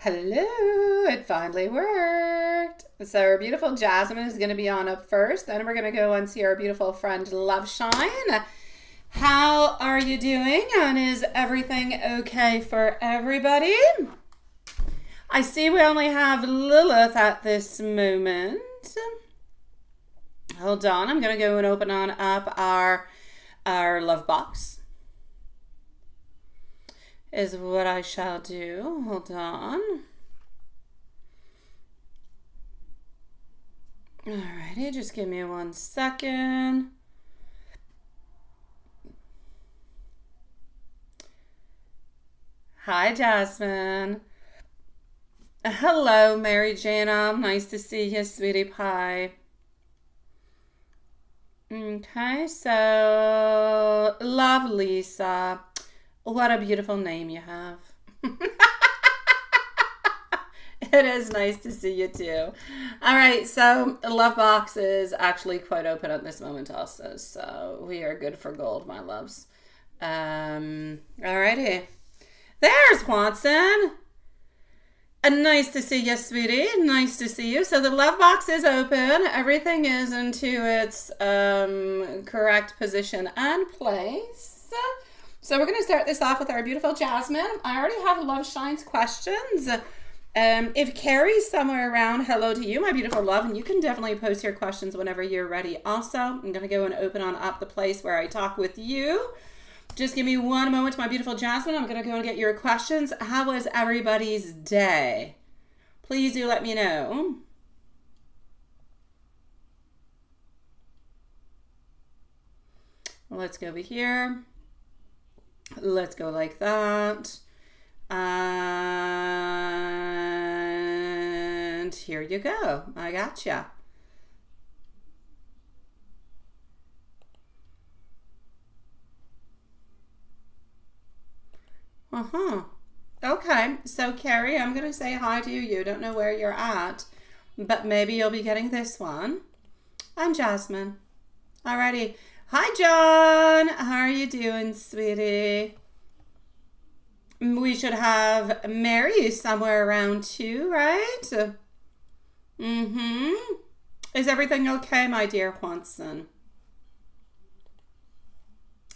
Hello, it finally worked. So our beautiful Jasmine is going to be on up first. Then we're going to go and see our beautiful friend Love Shine. How are you doing? And is everything okay for everybody? I see we only have Lilith at this moment. Hold on, I'm going to go and open on up our love box. Is what I shall do. Hold on. Alrighty, just give me 1 second. Hi, Jasmine. Hello, Mary Jana. Nice to see you, sweetie pie. Okay, so love Lisa. What a beautiful name you have. It is nice to see you too. All right, so the love box is actually quite open at this moment also. So we are good for gold, my loves. Alrighty. There's Watson. Nice to see you, sweetie. Nice to see you. So the love box is open. Everything is into its correct position and place. So we're going to start this off with our beautiful Jasmine. I already have Love Shine's questions. If Carrie's somewhere around, hello to you, my beautiful love, and you can definitely post your questions whenever you're ready. Also, I'm going to go and open on up the place where I talk with you. Just give me one moment, my beautiful Jasmine. I'm going to go and get your questions. How was everybody's day? Please do let me know. Let's go over here. Let's go like that. And here you go. I gotcha. Okay, so Carrie, I'm going to say hi to you. Don't know where you're at, but maybe you'll be getting this one. I'm Jasmine. Alrighty. Hi, John. How are you doing, sweetie? We should have Mary somewhere around too, right? Is everything okay, my dear Watson?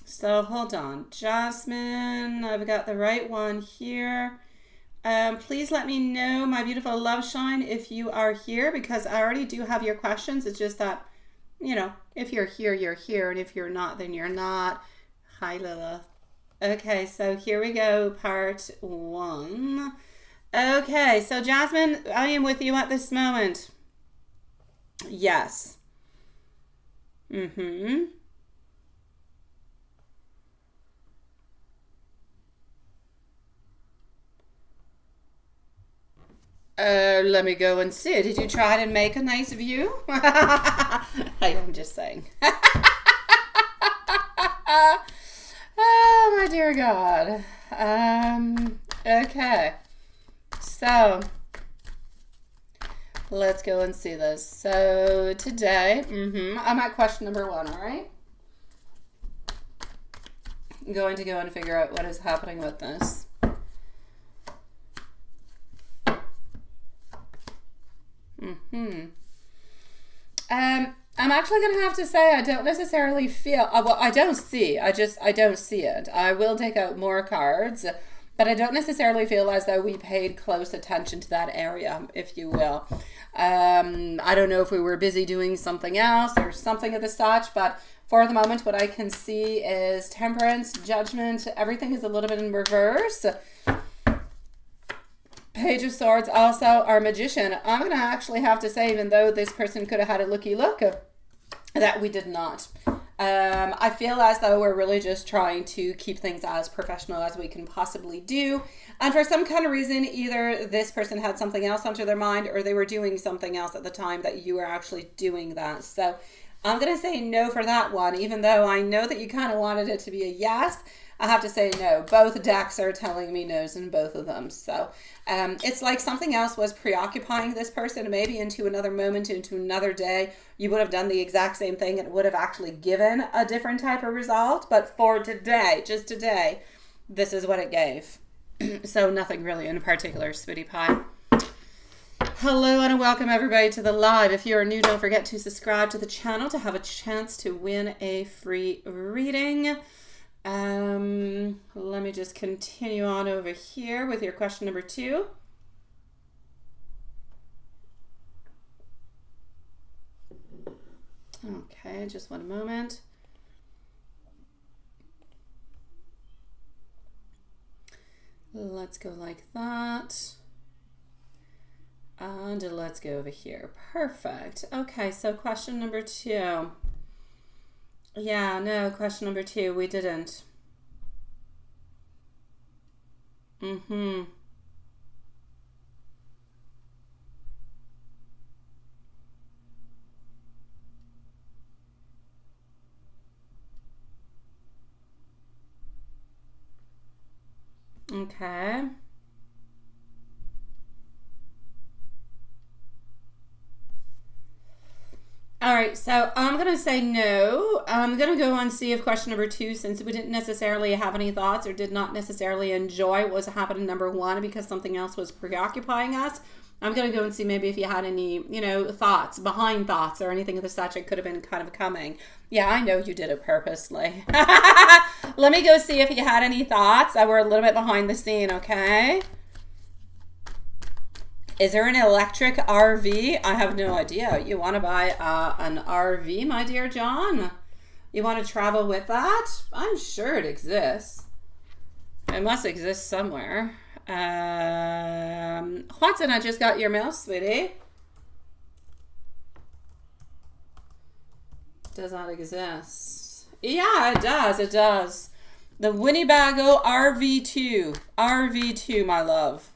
So hold on. Jasmine, I've got the right one here. Please let me know, my beautiful Love Shine, if you are here, because I already do have your questions. It's just that, you know, if you're here, you're here. And if you're not, then you're not. Hi, Lilith. Okay, so here we go, part 1. Okay, so Jasmine, I am with you at this moment. Yes. Let me go and see. Did you try to make a nice view? I'm just saying. Oh, my dear God. Okay. So, let's go and see this. So, today, I'm at question number 1, all right? I'm going to go and figure out what is happening with this. I'm actually going to have to say I don't necessarily feel, well, I don't see it. I will take out more cards, but I don't necessarily feel as though we paid close attention to that area, if you will. I don't know if we were busy doing something else or something of the such, but for the moment, what I can see is Temperance, Judgment, everything is a little bit in reverse. Page of Swords, also our Magician. I'm going to actually have to say, even though this person could have had a looky look, that we did not. I feel as though we're really just trying to keep things as professional as we can possibly do. And for some kind of reason, either this person had something else onto their mind or they were doing something else at the time that you were actually doing that. So I'm going to say no for that one, even though I know that you kind of wanted it to be a yes. I have to say no. Both decks are telling me no's in both of them. So it's like something else was preoccupying this person, maybe into another moment, into another day. You would have done the exact same thing and it would have actually given a different type of result. But for today, just today, this is what it gave. So nothing really in particular, sweetie pie. Hello and welcome everybody to the live. If you are new, don't forget to subscribe to the channel to have a chance to win a free reading. Let me just continue on over here with your question number 2. Okay, just one moment. Let's go like that. And let's go over here. Perfect. Okay, so question number 2. Yeah, no, question number 2, we didn't. Okay. All right, so I'm going to say no. I'm going to go and see if question number 2, since we didn't necessarily have any thoughts or did not necessarily enjoy what was happening number 1 because something else was preoccupying us. I'm going to go and see maybe if you had any, thoughts, behind thoughts or anything of the such. It could have been kind of coming. Yeah, I know you did it purposely. Let me go see if you had any thoughts that were a little bit behind the scene, okay? Is there an electric RV? I have no idea. You want to buy an RV, my dear John? You want to travel with that? I'm sure it exists. It must exist somewhere. Watson, I just got your mail, sweetie. Does not exist. Yeah, it does. It does. The Winnebago RV2. RV2, my love.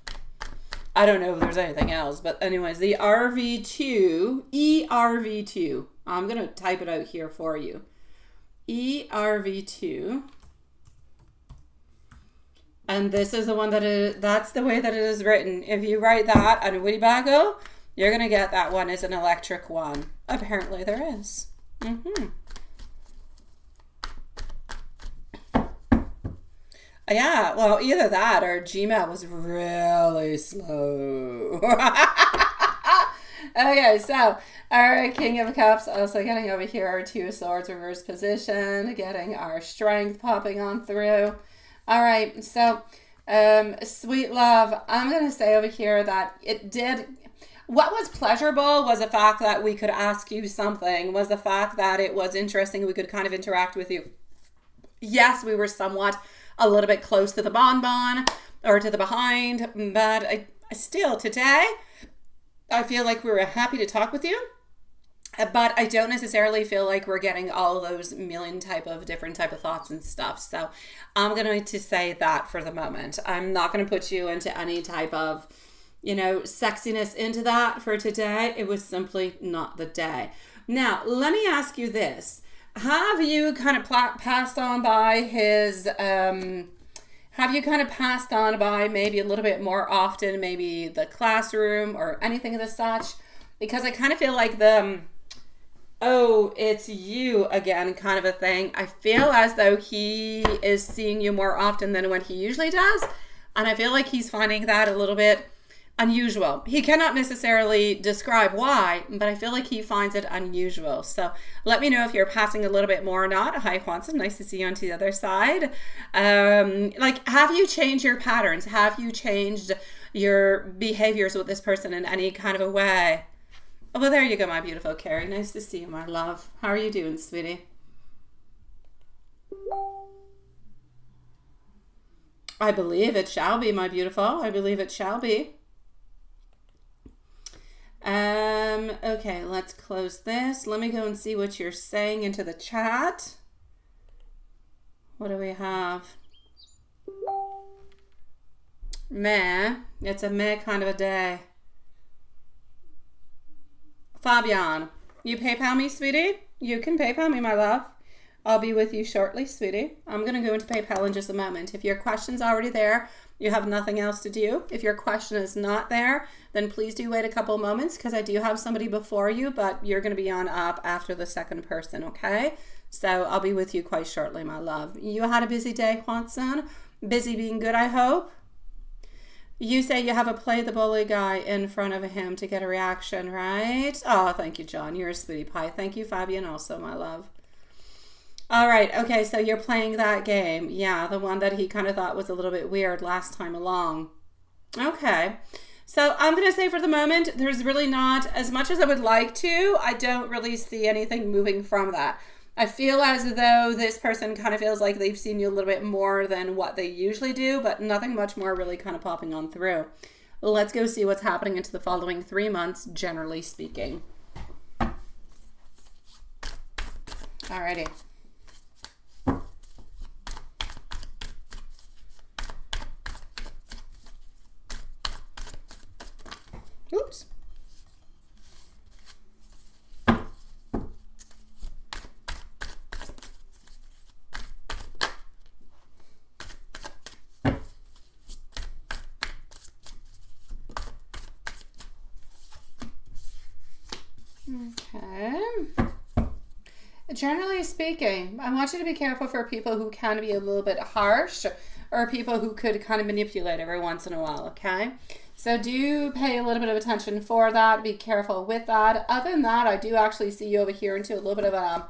I don't know if there's anything else, but anyways, the RV2, ERV2. I'm going to type it out here for you. ERV2. And this is the one that's the way that it is written. If you write that on a Winnebago, you're going to get that one as an electric one. Apparently there is. Yeah, well, either that or Gmail was really slow. Okay, so our King of Cups also getting over here our 2 of Swords reverse position, getting our Strength popping on through. All right, so sweet love, I'm going to say over here that it did. What was pleasurable was the fact that we could ask you something, was the fact that it was interesting. We could kind of interact with you. Yes, we were somewhat a little bit close to the bonbon or to the behind, but I still today, I feel like we were happy to talk with you, but I don't necessarily feel like we're getting all those million different type of thoughts and stuff. So I'm going to say that for the moment. I'm not going to put you into any type of, sexiness into that for today. It was simply not the day. Now, let me ask you this. Have you kind of passed on by maybe a little bit more often, maybe the classroom or anything of the such? Because I kind of feel like oh, it's you again kind of a thing. I feel as though he is seeing you more often than what he usually does. And I feel like he's finding that a little bit unusual. He cannot necessarily describe why, but I feel like he finds it unusual. So let me know if you're passing a little bit more or not. Hi, Juanson. Nice to see you on to the other side. Have you changed your patterns? Have you changed your behaviors with this person in any kind of a way? Oh, well, there you go, my beautiful Carrie. Nice to see you, my love. How are you doing, sweetie? I believe it shall be, my beautiful. I believe it shall be. Okay, let's close this. Let me go and see what you're saying into the chat. What do we have? Meh. It's a meh kind of a day. Fabian, you PayPal me, sweetie? You can PayPal me, my love. I'll be with you shortly, sweetie. I'm going to go into PayPal in just a moment. If your question's already there, you have nothing else to do. If your question is not there, then please do wait a couple moments because I do have somebody before you, but you're going to be on up after the second person, okay? So I'll be with you quite shortly, my love. You had a busy day, Juanson? Busy being good, I hope? You say you have a play the bully guy in front of him to get a reaction, right? Oh, thank you, John. You're a sweetie pie. Thank you, Fabian, also, my love. All right. Okay, so you're playing that game. Yeah, the one that he kind of thought was a little bit weird last time along. Okay. So I'm going to say for the moment, there's really not, as much as I would like to, I don't really see anything moving from that. I feel as though this person kind of feels like they've seen you a little bit more than what they usually do, but nothing much more really kind of popping on through. Let's go see what's happening into the following 3 months, generally speaking. Alrighty. Oops. Okay. Generally speaking, I want you to be careful for people who can be a little bit harsh or people who could kind of manipulate every once in a while, okay? So do pay a little bit of attention for that. Be careful with that. Other than that, I do actually see you over here into a little bit of a,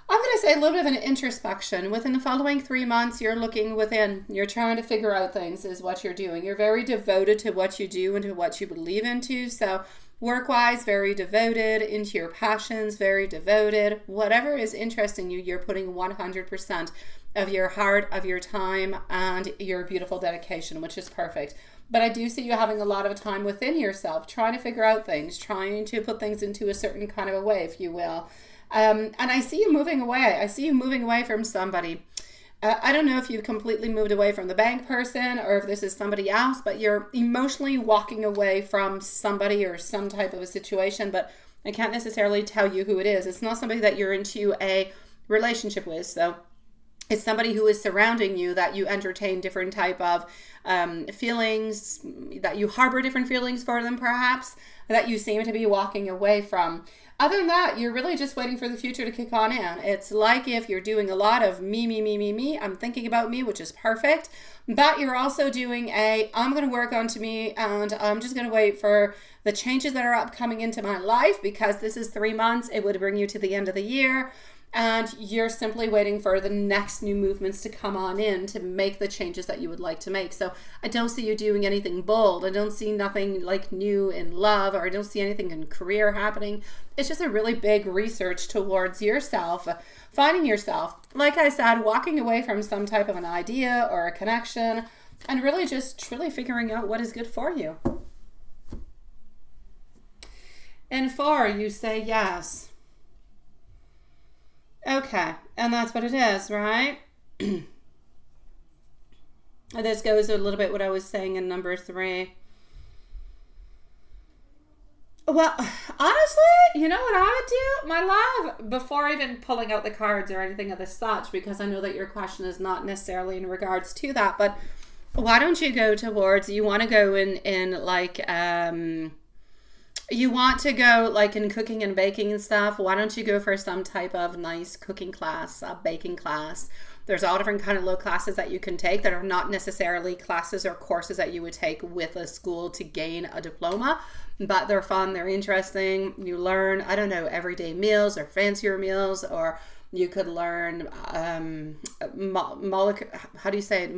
I'm going to say a little bit of an introspection. Within the following 3 months, you're looking within. You're trying to figure out things is what you're doing. You're very devoted to what you do and to what you believe into. So work-wise, very devoted, into your passions, very devoted. Whatever is interesting you, you're putting 100% of your heart, of your time, and your beautiful dedication, which is perfect. But I do see you having a lot of time within yourself, trying to figure out things, trying to put things into a certain kind of a way, if you will. And I see you moving away. I see you moving away from somebody. I don't know if you've completely moved away from the bank person or if this is somebody else, but you're emotionally walking away from somebody or some type of a situation, but I can't necessarily tell you who it is. It's not somebody that you're into a relationship with. So it's somebody who is surrounding you that you entertain different type of feelings, that you harbor different feelings for them perhaps, that you seem to be walking away from. Other than that, you're really just waiting for the future to kick on in. It's like if you're doing a lot of me, I'm thinking about me, which is perfect, but you're also doing I'm going to work onto me and I'm just going to wait for the changes that are upcoming into my life because this is 3 months. It would bring you to the end of the year. And you're simply waiting for the next new movements to come on in to make the changes that you would like to make. So I don't see you doing anything bold. I don't see nothing like new in love, or I don't see anything in career happening. It's just a really big research towards yourself, finding yourself. Like I said, walking away from some type of an idea or a connection and really just truly figuring out what is good for you. And 4, you say yes. Okay, and that's what it is, right? This goes a little bit what I was saying in number 3. Well, honestly, you know what I would do, my love, before even pulling out the cards or anything of the such, because I know that your question is not necessarily in regards to that, but why don't you go towards, you want to go in like, you want to go like in cooking and baking and stuff, why don't you go for some type of nice cooking class, a baking class? There's all different kind of low classes that you can take that are not necessarily classes or courses that you would take with a school to gain a diploma, but they're fun, they're interesting. You learn, I don't know, everyday meals or fancier meals, or you could learn how do you say it?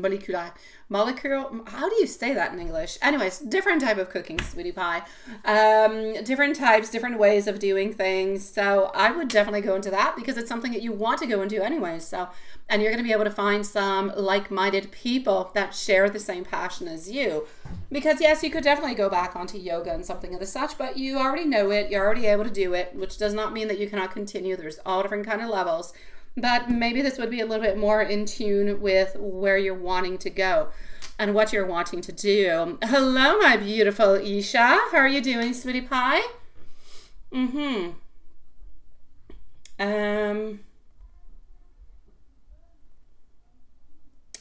Molecular, how do you say that in English? Anyways, different type of cooking, sweetie pie. Different types, different ways of doing things. So I would definitely go into that because it's something that you want to go into anyways. So, and you're going to be able to find some like-minded people that share the same passion as you. Because yes, you could definitely go back onto yoga and something of the such, but you already know it, you're already able to do it, which does not mean that you cannot continue. There's all different kind of levels. But maybe this would be a little bit more in tune with where you're wanting to go and what you're wanting to do. Hello, my beautiful Isha. How are you doing, sweetie pie?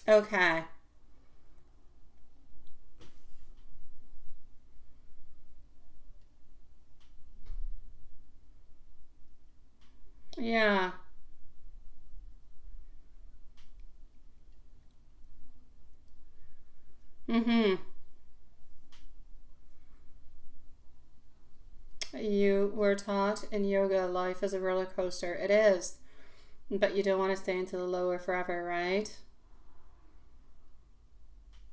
Okay. Yeah. you were taught in yoga, life is a roller coaster. It is. But you don't want to stay into the lower forever, right?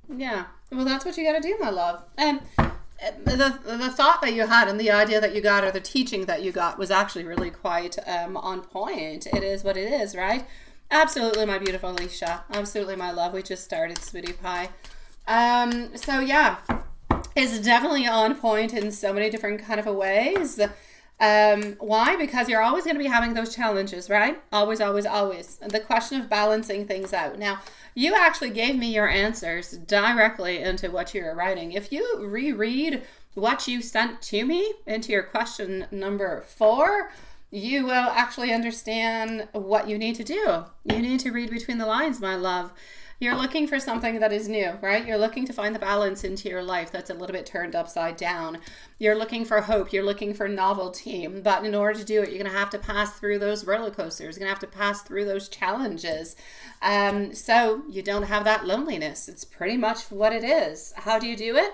Yeah. Well, that's what you got to do, my love. And the thought that you had and the idea that you got, or the teaching that you got, was actually really quite on point. It is what it is, right? Absolutely, my beautiful Alicia. Absolutely, my love. We just started, sweetie pie. So yeah, it's definitely on point in so many different kind of ways. Why? Because you're always going to be having those challenges, right? Always, always, always. The question of balancing things out. Now, you actually gave me your answers directly into what you're writing. If you reread what you sent to me into your question number 4, you will actually understand what you need to do. You need to read between the lines, my love. You're looking for something that is new, right? You're looking to find the balance into your life that's a little bit turned upside down. You're looking for hope. You're looking for novelty. But in order to do it, you're going to have to pass through those roller coasters. You're going to have to pass through those challenges. So you don't have that loneliness. It's pretty much what it is. How do you do it?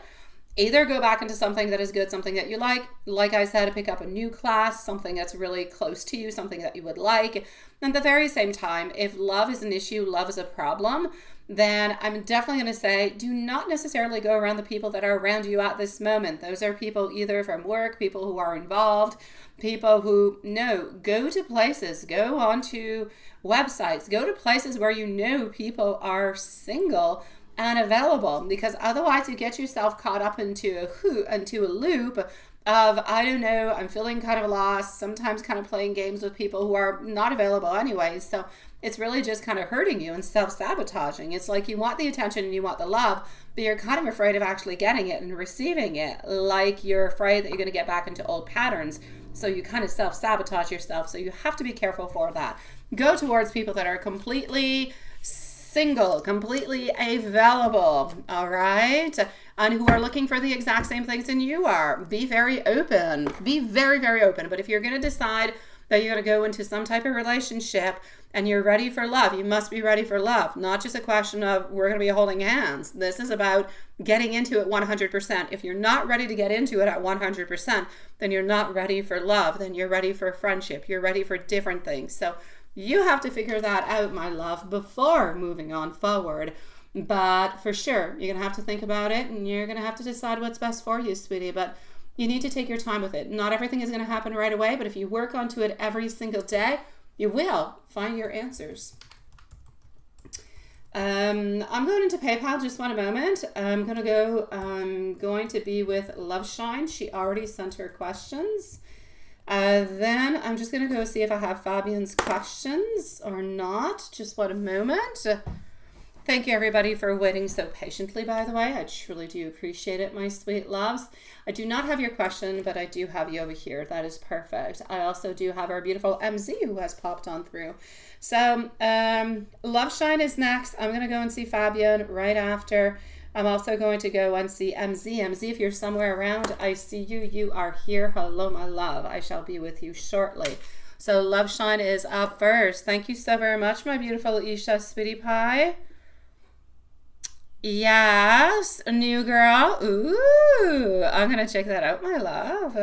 Either go back into something that is good, something that you like I said, pick up a new class, something that's really close to you, something that you would like. And at the very same time, if love is an issue, love is a problem, then I'm definitely going to say, do not necessarily go around the people that are around you at this moment. Those are people either from work, people who are involved, people who, no, go to places, go onto websites, go to places where you know people are single and available, because otherwise you get yourself caught up into a loop of, I don't know, I'm feeling kind of lost, sometimes kind of playing games with people who are not available anyways. So it's really just kind of hurting you and self-sabotaging. It's like you want the attention and you want the love, but you're kind of afraid of actually getting it and receiving it. Like you're afraid that you're going to get back into old patterns. So you kind of self-sabotage yourself. So you have to be careful for that. Go towards people that are completely single, completely available, all right, and who are looking for the exact same things than you are. Be very open. Be very, very open. But if you're going to decide that you're going to go into some type of relationship and you're ready for love, you must be ready for love. Not just a question of we're going to be holding hands. This is about getting into it 100%. If you're not ready to get into it at 100%, then you're not ready for love. Then you're ready for friendship. You're ready for different things. So you have to figure that out, my love, before moving on forward. But for sure, you're going to have to think about it and you're going to have to decide what's best for you, sweetie. But you need to take your time with it. Not everything is going to happen right away, but if you work onto it every single day, you will find your answers. I'm going into PayPal just one moment. I'm going to be with Love Shine. She already sent her questions. Then I'm just going to go see if I have Fabian's questions or not. Just one moment. Thank you, everybody, for waiting so patiently, by the way. I truly do appreciate it, my sweet loves. I do not have your question, but I do have you over here. That is perfect. I also do have our beautiful MZ who has popped on through. So Love Shine is next. I'm going to go and see Fabian right after. I'm also going to go and see MZ. MZ, if you're somewhere around, I see you. You are here. Hello, my love. I shall be with you shortly. So Love Shine is up first. Thank you so very much, my beautiful Isha Sweetie Pie. Yes, new girl. Ooh, I'm going to check that out, my love.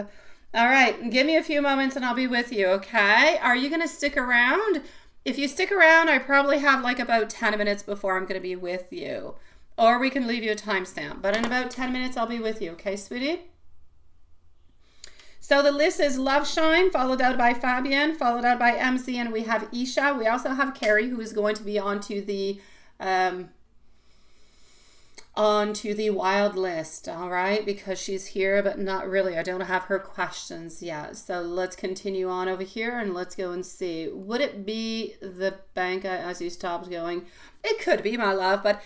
All right, give me a few moments and I'll be with you, okay? Are you going to stick around? If you stick around, I probably have like about 10 minutes before I'm going to be with you. Or we can leave you a timestamp. But in about 10 minutes, I'll be with you. Okay, sweetie? So the list is Love Shine, followed out by Fabian, followed out by MC, and we have Isha. We also have Carrie, who is going to be onto the wild list, all right? Because she's here, but not really. I don't have her questions yet. So let's continue on over here, and let's go and see. Would it be the bank as you stopped going? It could be, my love, but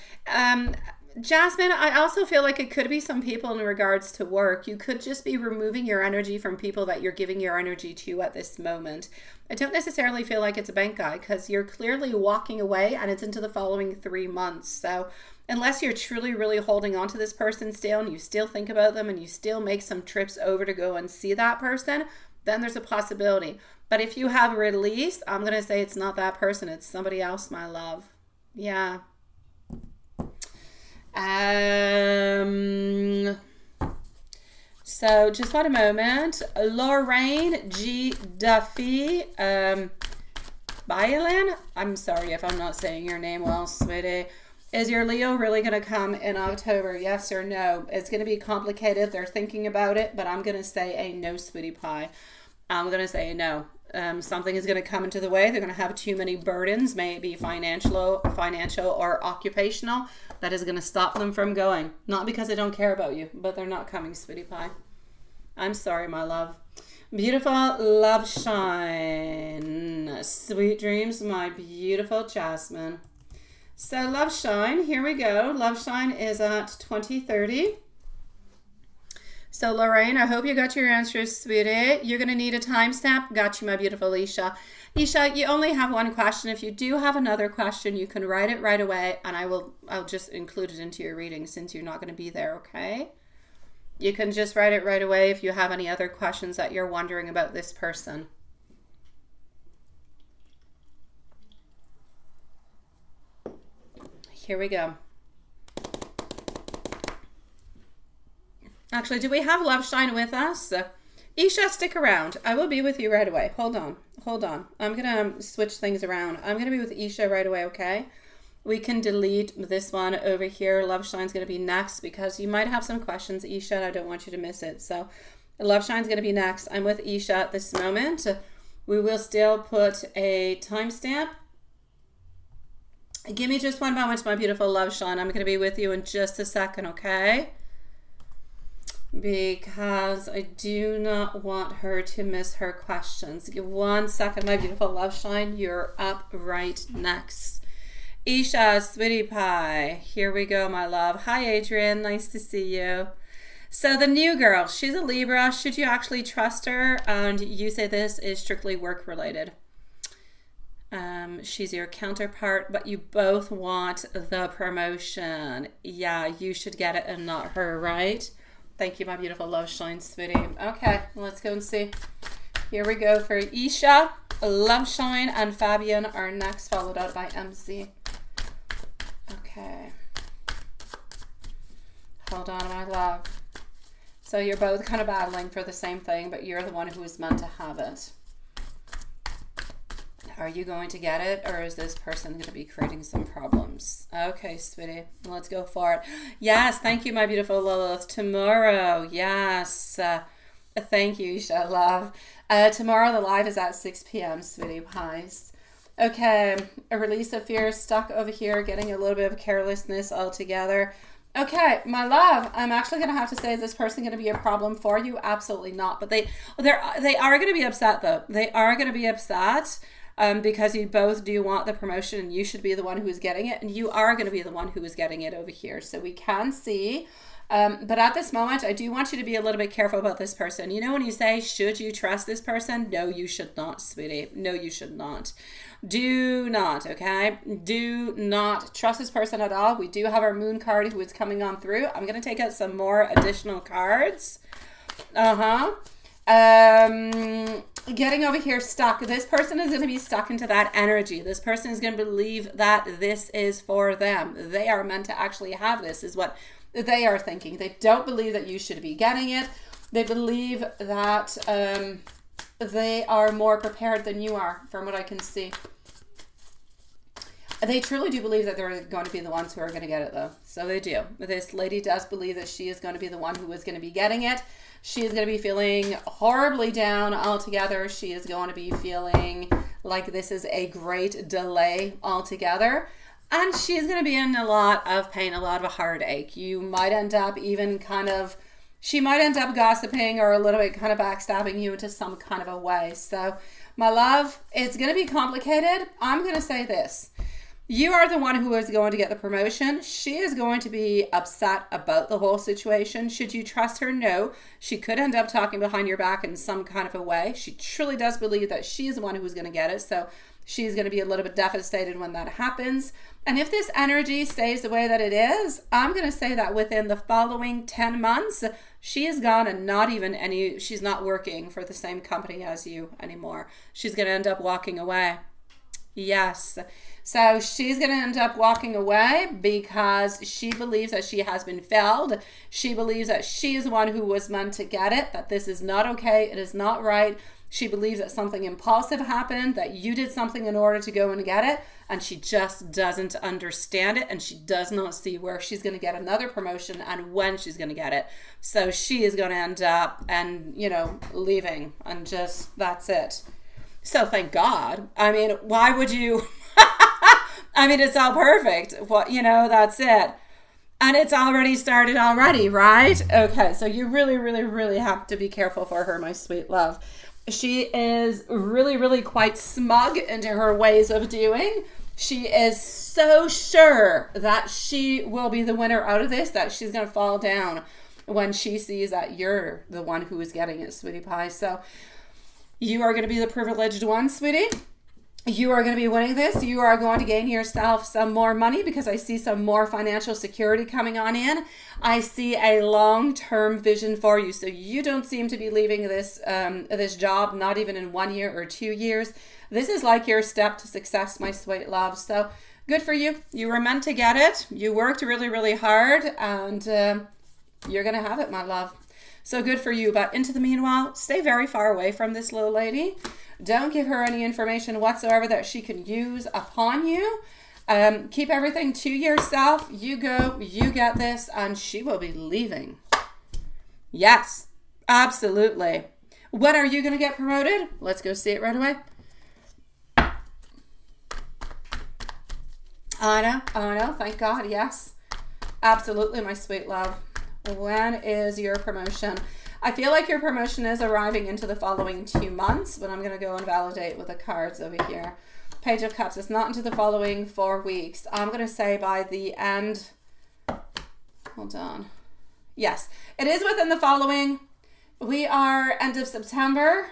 Jasmine, I also feel like it could be some people in regards to work. You could just be removing your energy from people that you're giving your energy to at this moment. I don't necessarily feel like it's a bank guy because you're clearly walking away and it's into the following 3 months. So unless you're truly, really holding on to this person still and you still think about them and you still make some trips over to go and see that person, then there's a possibility. But if you have released, I'm going to say it's not that person. It's somebody else, my love. Yeah. So just one moment. Lorraine G. Duffy. Bylan? I'm sorry if I'm not saying your name well, sweetie. Is your Leo really going to come in October? Yes or no? It's going to be complicated. They're thinking about it, but I'm going to say a no, sweetie pie. I'm going to say a no. Something is going to come into the way. They're going to have too many burdens, maybe financial or occupational, that is going to stop them from going. Not because they don't care about you, but they're not coming, sweetie pie. I'm sorry, my love. Beautiful love shine. Sweet dreams, my beautiful Jasmine. So love shine, here we go. Love shine is at 2030. So Lorraine, I hope you got your answers, sweetie. You're going to need a timestamp. Got you, my beautiful Isha. Isha, you only have one question. If you do have another question, you can write it right away, and I'll just include it into your reading since you're not going to be there, okay? You can just write it right away if you have any other questions that you're wondering about this person. Here we go. Actually, do we have Love Shine with us? Isha, stick around. I will be with you right away. Hold on. I'm going to switch things around. I'm going to be with Isha right away, okay? We can delete this one over here. Love Shine's going to be next because you might have some questions, Isha, and I don't want you to miss it. So Love Shine's going to be next. I'm with Isha at this moment. We will still put a timestamp. Give me just one moment, my beautiful Love Shine. I'm going to be with you in just a second, okay? Because I do not want her to miss her questions. Give 1 second, my beautiful Love Shine. You're up right next. Isha, sweetie pie. Here we go, my love. Hi, Adrian. Nice to see you. So the new girl, she's a Libra. Should you actually trust her? And you say this is strictly work related. She's your counterpart, but you both want the promotion. Yeah, you should get it and not her, right? Thank you, my beautiful Love Shine, sweetie. Okay, let's go and see. Here we go for Isha, Love Shine, and Fabian are next, followed out by MC. Okay. Hold on, my love. So you're both kind of battling for the same thing, but you're the one who is meant to have it. Are you going to get it, or is this person going to be creating some problems? Okay, sweetie, let's go for it. Yes, thank you, my beautiful Lilith. Tomorrow, yes. Thank you, Isha, love. Tomorrow the live is at 6 p.m., sweetie pies. Okay, a release of fear, stuck over here, getting a little bit of carelessness altogether. Okay, my love, I'm actually going to have to say, is this person going to be a problem for you? Absolutely not. But they are going to be upset, though. They are going to be upset. Because you both do want the promotion and you should be the one who is getting it, and you are going to be the one who is getting it over here. So we can see, but at this moment, I do want you to be a little bit careful about this person. You know when you say, should you trust this person? No, you should not, sweetie. No, you should not. Do not, okay? Do not trust this person at all. We do have our moon card who is coming on through. I'm going to take out some more additional cards. Getting over here stuck. This person is going to be stuck into that energy. This person is going to believe that this is for them. They are meant to actually have this, is what they are thinking. They don't believe that you should be getting it. They believe that they are more prepared than you are, from what I can see. They truly do believe that they're going to be the ones who are going to get it, though. So they do. This lady does believe that she is going to be the one who is going to be getting it. She is going to be feeling horribly down altogether. She is going to be feeling like this is a great delay altogether. And she's going to be in a lot of pain, a lot of a heartache. You might end up even she might end up gossiping or a little bit kind of backstabbing you into some kind of a way. So, my love, it's going to be complicated. I'm going to say this. You are the one who is going to get the promotion. She is going to be upset about the whole situation. Should you trust her? No. She could end up talking behind your back in some kind of a way. She truly does believe that she is the one who is going to get it. So she's going to be a little bit devastated when that happens. And if this energy stays the way that it is, I'm going to say that within the following 10 months, she is gone and she's not working for the same company as you anymore. She's going to end up walking away. Yes. So she's going to end up walking away because she believes that she has been failed. She believes that she is the one who was meant to get it, that this is not okay, it is not right. She believes that something impulsive happened, that you did something in order to go and get it, and she just doesn't understand it, and she does not see where she's going to get another promotion and when she's going to get it. So she is going to end up leaving, and just, that's it. So thank God. I mean, why would you... I mean, it's all perfect. That's it. And it's already started already, right? Okay, so you really, really, really have to be careful for her, my sweet love. She is really, really quite smug into her ways of doing. She is so sure that she will be the winner out of this, that she's going to fall down when she sees that you're the one who is getting it, sweetie pie. So you are going to be the privileged one, sweetie. You are going to be winning this. You are going to gain yourself some more money because I see some more financial security coming on in. I see a long-term vision for you. So you don't seem to be leaving this job, not even in 1 year or 2 years. This is like your step to success, my sweet love. So good for you. You were meant to get it. You worked really, really hard, and you're going to have it, my love. So good for you. But into the meanwhile, stay very far away from this little lady. Don't give her any information whatsoever that she can use upon you. Keep everything to yourself. You go, you get this, and she will be leaving. Yes, absolutely. When are you going to get promoted? Let's go see it right away. I know. Thank God. Yes, absolutely, my sweet love. When is your promotion? I feel like your promotion is arriving into the following 2 months, but I'm going to go and validate with the cards over here. Page of Cups. It's not into the following 4 weeks. I'm going to say by the end. Hold on. Yes, it is within the following. We are end of September.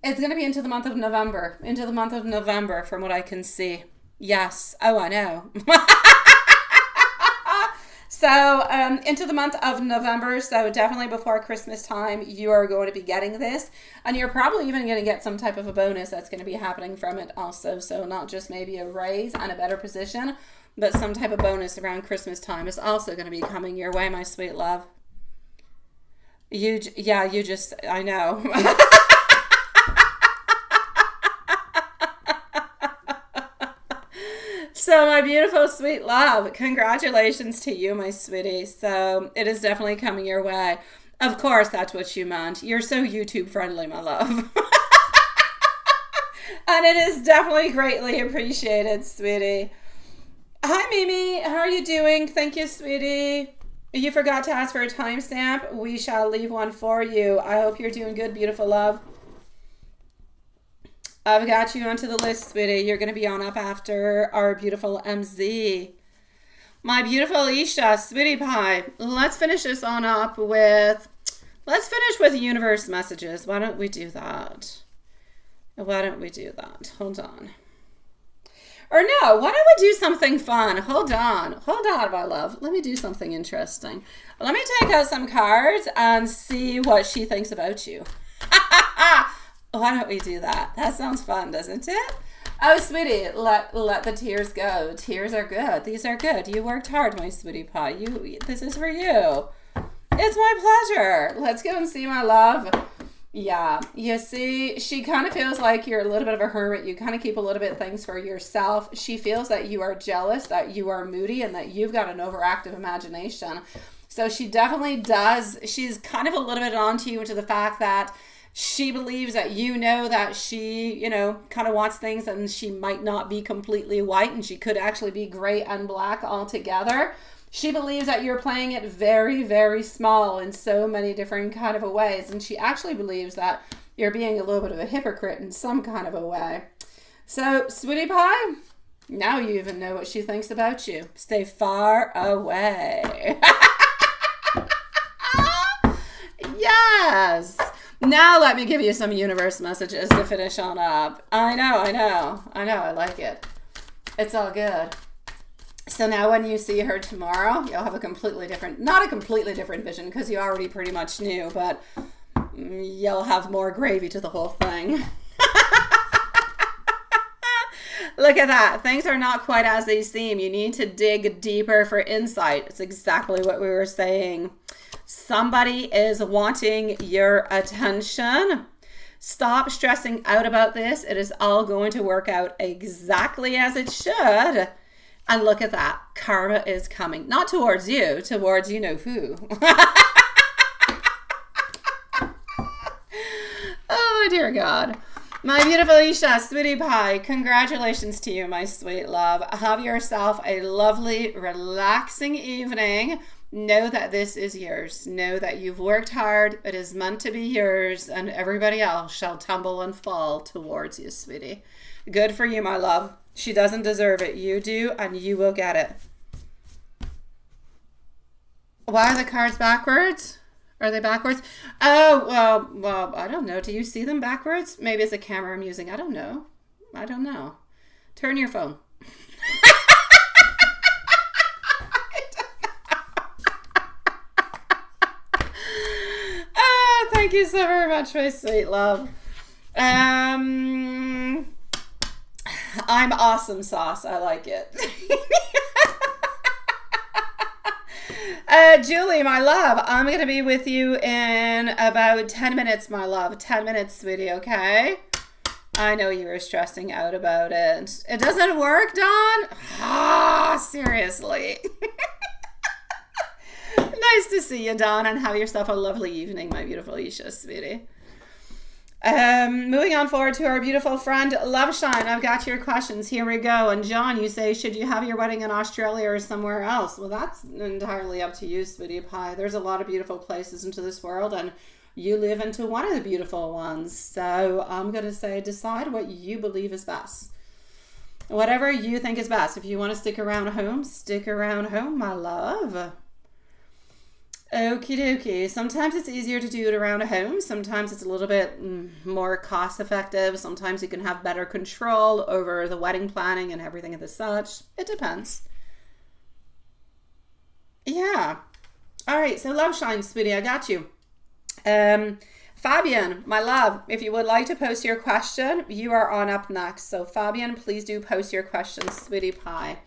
It's going to be into the month of November. Into the month of November from what I can see. Yes. Oh, I know. So into the month of November, so definitely before Christmas time, you are going to be getting this. And you're probably even going to get some type of a bonus that's going to be happening from it also. So not just maybe a raise and a better position, but some type of bonus around Christmas time is also going to be coming your way, my sweet love. I know. So my beautiful sweet love, congratulations to you, my sweetie. So it is definitely coming your way. Of course, that's what you meant. You're so YouTube friendly, my love. And it is definitely greatly appreciated, sweetie. Hi, Mimi. How are you doing? Thank you, sweetie. You forgot to ask for a timestamp. We shall leave one for you. I hope you're doing good, beautiful love. I've got you onto the list, sweetie. You're going to be on up after our beautiful MZ. My beautiful Isha, sweetie pie. Let's finish this on up with... Let's finish with universe messages. Why don't we do that? Hold on. Or no, why don't we do something fun? Hold on, my love. Let me do something interesting. Let me take out some cards and see what she thinks about you. Why don't we do that? That sounds fun, doesn't it? Oh, sweetie, let the tears go. Tears are good. These are good. You worked hard, my sweetie pie. This is for you. It's my pleasure. Let's go and see my love. Yeah, you see, she kind of feels like you're a little bit of a hermit. You kind of keep a little bit of things for yourself. She feels that you are jealous, that you are moody, and that you've got an overactive imagination. So she definitely does. She's kind of a little bit onto you into the fact that she believes that that she, kind of wants things, and she might not be completely white, and she could actually be gray and black altogether. She believes that you're playing it very, very small in so many different kind of ways. And she actually believes that you're being a little bit of a hypocrite in some kind of a way. So, sweetie pie, now you even know what she thinks about you. Stay far away. Yes. Now let me give you some universe messages to finish on up. I know. I like it. It's all good. So now when you see her tomorrow, you'll have not a completely different vision, because you already pretty much knew, but you'll have more gravy to the whole thing. Look at that. Things are not quite as they seem. You need to dig deeper for insight. It's exactly what we were saying. Somebody is wanting your attention. Stop stressing out about this. It is all going to work out exactly as it should. And look at that. Karma is coming. Not towards you, towards you know who. Oh, dear God. My beautiful Isha, sweetie pie, congratulations to you, my sweet love. Have yourself a lovely, relaxing evening. Know that this is yours. Know that you've worked hard. It is meant to be yours, and everybody else shall tumble and fall towards you, sweetie. Good for you, my love. She doesn't deserve it. You do, and you will get it. Why are the cards backwards? Are they backwards? Oh, well, I don't know. Do you see them backwards? Maybe it's a camera I'm using. I don't know. Turn your phone. Oh, thank you so very much, my sweet love. I'm awesome sauce. I like it. Julie, my love, I'm going to be with you in about 10 minutes, my love. 10 minutes, sweetie, okay? I know you were stressing out about it. It doesn't work, Dawn? Ah, seriously. Nice to see you, Dawn, and have yourself a lovely evening, my beautiful Isha, sweetie. Moving on forward to our beautiful friend Loveshine. I've got your questions. Here we go. And John, you say, should you have your wedding in Australia or somewhere else? Well, that's entirely up to you, sweetie pie. There's a lot of beautiful places into this world, and you live into one of the beautiful ones. So I'm going to say, decide what you believe is best. Whatever you think is best. If you want to stick around home, my love. Okie dokie. Sometimes it's easier to do it around home. Sometimes it's a little bit more cost effective. Sometimes you can have better control over the wedding planning and everything of the such. It depends. Yeah. All right. So Loveshine, sweetie, I got you. Fabian, my love, if you would like to post your question, you are on up next. So Fabian, please do post your question, sweetie pie.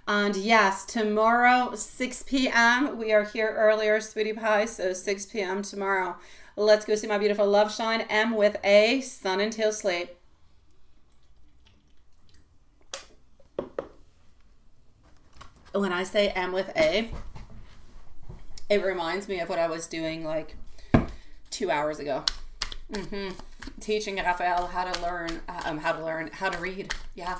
And yes, tomorrow, 6 p.m. We are here earlier, sweetie pie. So 6 p.m. tomorrow. Let's go see my beautiful Loveshine. M with A, sun until sleep. When I say M with A, it reminds me of what I was doing like 2 hours ago. Teaching Raphael how to read. Yeah.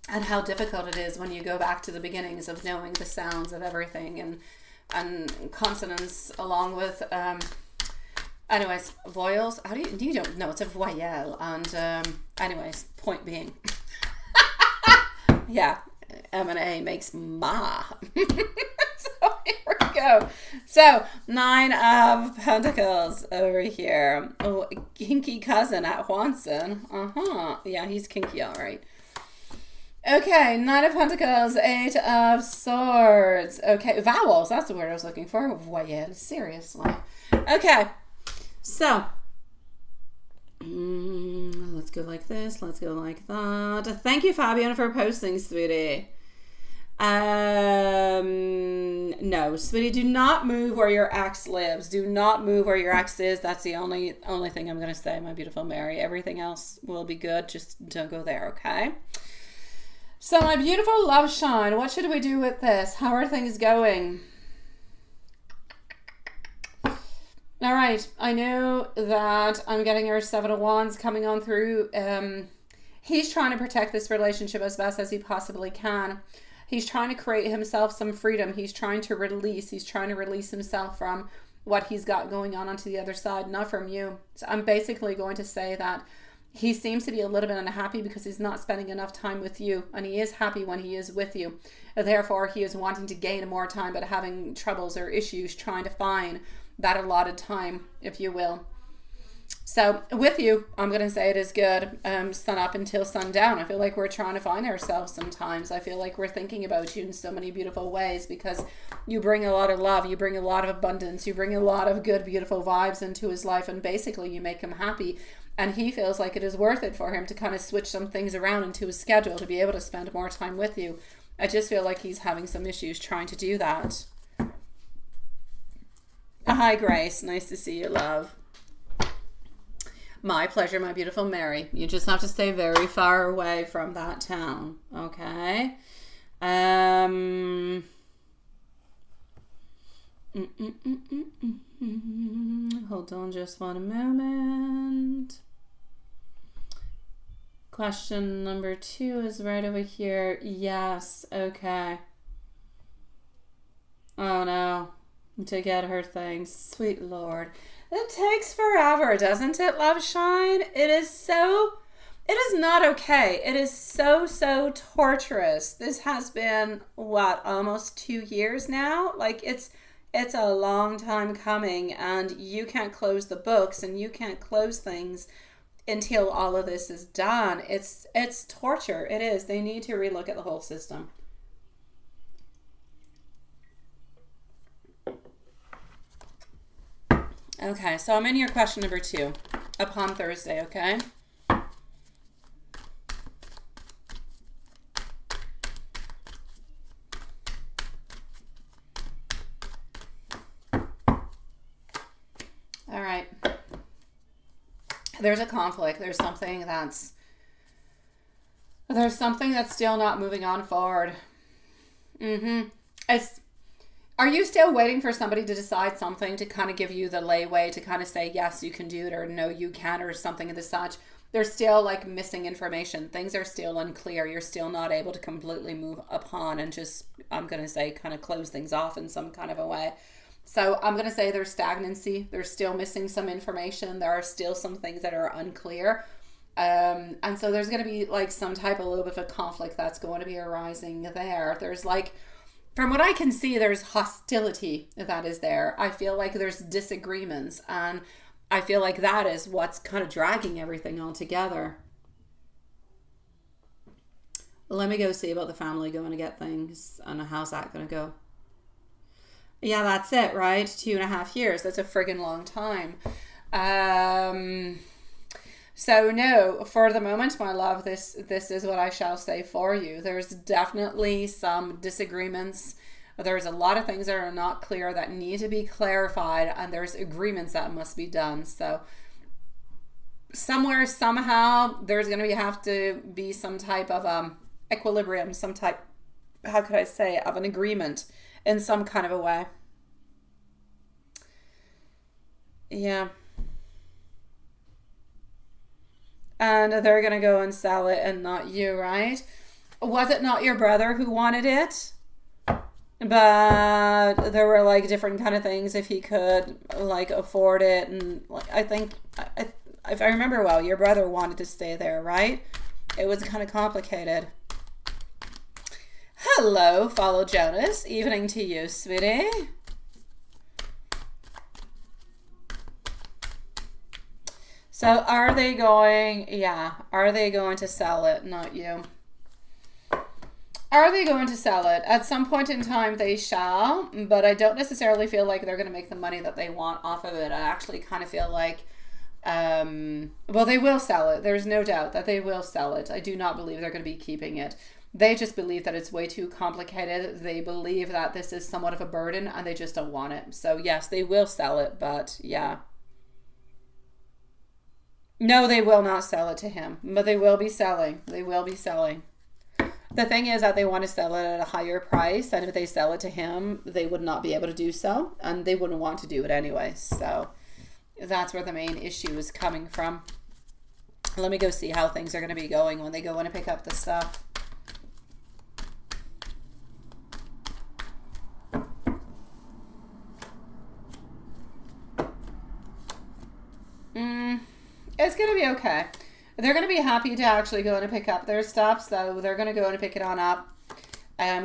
And how difficult it is when you go back to the beginnings of knowing the sounds of everything and consonants along with anyways, voyels. How do you don't know, it's a voyelle. And anyways, point being. Yeah, M and A makes ma. So here we go. So 9 of Pentacles over here. Oh, kinky cousin at Juanson. Yeah, he's kinky, all right. Okay, 9 of Pentacles, 8 of Swords. Okay, vowels, that's the word I was looking for. Voyelle, seriously. Okay, so let's go like this, let's go like that. Thank you, Fabian, for posting, sweetie. No, sweetie, do not move where your ex lives. Do not move where your ex is. That's the only thing I'm going to say, my beautiful Mary. Everything else will be good. Just don't go there, okay? So my beautiful Loveshine, what should we do with this? How are things going? All right, I know that I'm getting our 7 of Wands coming on through. He's trying to protect this relationship as best as he possibly can. He's trying to create himself some freedom. He's trying to release. He's trying to release himself from what he's got going on onto the other side, not from you. So I'm basically going to say that he seems to be a little bit unhappy because he's not spending enough time with you, and he is happy when he is with you. Therefore, he is wanting to gain more time, but having troubles or issues trying to find that allotted time, if you will. So with you, I'm going to say it is good. Sun up until sundown. I feel like we're trying to find ourselves sometimes. I feel like we're thinking about you in so many beautiful ways because you bring a lot of love. You bring a lot of abundance. You bring a lot of good, beautiful vibes into his life. And basically you make him happy. And he feels like it is worth it for him to kind of switch some things around into his schedule to be able to spend more time with you. I just feel like he's having some issues trying to do that. Hi, Grace. Nice to see you, love. My pleasure, my beautiful Mary. You just have to stay very far away from that town, okay? Hold on just one moment. Question number 2 is right over here. Yes, okay. Oh no, to get her things. Sweet Lord. It takes forever, doesn't it, Love Shine? It is not okay. It is so torturous. This has been, what, almost 2 years now? Like, it's a long time coming, and you can't close the books and you can't close things until all of this is done. It's torture. It is. They need to relook at the whole system. Okay, so I'm in your question number 2 upon Thursday, okay? All right. There's a conflict. There's something that's still not moving on forward. Are you still waiting for somebody to decide something, to kind of give you the leeway to kind of say, yes, you can do it, or no, you can't, or something of the such? There's still like missing information. Things are still unclear. You're still not able to completely move upon and just, I'm going to say, kind of close things off in some kind of a way. So I'm going to say there's stagnancy. There's still missing some information. There are still some things that are unclear. And so there's going to be like some type of little bit of a conflict that's going to be arising there. There's like, from what I can see, there's hostility that is there. I feel like there's disagreements, and I feel like that is what's kind of dragging everything all together. Let me go see about the family going to get things, and how's that going to go? Yeah, that's it, right? 2.5 years. That's a friggin' long time. So no, for the moment, my love, this is what I shall say for you. There's definitely some disagreements. There's a lot of things that are not clear that need to be clarified, and there's agreements that must be done. So somewhere, somehow, there's going to have to be some type of equilibrium, some type, how could I say, of an agreement in some kind of a way. Yeah. And they're going to go and sell it and not you, right? Was it not your brother who wanted it? But there were like different kind of things if he could like afford it. And like, I think, if I remember well, your brother wanted to stay there, right? It was kind of complicated. Hello, Follow Jonas. Evening to you, sweetie. So are they going to sell it? Not you. Are they going to sell it? At some point in time they shall, but I don't necessarily feel like they're going to make the money that they want off of it. I actually kind of feel like, well, they will sell it. There's no doubt that they will sell it. I do not believe they're going to be keeping it. They just believe that it's way too complicated. They believe that this is somewhat of a burden and they just don't want it. So yes, they will sell it, but yeah. No, they will not sell it to him, but they will be selling. They will be selling. The thing is that they want to sell it at a higher price, and if they sell it to him, they would not be able to do so, and they wouldn't want to do it anyway. So that's where the main issue is coming from. Let me go see how things are going to be going when they go in and pick up the stuff. It's going to be okay. They're going to be happy to actually go in and pick up their stuff, so they're going to go in and pick it on up.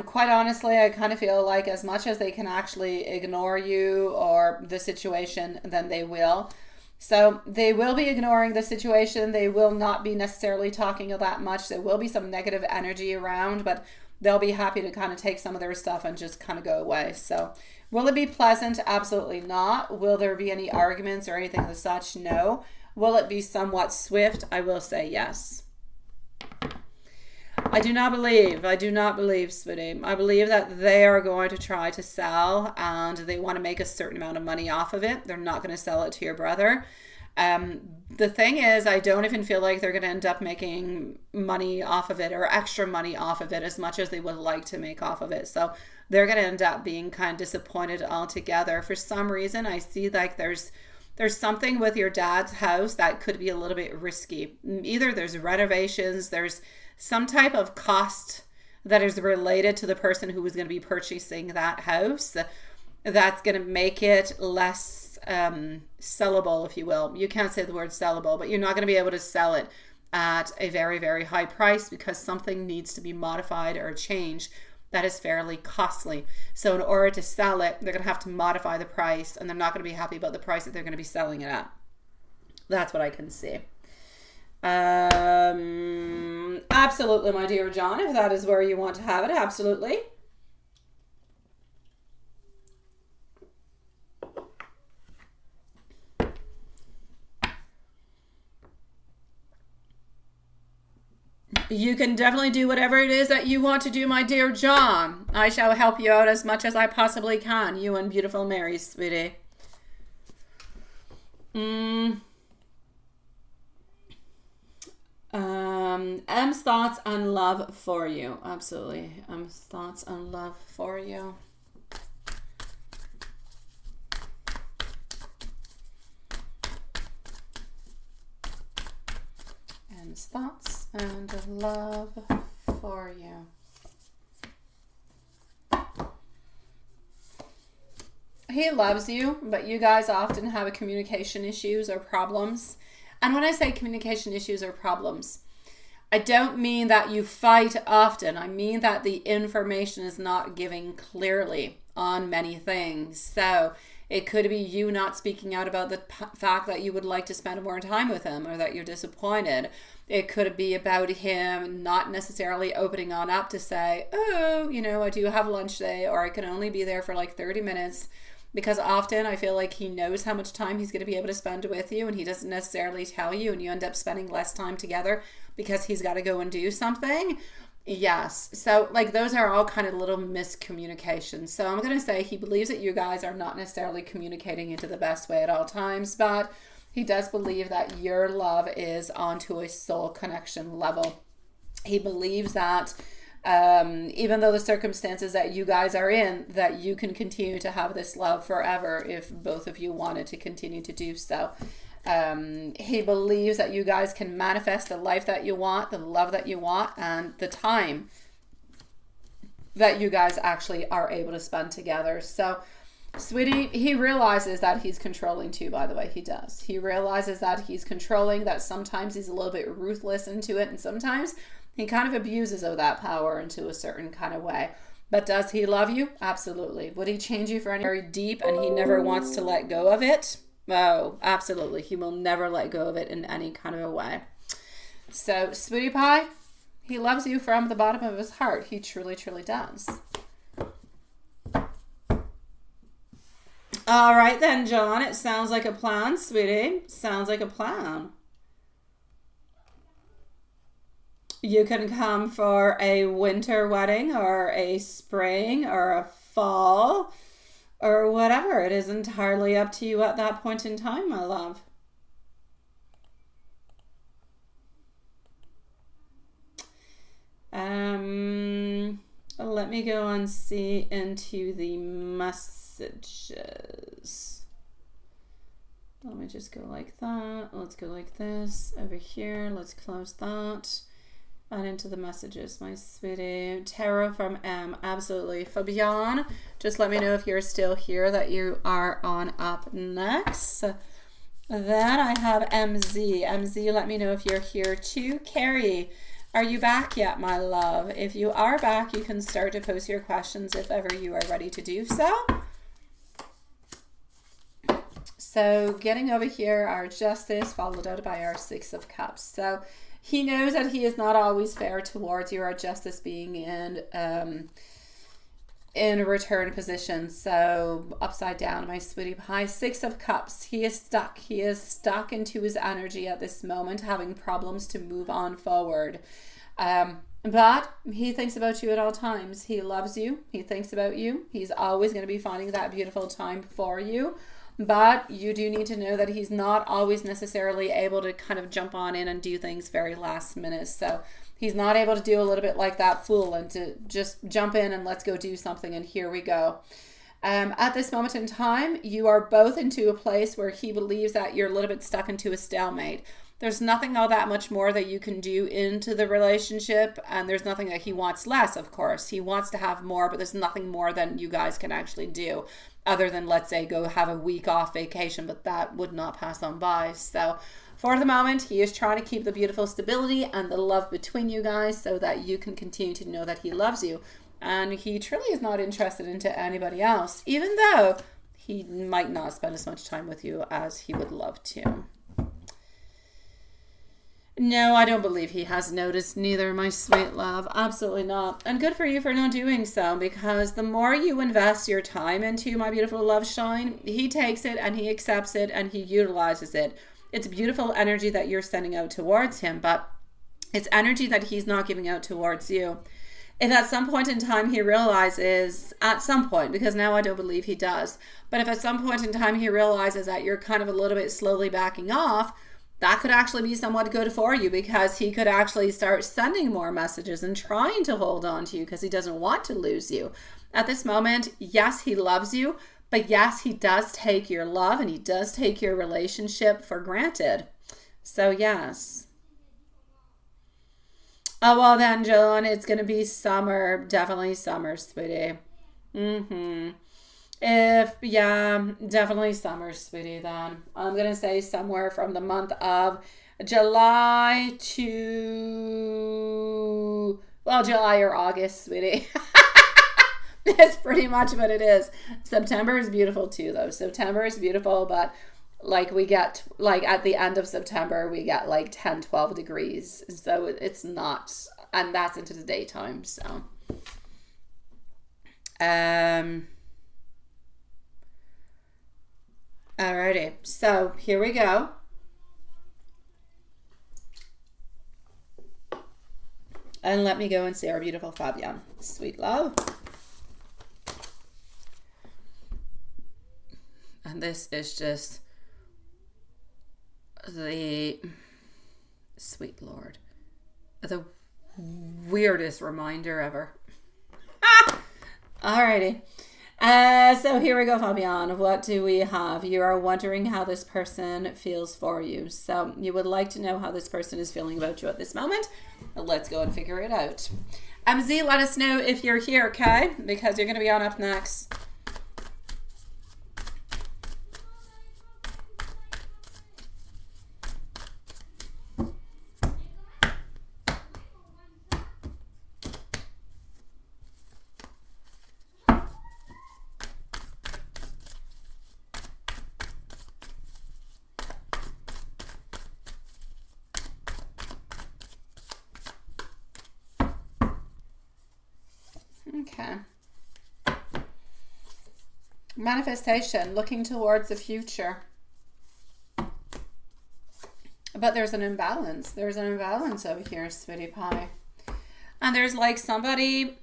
Quite honestly, I kind of feel like as much as they can actually ignore you or the situation, then they will. So they will be ignoring the situation. They will not be necessarily talking that much. There will be some negative energy around, but they'll be happy to kind of take some of their stuff and just kind of go away. So will it be pleasant? Absolutely not. Will there be any arguments or anything of such? No. Will it be somewhat swift? I will say yes. I do not believe, sweetie. I believe that they are going to try to sell and they want to make a certain amount of money off of it. They're not going to sell it to your brother. The thing is, I don't even feel like they're going to end up making money off of it or extra money off of it as much as they would like to make off of it. So they're going to end up being kind of disappointed altogether. For some reason, I see like there's something with your dad's house that could be a little bit risky. Either there's renovations, there's some type of cost that is related to the person who is going to be purchasing that house that's going to make it less sellable, if you will. You can't say the word sellable, but you're not going to be able to sell it at a very, very high price because something needs to be modified or changed that is fairly costly. So in order to sell it, they're going to have to modify the price, and they're not going to be happy about the price that they're going to be selling it at. That's what I can see. Absolutely, my dear John, if that is where you want to have it, absolutely. You can definitely do whatever it is that you want to do, my dear John. I shall help you out as much as I possibly can. You and beautiful Mary, sweetie. M's thoughts and love for you. Absolutely. M's thoughts and love for you. M's thoughts and love for you. He loves you, but you guys often have communication issues or problems. And when I say communication issues or problems, I don't mean that you fight often. I mean that the information is not given clearly on many things. So it could be you not speaking out about the fact that you would like to spend more time with him or that you're disappointed. It could be about him not necessarily opening on up to say, oh, you know, I do have lunch today, or I can only be there for like 30 minutes. Because often I feel like he knows how much time he's going to be able to spend with you, and he doesn't necessarily tell you, and you end up spending less time together because he's got to go and do something. Yes. So like those are all kind of little miscommunications. So I'm going to say he believes that you guys are not necessarily communicating into the best way at all times, but he does believe that your love is onto a soul connection level. He believes that even though the circumstances that you guys are in, that you can continue to have this love forever if both of you wanted to continue to do so. He believes that you guys can manifest the life that you want, the love that you want, and the time that you guys actually are able to spend together. So, sweetie, he realizes that he's controlling too, by the way. He does. He realizes that he's controlling, that sometimes he's a little bit ruthless into it, and sometimes he kind of abuses of that power into a certain kind of way. But does he love you? Absolutely. Would he change you for any very deep and he never wants to let go of it? Oh, absolutely. He will never let go of it in any kind of a way. So, sweetie pie, he loves you from the bottom of his heart. He truly, truly does. All right then, John. It sounds like a plan, sweetie. Sounds like a plan. You can come for a winter wedding or a spring or a fall or whatever. It is entirely up to you at that point in time, my love. Let me go and see into the messages. Let me just go like that. Let's go like this. Over here, let's close that. And into the messages, my sweetie. Tarot from M, absolutely. Fabian, just let me know if you're still here, that you are on up next. Then I have MZ. MZ, let me know if you're here too. Carrie, are you back yet, my love? If you are back, you can start to post your questions if ever you are ready to do so. So getting over here, our Justice, followed out by our Six of Cups. So he knows that he is not always fair towards you, our Justice being in in return position. So upside down, my sweetie pie. 6 of Cups. He is stuck. He is stuck into his energy at this moment, having problems to move on forward. But he thinks about you at all times. He loves you. He thinks about you. He's always going to be finding that beautiful time for you. But you do need to know that he's not always necessarily able to kind of jump on in and do things very last minute. So he's not able to do a little bit like that fool and to just jump in and let's go do something and here we go. At this moment in time, you are both into a place where he believes that you're a little bit stuck into a stalemate. There's nothing all that much more that you can do into the relationship, and there's nothing that he wants less, of course. He wants to have more, but there's nothing more than you guys can actually do other than, let's say, go have a week off vacation, but that would not pass on by. So for the moment, he is trying to keep the beautiful stability and the love between you guys so that you can continue to know that he loves you. And he truly is not interested into anybody else, even though he might not spend as much time with you as he would love to. No, I don't believe he has noticed neither, my sweet love. Absolutely not. And good for you for not doing so, because the more you invest your time into my beautiful love shine, he takes it and he accepts it and he utilizes it. It's beautiful energy that you're sending out towards him, but it's energy that he's not giving out towards you. If at some point in time he realizes, at some point, because now I don't believe he does, but if at some point in time he realizes that you're kind of a little bit slowly backing off, that could actually be somewhat good for you, because he could actually start sending more messages and trying to hold on to you because he doesn't want to lose you. At this moment, yes, he loves you, but yes, he does take your love and he does take your relationship for granted. So yes. Oh, well then, John, it's going to be summer. Definitely summer, sweetie. Definitely summer, sweetie, then. I'm going to say somewhere from the month of July to, well, July or August, sweetie. That's pretty much what it is. September is beautiful too, though. September is beautiful, but like we get, like at the end of September, we get like 10, 12 degrees. So it's not, and that's into the daytime, so. Alrighty, so here we go. And let me go and see our beautiful Fabian. Sweet love. And this is just the sweet Lord. The weirdest reminder ever. Alrighty. So here we go, Fabian. What do we have? You are wondering how this person feels for you. So you would like to know how this person is feeling about you at this moment. Let's go and figure it out. Z, let us know if you're here, okay? Because you're going to be on up next. Okay. Manifestation, looking towards the future. But there's an imbalance. There's an imbalance over here, sweetie pie. And there's like somebody,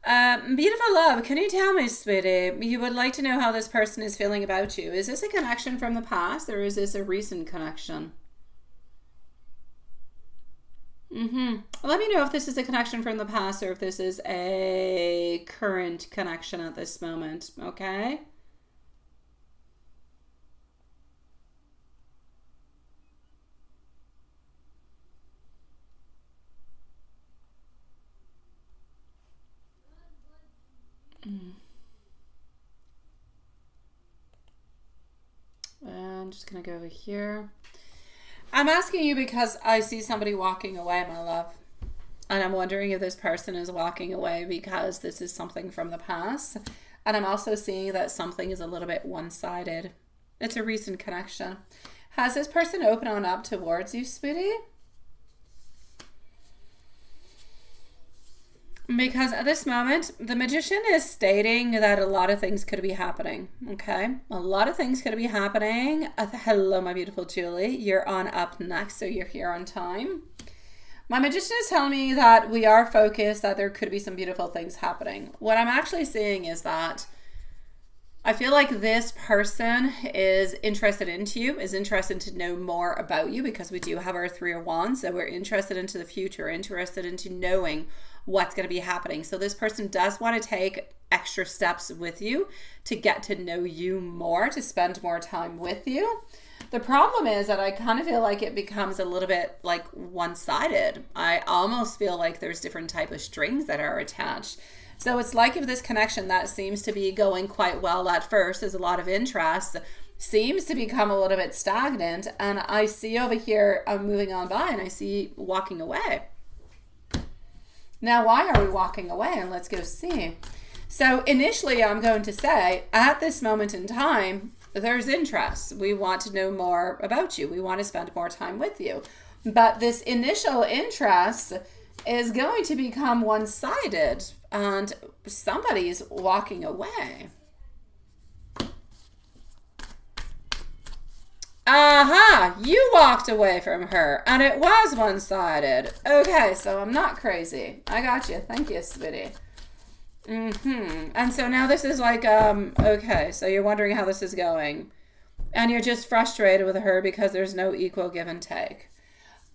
beautiful love, can you tell me, sweetie, you would like to know how this person is feeling about you. Is this a connection from the past or is this a recent connection? Let me know if this is a connection from the past or if this is a current connection at this moment, okay? I'm just going to go over here. I'm asking you because I see somebody walking away, my love. And I'm wondering if this person is walking away because this is something from the past. And I'm also seeing that something is a little bit one-sided. It's a recent connection. Has this person opened on up towards you, sweetie? Because at this moment, the Magician is stating that a lot of things could be happening, okay? A lot of things could be happening. Hello, my beautiful Julie. You're on up next, so you're here on time. My Magician is telling me that we are focused, that there could be some beautiful things happening. What I'm actually seeing is that I feel like this person is interested into you, is interested to know more about you, because we do have our Three of Wands, so we're interested into the future, interested into knowing what's going to be happening. So this person does want to take extra steps with you to get to know you more, to spend more time with you. The problem is that I kind of feel like it becomes a little bit like one-sided. I almost feel like there's different type of strings that are attached. So it's like if this connection that seems to be going quite well at first, there's a lot of interest, seems to become a little bit stagnant. And I see over here, I'm moving on by, and I see walking away. Now, why are we walking away? And let's go see. So initially, I'm going to say, at this moment in time, there's interest. We want to know more about you. We want to spend more time with you. But this initial interest is going to become one-sided, and somebody's walking away. Aha! You walked away from her, and it was one-sided. Okay, so I'm not crazy. I got you. Thank you, sweetie. And so now this is like, okay, so you're wondering how this is going. And you're just frustrated with her because there's no equal give and take.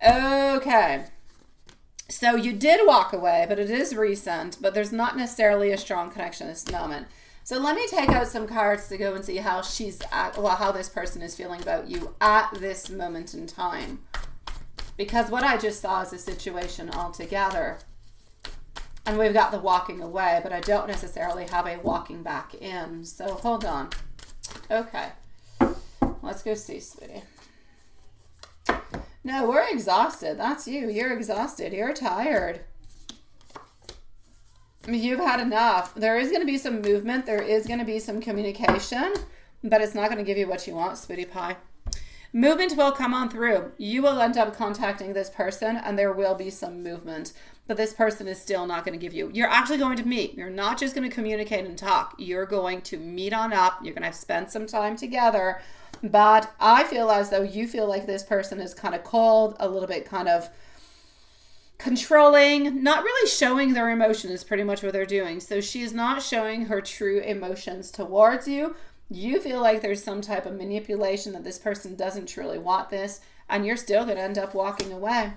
Okay. So you did walk away, but it is recent, but there's not necessarily a strong connection at this moment. So let me take out some cards to go and see how how this person is feeling about you at this moment in time. Because what I just saw is a situation altogether. And we've got the walking away, but I don't necessarily have a walking back in. So hold on. Okay. Let's go see, sweetie. No, we're exhausted. That's you. You're exhausted. You're tired. You've had enough. There is going to be some movement. There is going to be some communication, but it's not going to give you what you want, sweetie pie. Movement will come on through. You will end up contacting this person, and there will be some movement. But this person is still not going to give you. You're actually going to meet. You're not just going to communicate and talk. You're going to meet on up. You're going to spend some time together. But I feel as though you feel like this person is kind of cold, a little bit kind of controlling, not really showing their emotions is pretty much what they're doing. So she's not showing her true emotions towards you. You feel like there's some type of manipulation, that this person doesn't truly want this, and you're still going to end up walking away.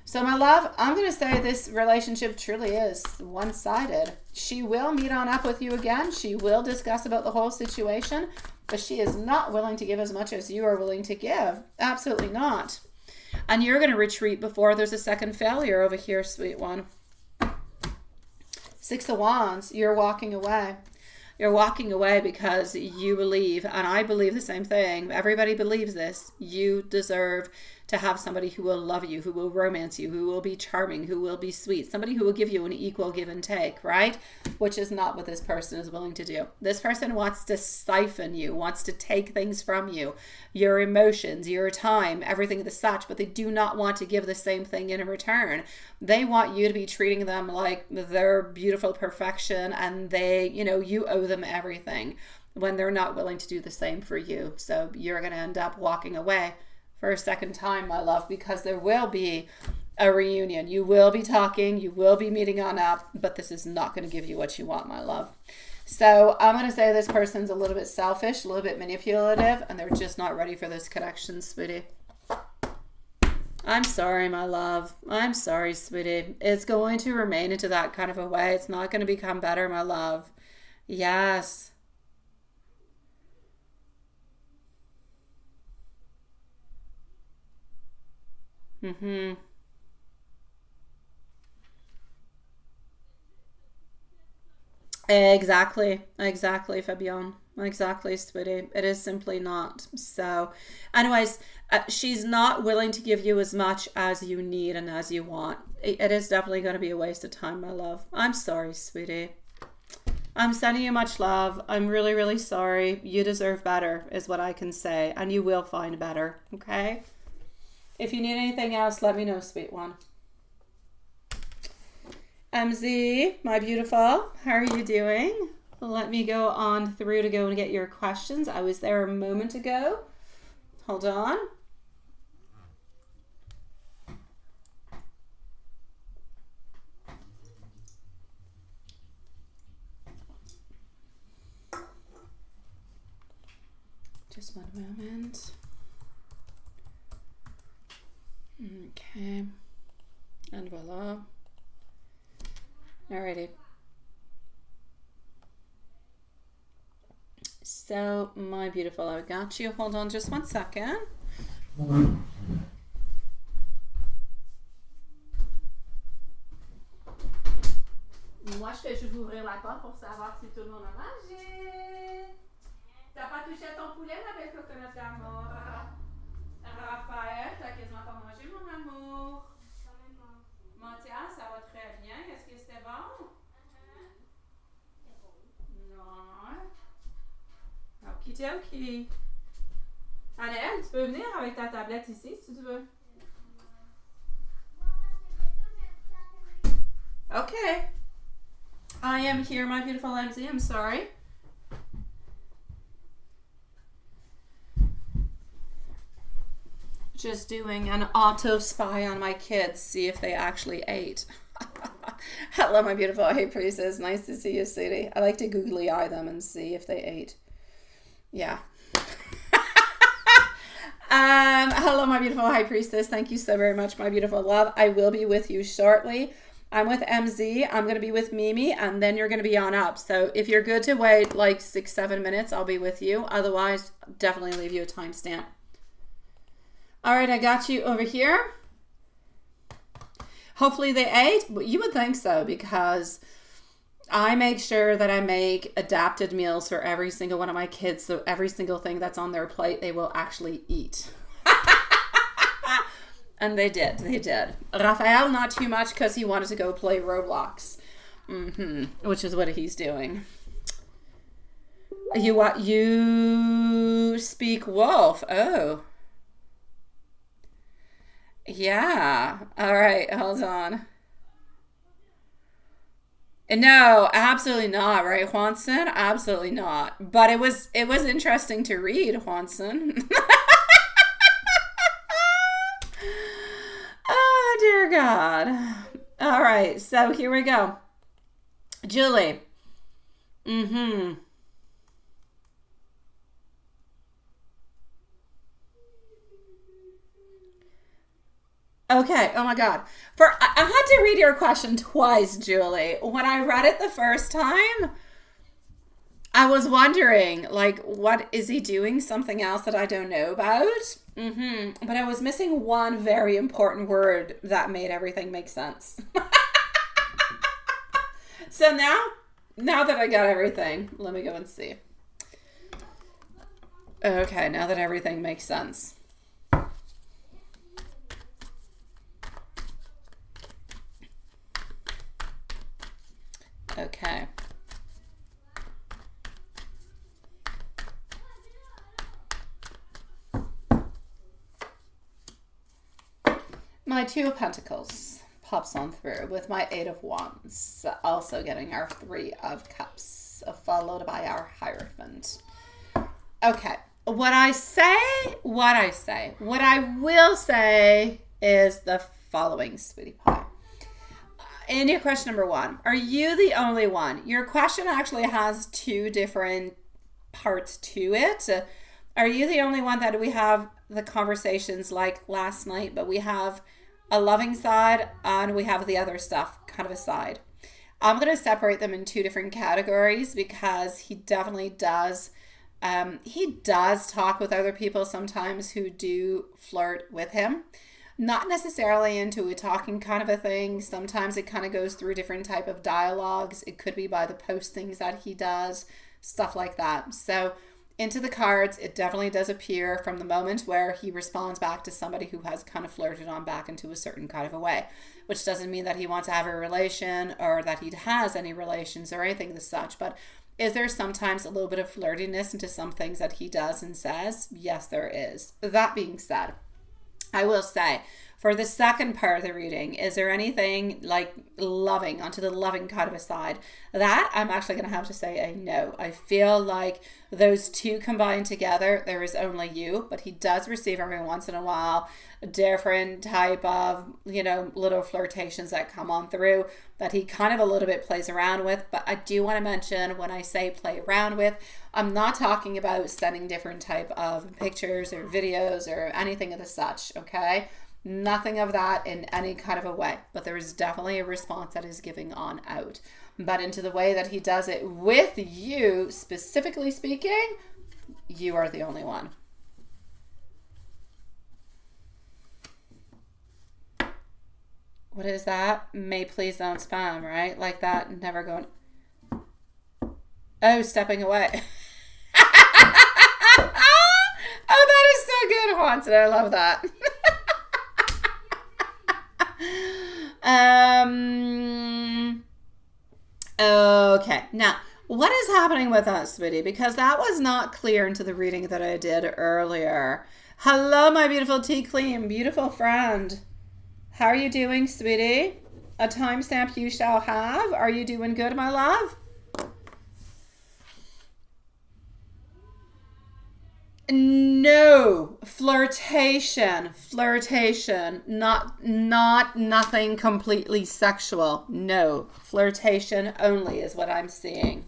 So my love, I'm going to say this relationship truly is one-sided. She will meet on up with you again. She will discuss about the whole situation, but she is not willing to give as much as you are willing to give. Absolutely not. And you're going to retreat before there's a second failure over here, sweet one. Six of Wands, you're walking away. You're walking away because you believe, and I believe the same thing. Everybody believes this. You deserve to have somebody who will love you, who will romance you, who will be charming, who will be sweet, somebody who will give you an equal give and take, right? Which is not what this person is willing to do. This person wants to siphon you, wants to take things from you, your emotions, your time, everything as such, but they do not want to give the same thing in return. They want you to be treating them like their beautiful perfection, and they, you owe them everything, when they're not willing to do the same for you. So you're going to end up walking away for a second time, my love, because there will be a reunion. You will be talking, you will be meeting on up, but this is not going to give you what you want, my love. So I'm going to say this person's a little bit selfish, a little bit manipulative, and they're just not ready for this connection, sweetie. I'm sorry, my love. I'm sorry, sweetie. It's going to remain into that kind of a way. It's not going to become better, my love. Yes. Exactly, Fabian. Exactly, sweetie. It is simply not. So, anyways, she's not willing to give you as much as you need and as you want. It is definitely going to be a waste of time, my love. I'm sorry, sweetie. I'm sending you much love. I'm really, really sorry. You deserve better, is what I can say. And you will find better, okay? If you need anything else, let me know, sweet one. MZ, my beautiful, how are you doing? Let me go on through to go and get your questions. I was there a moment ago. Hold on. Just one moment. Okay. And voila. Alrighty. So, my beautiful, I got you. Hold on just one second. Moi, je fais juste ouvrir la porte pour savoir si tout le monde a mangé. T'as pas touché à ton poulet, ma belle coconut d'amour? Raphaël, t'as quasiment pas mangé, mon amour. Mathias, ça va très bien. Est-ce que c'était bon? Non. Okidoki. Annelle, tu peux venir avec ta tablette ici si tu veux. Okay. I am here, my beautiful MZ. I'm sorry. Just doing an auto spy on my kids, see if they actually ate. Hello, my beautiful. Hey, priestess. Nice to see you, sweetie. I like to googly eye them and see if they ate. Yeah. Hello, my beautiful high priestess. Thank you so very much, my beautiful love. I will be with you shortly. I'm with MZ. I'm going to be with Mimi, and then you're going to be on up. So if you're good to wait like 6-7 minutes, I'll be with you. Otherwise, definitely leave you a timestamp. All right, I got you over here. Hopefully they ate. Well, you would think so, because I make sure that I make adapted meals for every single one of my kids. So every single thing that's on their plate, they will actually eat. And they did. They did. Raphael, not too much, because he wanted to go play Roblox. Which is what he's doing. You speak wolf. Oh. Yeah. All right. Hold on. No, absolutely not. Right, Juanson? Absolutely not. But it was interesting to read, Juanson. Oh, dear God. All right. So here we go. Julie. Okay. Oh my God. I had to read your question twice, Julie. When I read it the first time, I was wondering, like, what is he doing? Something else that I don't know about? But I was missing one very important word that made everything make sense. So now that I got everything, let me go and see. Okay, now that everything makes sense. Okay. My Two of Pentacles pops on through with my Eight of Wands, also getting our Three of Cups, followed by our Hierophant. Okay, what I will say is the following, sweetie pie. And your question number one, are you the only one? Your question actually has two different parts to it. Are you the only one that we have the conversations like last night, but we have a loving side and we have the other stuff kind of aside? I'm going to separate them in two different categories, because he definitely does. He does talk with other people sometimes who do flirt with him. Not necessarily into a talking kind of a thing. Sometimes it kind of goes through different type of dialogues. It could be by the postings that he does, stuff like that. So into the cards, it definitely does appear from the moment where he responds back to somebody who has kind of flirted on back into a certain kind of a way, which doesn't mean that he wants to have a relation or that he has any relations or anything as such. But is there sometimes a little bit of flirtiness into some things that he does and says? Yes, there is. That being said, I will say, For the second part of the reading, is there anything like loving, onto the loving kind of a side? That I'm actually going to have to say a no. I feel like those two combined together, there is only you, but he does receive every once in a while a different type of, you know, little flirtations that come on through that he kind of a little bit plays around with. But I do want to mention, when I say play around with, I'm not talking about sending different type of pictures or videos or anything of the such, okay? Nothing of that in any kind of a way, but there is definitely a response that is giving on out. But into the way that he does it with you, specifically speaking, you are the only one. What is that? May please don't spam, right? Like that, never going. Oh, stepping away. Oh, that is so good, Haunted. I love that. Okay, now what is happening with us, sweetie? Because that was not clear into the reading that I did earlier. Hello, my beautiful tea clean, beautiful friend. How are you doing, sweetie? A timestamp you shall have. Are you doing good, my love? No, flirtation, not nothing completely sexual. No, flirtation only is what I'm seeing.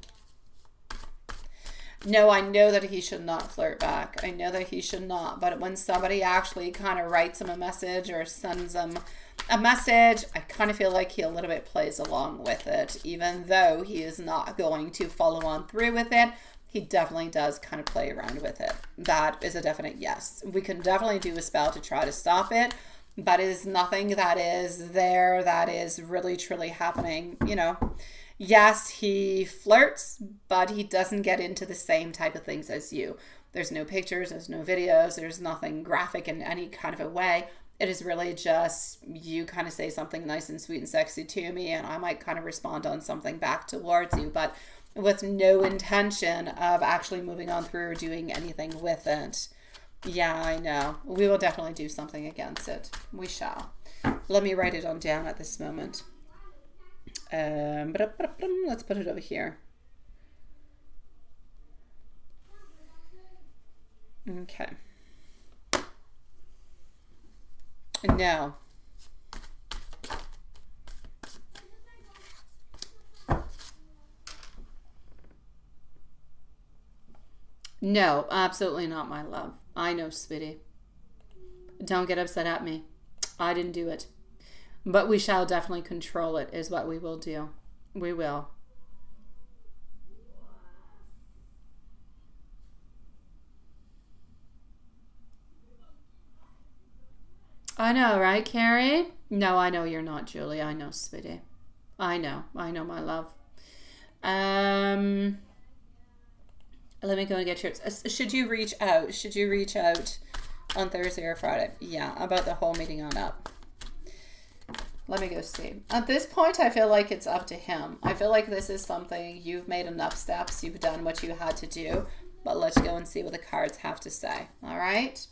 No, I know that he should not flirt back. I know that he should not. But when somebody actually kind of writes him a message or sends him a message, I kind of feel like he a little bit plays along with it, even though he is not going to follow on through with it. He definitely does kind of play around with it. That is a definite yes. We can definitely do a spell to try to stop it, but it is nothing that is there that is really truly happening. You know, yes, he flirts, but he doesn't get into the same type of things as you. There's no pictures, there's no videos, there's nothing graphic in any kind of a way. It is really just you kind of say something nice and sweet and sexy to me, and I might kind of respond on something back towards you, but with no intention of actually moving on through or doing anything with it. Yeah, I know. We will definitely do something against it. We shall. Let me write it on down at this moment. Let's put it over here. Okay. No. No, absolutely not, my love. I know, sweetie. Don't get upset at me. I didn't do it. But we shall definitely control it, is what we will do. We will. I know, right, Carrie? No, I know you're not, Julie. I know, sweetie. I know, my love. Let me go and get yours. Should you reach out? Should you reach out on Thursday or Friday? Yeah, about the whole meeting on up. Let me go see. At this point, I feel like it's up to him. I feel like this is something you've made enough steps. You've done what you had to do. But let's go and see what the cards have to say. All right?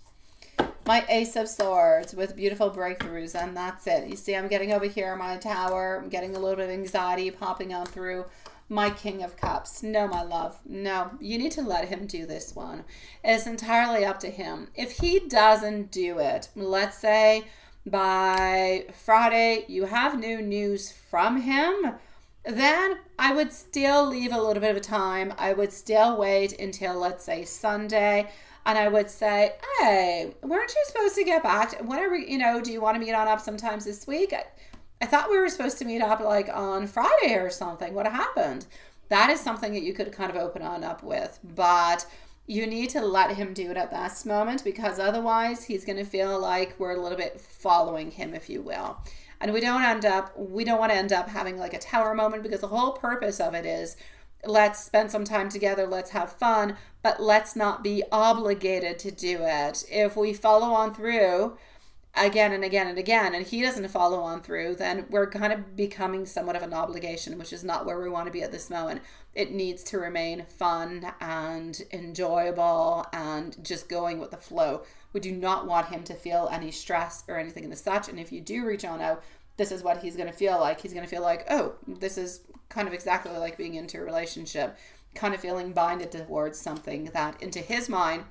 My Ace of Swords with beautiful breakthroughs, and that's it. You see, I'm getting over here my Tower. I'm getting a little bit of anxiety popping on through. My King of Cups. No, my love. No, you need to let him do this one. It's entirely up to him. If he doesn't do it, let's say by Friday you have no news from him, then I would still leave a little bit of time. I would still wait until, let's say, Sunday. And I would say, hey, weren't you supposed to get back? Whenever, you know, do you want to meet on up sometimes this week? I thought we were supposed to meet up like on Friday or something. What happened? That is something that you could kind of open on up with. But you need to let him do it at this moment, because otherwise he's going to feel like we're a little bit following him, if you will. And we don't want to end up having like a Tower moment, because the whole purpose of it is, let's spend some time together, let's have fun, but let's not be obligated to do it. If we follow on through again and again and again, and he doesn't follow on through, then we're kind of becoming somewhat of an obligation, which is not where we want to be at this moment. It needs to remain fun and enjoyable and just going with the flow. We do not want him to feel any stress or anything in the such. And if you do reach on out, this is what he's going to feel like. He's going to feel like, oh, this is kind of exactly like being into a relationship, kind of feeling binded towards something that into his mind,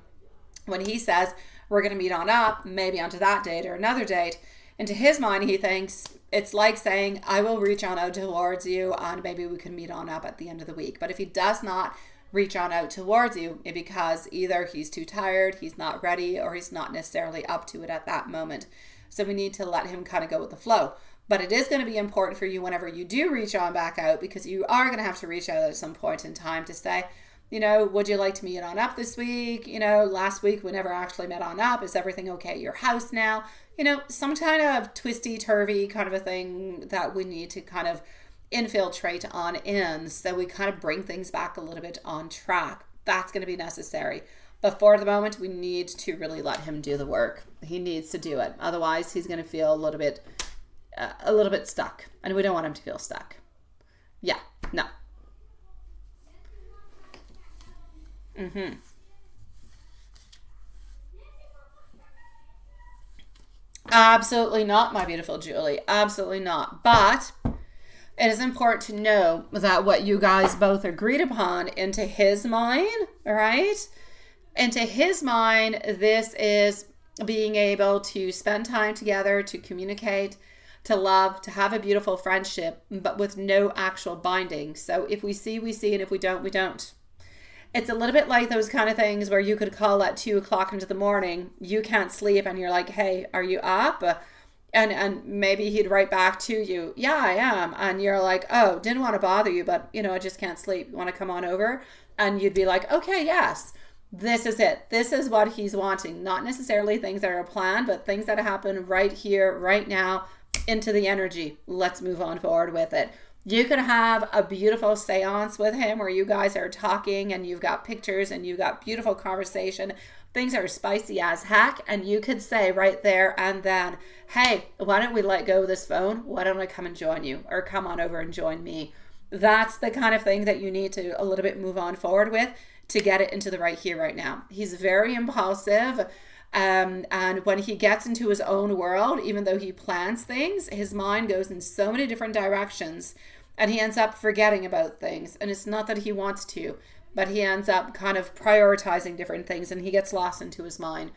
when he says, we're going to meet on up, maybe onto that date or another date, into his mind, he thinks it's like saying, I will reach on out towards you and maybe we can meet on up at the end of the week. But if he does not reach on out towards you, it's because either he's too tired, he's not ready, or he's not necessarily up to it at that moment. So we need to let him kind of go with the flow. But it is going to be important for you whenever you do reach on back out, because you are going to have to reach out at some point in time to say, you know, would you like to meet on up this week? You know, last week we never actually met on up. Is everything okay at your house now? You know, some kind of twisty turvy kind of a thing that we need to kind of infiltrate on in, so we kind of bring things back a little bit on track. That's going to be necessary. But for the moment, we need to really let him do the work. He needs to do it. Otherwise, he's going to feel a little bit stuck, and we don't want him to feel stuck. Yeah, no. Absolutely not, my beautiful Julie. Absolutely not. But it is important to know that what you guys both agreed upon into his mind, right? Into his mind, this is being able to spend time together, to communicate, to love, to have a beautiful friendship, but with no actual binding. So if we see, we see, and if we don't, we don't. It's a little bit like those kind of things where you could call at 2 o'clock into the morning, you can't sleep, and you're like, hey, are you up? And maybe he'd write back to you, yeah, I am. And you're like, oh, didn't want to bother you, but you know, I just can't sleep. You want to come on over? And you'd be like, okay, yes, this is it. This is what he's wanting. Not necessarily things that are planned, but things that happen right here, right now, into the energy. Let's move on forward with it. You could have a beautiful seance with him where you guys are talking and you've got pictures and you've got beautiful conversation. Things are spicy as heck. And you could say right there and then, hey, why don't we let go of this phone? Why don't I come and join you? Or come on over and join me. That's the kind of thing that you need to a little bit move on forward with to get it into the right here, right now. He's very impulsive. And when he gets into his own world, even though he plans things, his mind goes in so many different directions and he ends up forgetting about things. And it's not that he wants to, but he ends up kind of prioritizing different things and he gets lost into his mind.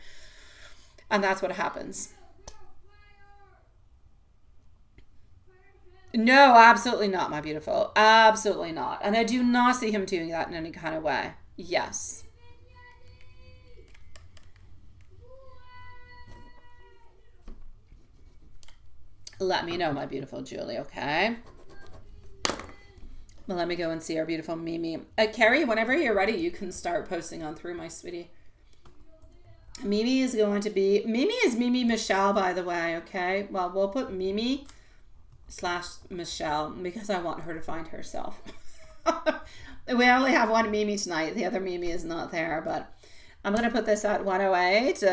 And that's what happens. No, absolutely not, my beautiful. Absolutely not. And I do not see him doing that in any kind of way. Yes. Let me know, my beautiful Julie, okay? Well, let me go and see our beautiful Mimi. Carrie, whenever you're ready, you can start posting on through, my sweetie. Mimi is going to be... Mimi is Mimi Michelle, by the way, okay? Well, we'll put Mimi / Michelle because I want her to find herself. We only have one Mimi tonight. The other Mimi is not there, but I'm going to put this at 108.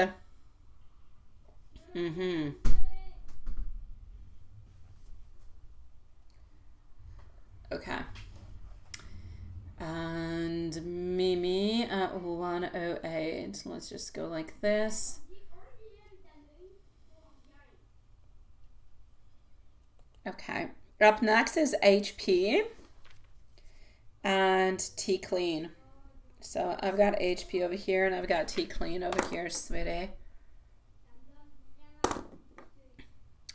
Okay. And Mimi at 108. Let's just go like this. Okay. Up next is HP and T Clean. So I've got HP over here and I've got T Clean over here, sweetie.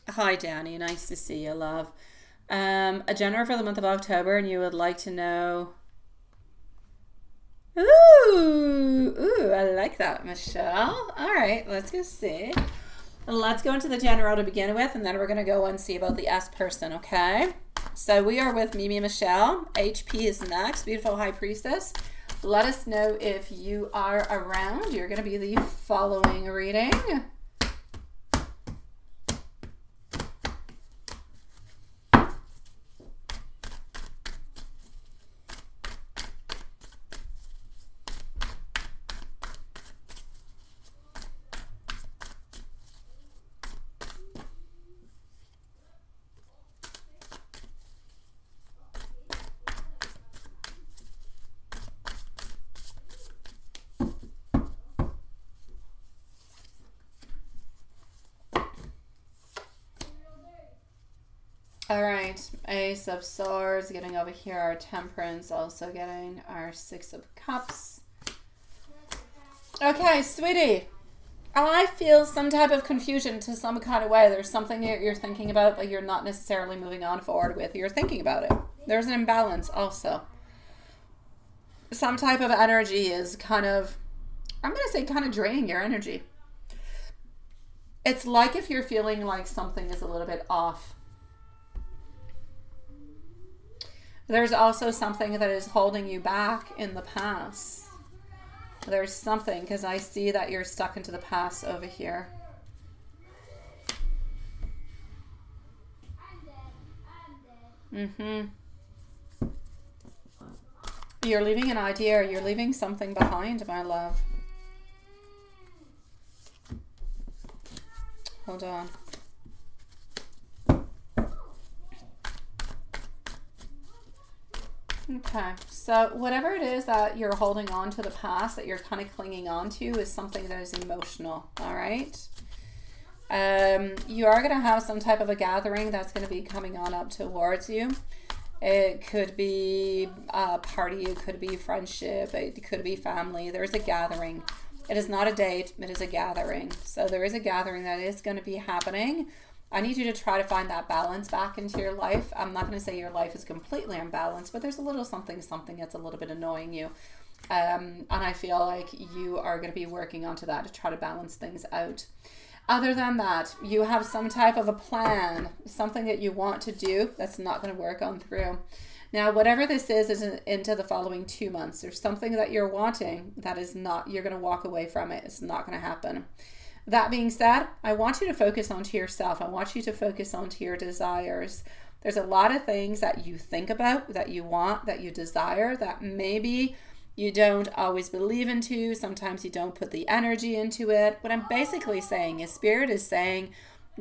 Hi, Danny. Nice to see you, love. A general for the month of October, and you would like to know... Ooh, I like that, Michelle. All right, let's go see. Let's go into the general to begin with, and then we're going to go and see about the S person, okay? So we are with Mimi Michelle. HP is next, beautiful high priestess. Let us know if you are around. You're going to be the following reading. right. Ace of Swords, getting over here our Temperance, also getting our Six of Cups. Okay, sweetie. I feel some type of confusion to some kind of way. There's something you're thinking about, but you're not necessarily moving on forward with. You're thinking about it. There's an imbalance also. Some type of energy is kind of, I'm going to say kind of draining your energy. It's like if you're feeling like something is a little bit off. There's also something that is holding you back in the past. There's something, because I see that you're stuck into the past over here. You're leaving an idea. You're leaving something behind, my love. Hold on. Okay, so whatever it is that you're holding on to the past, that you're kind of clinging on to, is something that is emotional, all right? You are going to have some type of a gathering that's going to be coming on up towards you. It could be a party, it could be friendship, it could be family. There's a gathering. It is not a date, it is a gathering. So there is a gathering that is going to be happening. I need you to try to find that balance back into your life. I'm not going to say your life is completely unbalanced, but there's a little something that's a little bit annoying you. And I feel like you are going to be working onto that to try to balance things out. Other than that, you have some type of a plan, something that you want to do that's not going to work on through. Now, whatever this is into the following 2 months. There's something that you're wanting that is not, you're going to walk away from it. It's not going to happen. That being said, I want you to focus onto yourself. I want you to focus onto your desires. There's a lot of things that you think about, that you want, that you desire, that maybe you don't always believe into. Sometimes you don't put the energy into it. What I'm basically saying is Spirit is saying,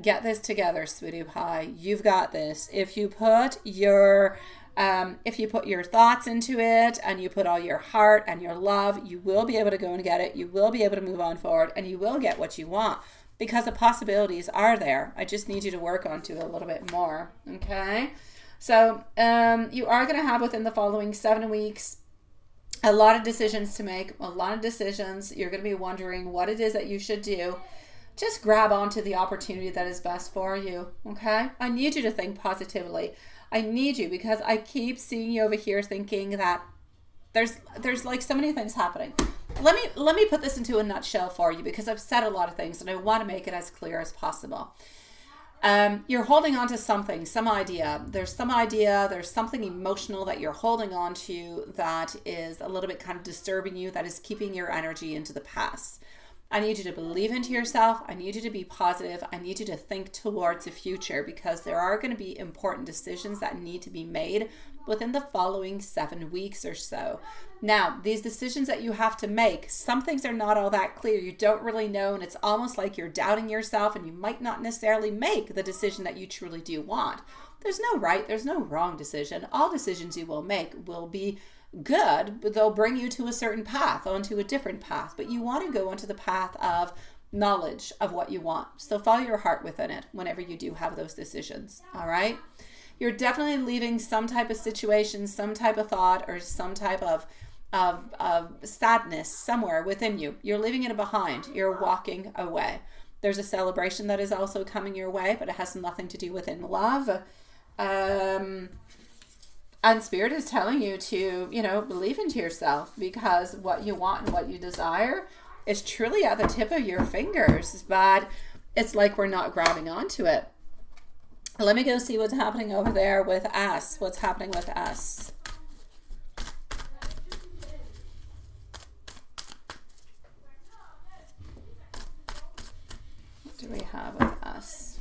get this together, sweetie pie. You've got this. If you put your thoughts into it and you put all your heart and your love, you will be able to go and get it. You will be able to move on forward and you will get what you want because the possibilities are there. I just need you to work onto it a little bit more. Okay. So you are going to have within the following 7 weeks a lot of decisions to make, a lot of decisions. You're going to be wondering what it is that you should do. Just grab onto the opportunity that is best for you. Okay. I need you to think positively. I need you because I keep seeing you over here thinking that there's like so many things happening. Let me put this into a nutshell for you because I've said a lot of things and I want to make it as clear as possible. You're holding on to something, some idea. There's something emotional that you're holding on to that is a little bit kind of disturbing you, that is keeping your energy into the past. I need you to believe into yourself. I need you to be positive. I need you to think towards the future because there are going to be important decisions that need to be made within the following 7 weeks or so. Now, these decisions that you have to make, some things are not all that clear. You don't really know, and it's almost like you're doubting yourself and you might not necessarily make the decision that you truly do want. There's no right, there's no wrong decision. All decisions you will make will be good, but they'll bring you to a certain path, onto a different path. But you want to go onto the path of knowledge of what you want. So follow your heart within it whenever you do have those decisions. All right. You're definitely leaving some type of situation, some type of thought, or some type of sadness somewhere within you. You're leaving it behind. You're walking away. There's a celebration that is also coming your way, but it has nothing to do with in love. And Spirit is telling you to, believe into yourself because what you want and what you desire is truly at the tip of your fingers, but it's like we're not grabbing onto it. Let me go see what's happening over there with us. What's happening with us? What do we have with us?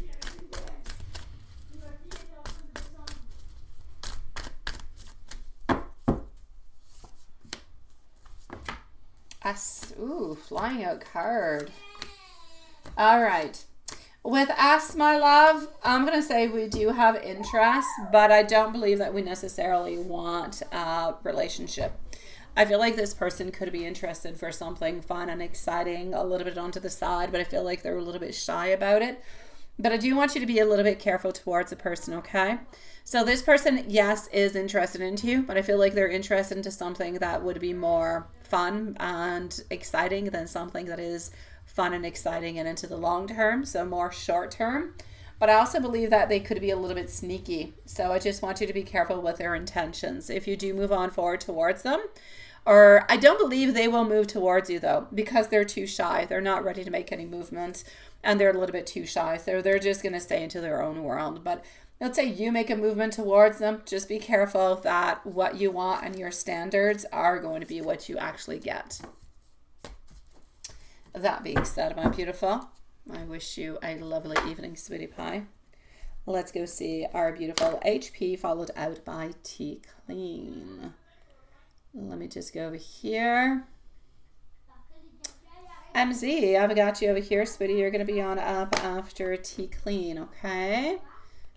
Us. Ooh, flying out card. All right. With us, my love, I'm going to say we do have interest, but I don't believe that we necessarily want a relationship. I feel like this person could be interested for something fun and exciting, a little bit onto the side, but I feel like they're a little bit shy about it. But I do want you to be a little bit careful towards a person, okay? So this person, yes, is interested into you, but I feel like they're interested into something that would be more fun and exciting than something that is fun and exciting and into the long term, so more short term. But I also believe that they could be a little bit sneaky. So I just want you to be careful with their intentions if you do move on forward towards them. Or I don't believe they will move towards you though, because they're too shy. They're not ready to make any movement and they're a little bit too shy. So they're just going to stay into their own world. But let's say you make a movement towards them. Just be careful that what you want and your standards are going to be what you actually get. That being said, my beautiful, I wish you a lovely evening, sweetie pie. Let's go see our beautiful HP followed out by T clean. Let me just go over here. MZ, I've got you over here, sweetie. You're going to be on up after T clean, okay?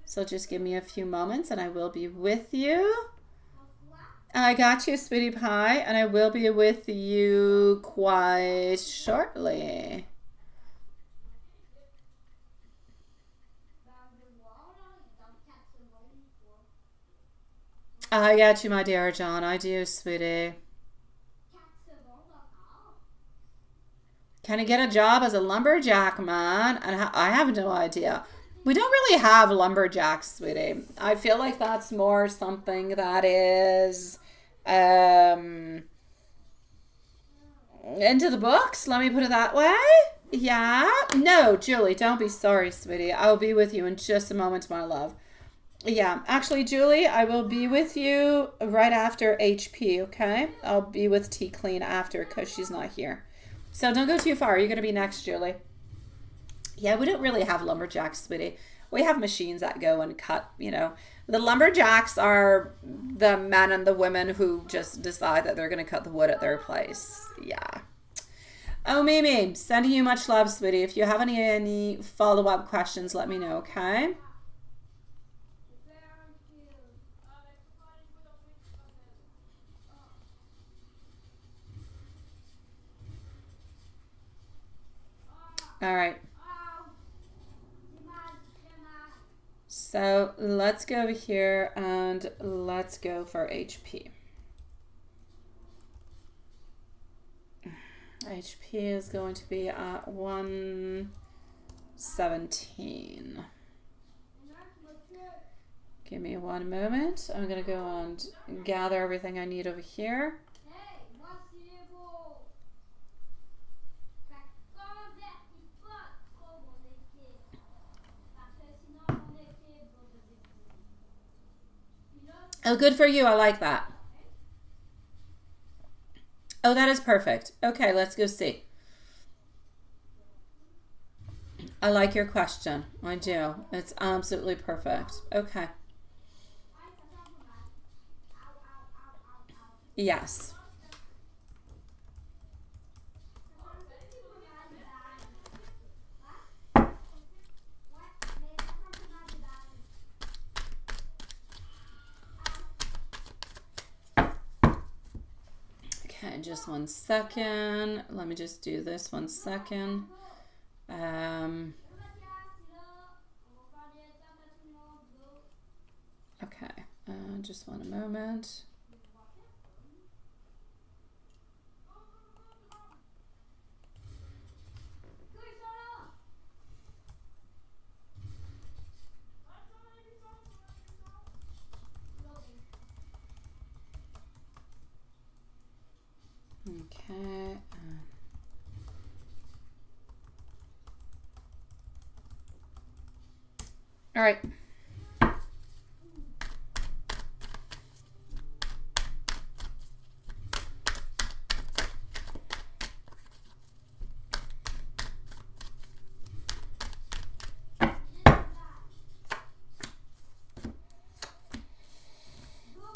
So just give me a few moments and I will be with you. I got you, sweetie pie, and I will be with you quite shortly. I got you, my dear John. I do, sweetie. Can I get a job as a lumberjack, man? And I have no idea. We don't really have lumberjacks, sweetie. I feel like that's more something that is into the books. Let me put it that way. Yeah. No, Julie, don't be sorry, sweetie. I'll be with you in just a moment, my love. Yeah, actually, Julie, I will be with you right after HP, okay? I'll be with T clean after because she's not here. So don't go too far. You're going to be next, Julie. Yeah, we don't really have lumberjacks, sweetie. We have machines that go and cut, you know. The lumberjacks are the men and the women who just decide that they're going to cut the wood at their place. Yeah. Oh, Mimi, sending you much love, sweetie. If you have any follow-up questions, let me know, okay? All right. So let's go over here and let's go for HP. HP is going to be at 117. Give me one moment. I'm going to go and gather everything I need over here. Oh, good for you. I like that. Oh, that is perfect. Okay, let's go see. I like your question. I do. It's absolutely perfect. Okay. Yes. Okay, just 1 second. Let me just do this 1 second. Okay, just 1 moment. Okay. All right.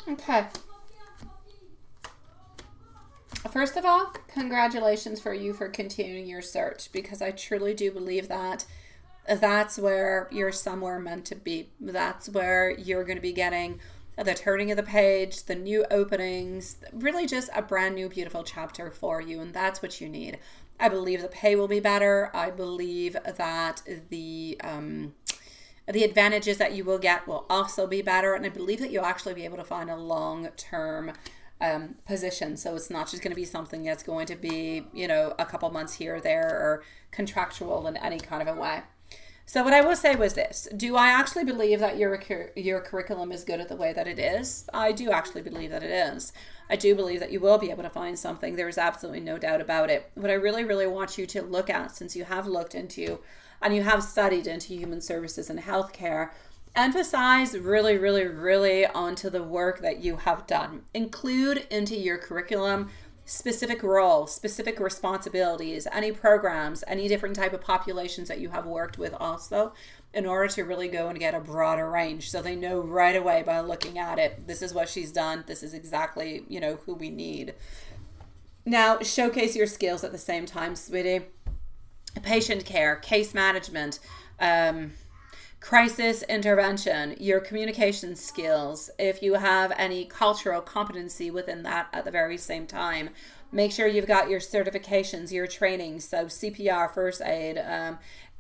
Okay. First of all, congratulations for you for continuing your search, because I truly do believe that that's where you're somewhere meant to be. That's where you're going to be getting the turning of the page, the new openings, really just a brand new beautiful chapter for you, and that's what you need. I believe the pay will be better. I believe that the advantages that you will get will also be better, and I believe that you'll actually be able to find a long-term position. So it's not just going to be something that's going to be, you know, a couple months here or there, or contractual in any kind of a way. So what I will say was this: do I actually believe that your curriculum is good at the way that it is? I do actually believe that it is. I do believe that you will be able to find something. There is absolutely no doubt about it. What I really, really want you to look at, since you have looked into and you have studied into human services and healthcare, emphasize really, really, really onto the work that you have done. Include into your curriculum specific roles, specific responsibilities, any programs, any different type of populations that you have worked with also, in order to really go and get a broader range, so they know right away by looking at it, this is what she's done, this is exactly, you know, who we need. Now, showcase your skills at the same time, sweetie. Patient care, case management, crisis intervention, your communication skills. If you have any cultural competency within that at the very same time, make sure you've got your certifications, your trainings, so CPR, first aid,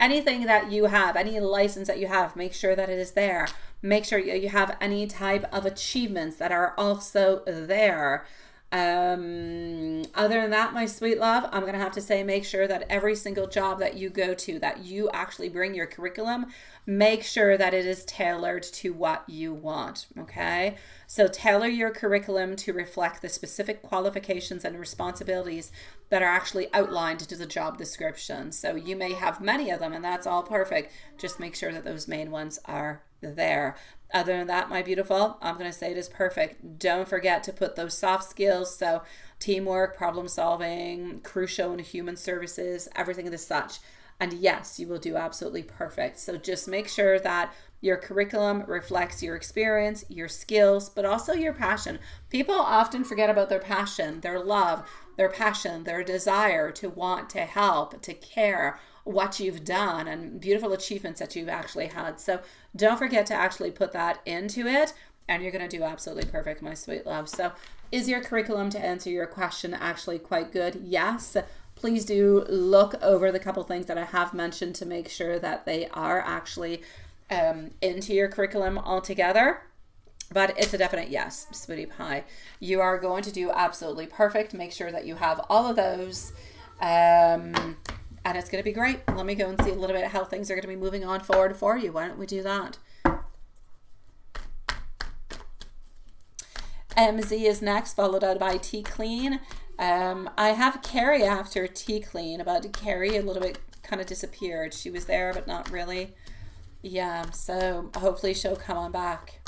anything that you have, any license that you have, make sure that it is there. Make sure you have any type of achievements that are also there. Other than that, my sweet love, I'm going to have to say, make sure that every single job that you go to, that you actually bring your curriculum, make sure that it is tailored to what you want. Okay. So tailor your curriculum to reflect the specific qualifications and responsibilities that are actually outlined to the job description. So you may have many of them, and that's all perfect. Just make sure that those main ones are there. Other than that, my beautiful, I'm going to say it is perfect. Don't forget to put those soft skills, so teamwork, problem solving, crucial in human services, everything of the such. And yes, you will do absolutely perfect. So just make sure that your curriculum reflects your experience, your skills, but also your passion. People often forget about their passion, their love, their passion, their desire to want to help, to care, what you've done, and beautiful achievements that you've actually had. So don't forget to actually put that into it, and you're going to do absolutely perfect, my sweet love. So is your curriculum, to answer your question, actually quite good? Yes. Please do look over the couple things that I have mentioned to make sure that they are actually into your curriculum altogether. But it's a definite yes, sweetie pie. You are going to do absolutely perfect. Make sure that you have all of those. And it's going to be great. Let me go and see a little bit how things are going to be moving on forward for you. Why don't we do that? MZ is next, followed out by T Clean. I have Carrie after T Clean, but Carrie a little bit kind of disappeared. She was there, but not really. Yeah, so hopefully she'll come on back.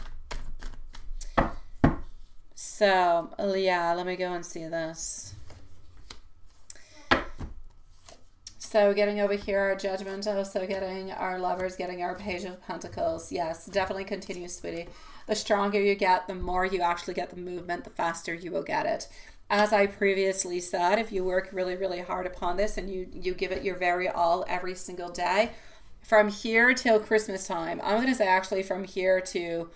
So, yeah, let me go and see this. So getting over here our Judgment, also getting our Lovers, getting our Page of Pentacles. Yes, definitely continue, sweetie. The stronger you get, the more you actually get the movement, the faster you will get it. As I previously said, if you work really, really hard upon this and you give it your very all every single day, from here till Christmas time, I'm going to say actually from here to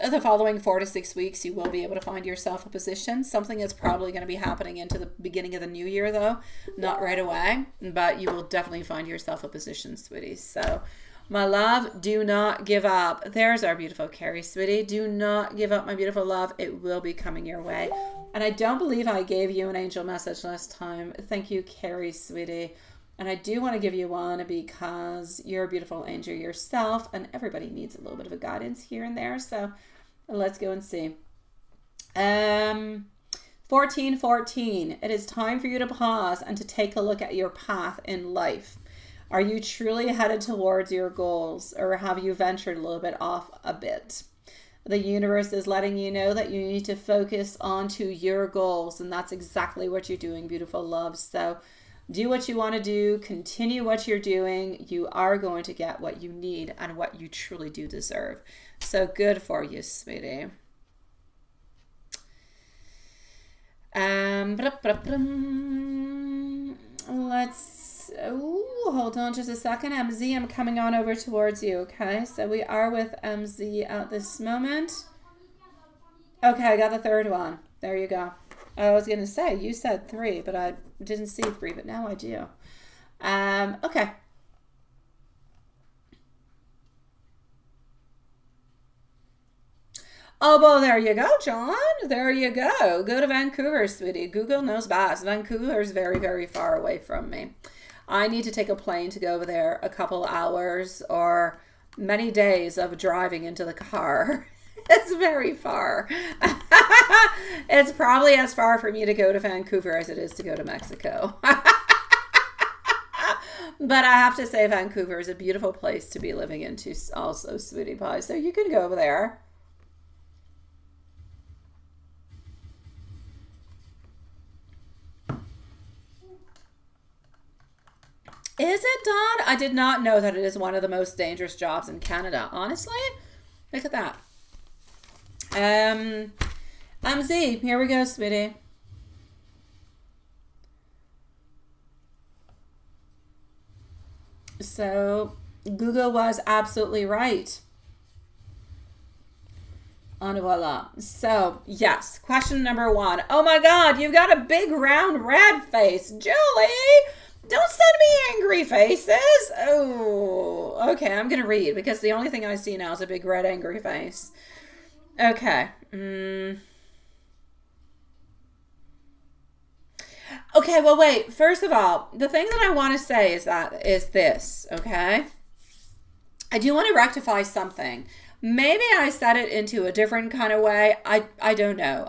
the following 4 to 6 weeks, you will be able to find yourself a position. Something is probably going to be happening into the beginning of the new year, though. Not right away, but you will definitely find yourself a position, sweetie. So, my love, do not give up. There's our beautiful Carrie, sweetie. Do not give up, my beautiful love. It will be coming your way. And I don't believe I gave you an angel message last time. Thank you, Carrie, sweetie. And I do want to give you one because you're a beautiful angel yourself, and everybody needs a little bit of a guidance here and there. So let's go and see. 1414. It is time for you to pause and to take a look at your path in life. Are you truly headed towards your goals, or have you ventured a little bit off a bit? The universe is letting you know that you need to focus onto your goals, and that's exactly what you're doing, beautiful love. So do what you want to do, continue what you're doing. You are going to get what you need and what you truly do deserve. So good for you, sweetie. Hold on just a second. MZ, I'm coming on over towards you, okay? So we are with MZ at this moment. Okay, I got the third one. There you go. I was going to say, you said 3, but I didn't see 3, but now I do. Okay. Oh, well, there you go, John. There you go. Go to Vancouver, sweetie. Google knows best. Vancouver is very, very far away from me. I need to take a plane to go over there a couple hours or many days of driving into the car. It's very far. It's probably as far for me to go to Vancouver as it is to go to Mexico. But I have to say Vancouver is a beautiful place to be living into also, sweetie pie. So you can go over there. Is it, Dawn? I did not know that it is one of the most dangerous jobs in Canada. Honestly, look at that. Z, here we go, sweetie. So Google was absolutely right. And voila. So yes, question number 1. Oh my God, you've got a big round red face, Julie. Don't send me angry faces. Oh, okay, I'm gonna read because the only thing I see now is a big red angry face. Okay. Okay, well, wait. First of all, the thing that I want to say is this, okay? I do want to rectify something. Maybe I said it into a different kind of way. I don't know.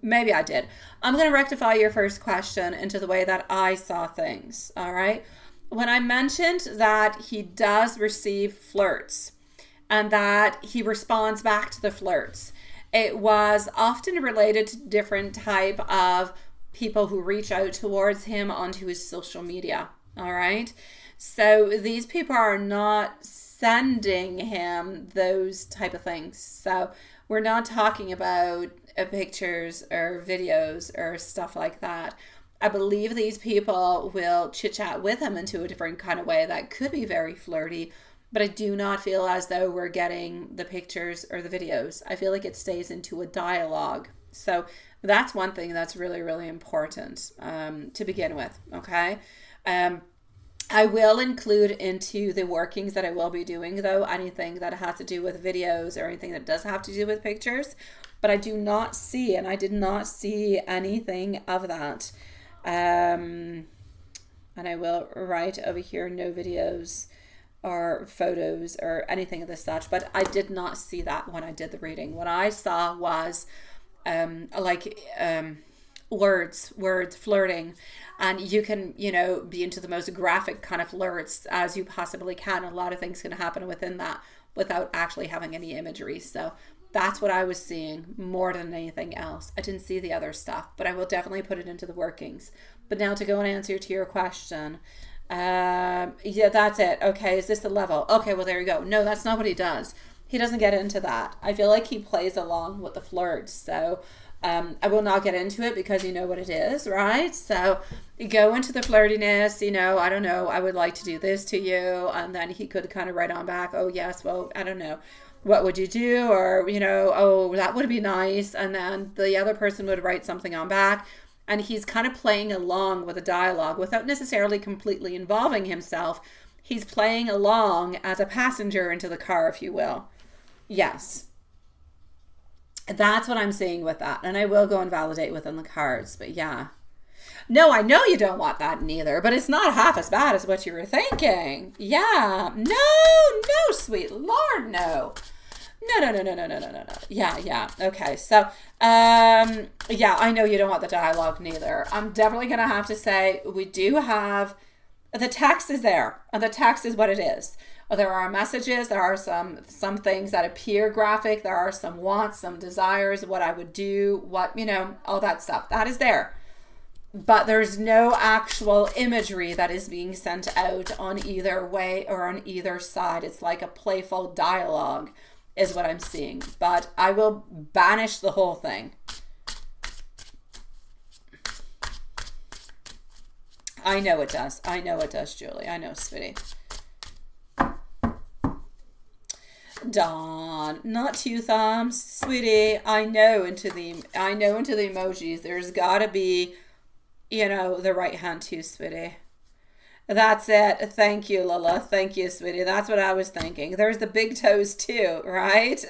Maybe I did. I'm going to rectify your first question into the way that I saw things, all right? When I mentioned that he does receive flirts and that he responds back to the flirts, it was often related to different type of people who reach out towards him onto his social media, all right? So these people are not sending him those type of things. So we're not talking about pictures or videos or stuff like that. I believe these people will chit chat with him into a different kind of way that could be very flirty, but I do not feel as though we're getting the pictures or the videos. I feel like it stays into a dialogue. So that's one thing that's really, really important to begin with, okay? I will include into the workings that I will be doing, though, anything that has to do with videos or anything that does have to do with pictures, but I do not see, and I did not see anything of that. And I will write over here, no videos or photos or anything of this such, but I did not see that when I did the reading. What I saw was words, flirting, and you can, be into the most graphic kind of flirts as you possibly can. A lot of things can happen within that without actually having any imagery. So that's what I was seeing more than anything else. I didn't see the other stuff, but I will definitely put it into the workings. But now to go and answer to your question. Yeah, that's it. Okay, is this the level? Okay, well, there you go. No, that's not what he does. He doesn't get into that. I feel like he plays along with the flirts. So I will not get into it because you know what it is, right? So you go into the flirtiness, I don't know, I would like to do this to you. And then he could kind of write on back, oh, yes, well, I don't know. What would you do? Or, oh, that would be nice. And then the other person would write something on back. And he's kind of playing along with a dialogue without necessarily completely involving himself. He's playing along as a passenger into the car, if you will. Yes. That's what I'm seeing with that. And I will go and validate within the cards. But yeah. No, I know you don't want that neither. But it's not half as bad as what you were thinking. Yeah. No, sweet Lord, no. No. Yeah. Okay. So, yeah, I know you don't want the dialogue neither. I'm definitely going to have to say we do have, the text is there, and the text is what it is. There are messages, there are some things that appear graphic, there are some wants, some desires, what I would do, what, all that stuff. That is there. But there's no actual imagery that is being sent out on either way or on either side. It's like a playful dialogue is what I'm seeing. But I will banish the whole thing. I know it does. Dawn, not two thumbs, sweetie. I know into the emojis. There's got to be, the right hand too, sweetie. That's it. Thank you, Lila. Thank you, sweetie. That's what I was thinking. There's the big toes too, right?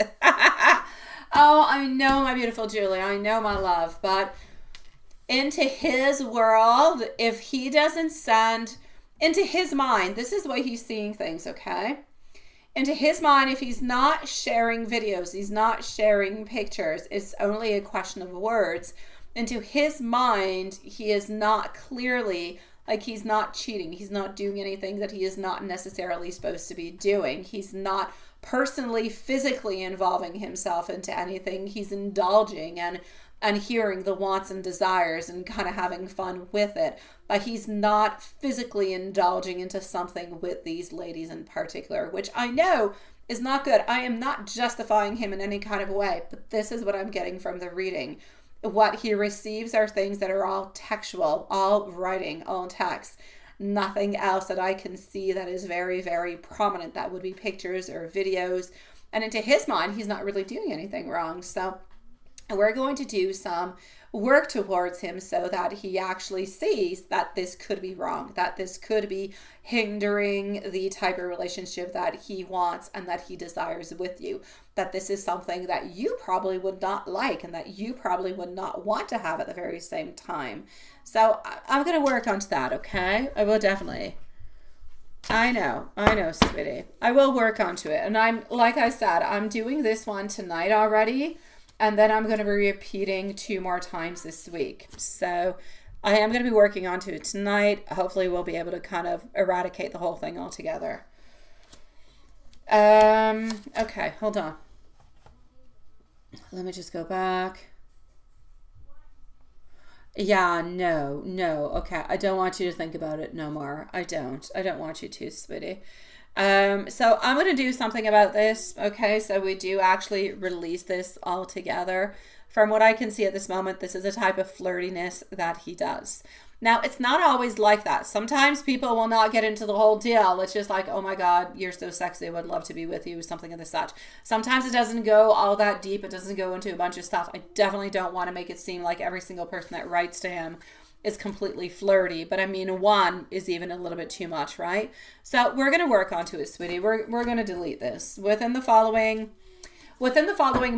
Oh, I know, my beautiful Julie. I know, my love. But into his world, if he doesn't send, into his mind, this is the way he's seeing things, okay? Into his mind, if he's not sharing videos, he's not sharing pictures, it's only a question of words. Into his mind, he is not clearly, like, he's not cheating. He's not doing anything that he is not necessarily supposed to be doing. He's not personally, physically involving himself into anything. He's indulging and hearing the wants and desires and kind of having fun with it. But he's not physically indulging into something with these ladies in particular, which I know is not good. I am not justifying him in any kind of way, but this is what I'm getting from the reading. What he receives are things that are all textual, all writing, all text. Nothing else that I can see that is very, very prominent. That would be pictures or videos. And into his mind, he's not really doing anything wrong. So we're going to do some work towards him so that he actually sees that this could be wrong, that this could be hindering the type of relationship that he wants and that he desires with you, that this is something that you probably would not like and that you probably would not want to have at the very same time. So I'm going to work onto that, okay? I will definitely. I know, sweetie. I will work onto it. And like I said, I'm doing this one tonight already. And then I'm going to be repeating 2 more times this week. So I am going to be working onto it tonight. Hopefully we'll be able to kind of eradicate the whole thing altogether. Okay, hold on. Let me just go back. Yeah, no. Okay, I don't want you to think about it no more. I don't want you to, sweetie. So I'm going to do something about this. Okay, so we do actually release this all together. From what I can see at this moment, this is a type of flirtiness that he does. Now, it's not always like that. Sometimes people will not get into the whole deal. It's just like, oh my God, you're so sexy. I would love to be with you, something of the such. Sometimes it doesn't go all that deep. It doesn't go into a bunch of stuff. I definitely don't want to make it seem like every single person that writes to him is completely flirty, but I mean, one is even a little bit too much, right? So we're going to work onto it, sweetie. We're going to delete this. Within the following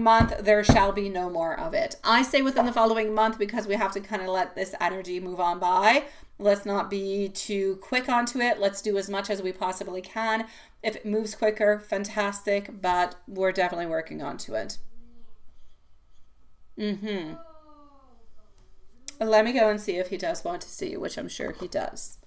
month, there shall be no more of it. I say within the following month because we have to kind of let this energy move on by. Let's not be too quick onto it. Let's do as much as we possibly can. If it moves quicker, fantastic, but we're definitely working onto it. Let me go and see if he does want to see you, which I'm sure he does.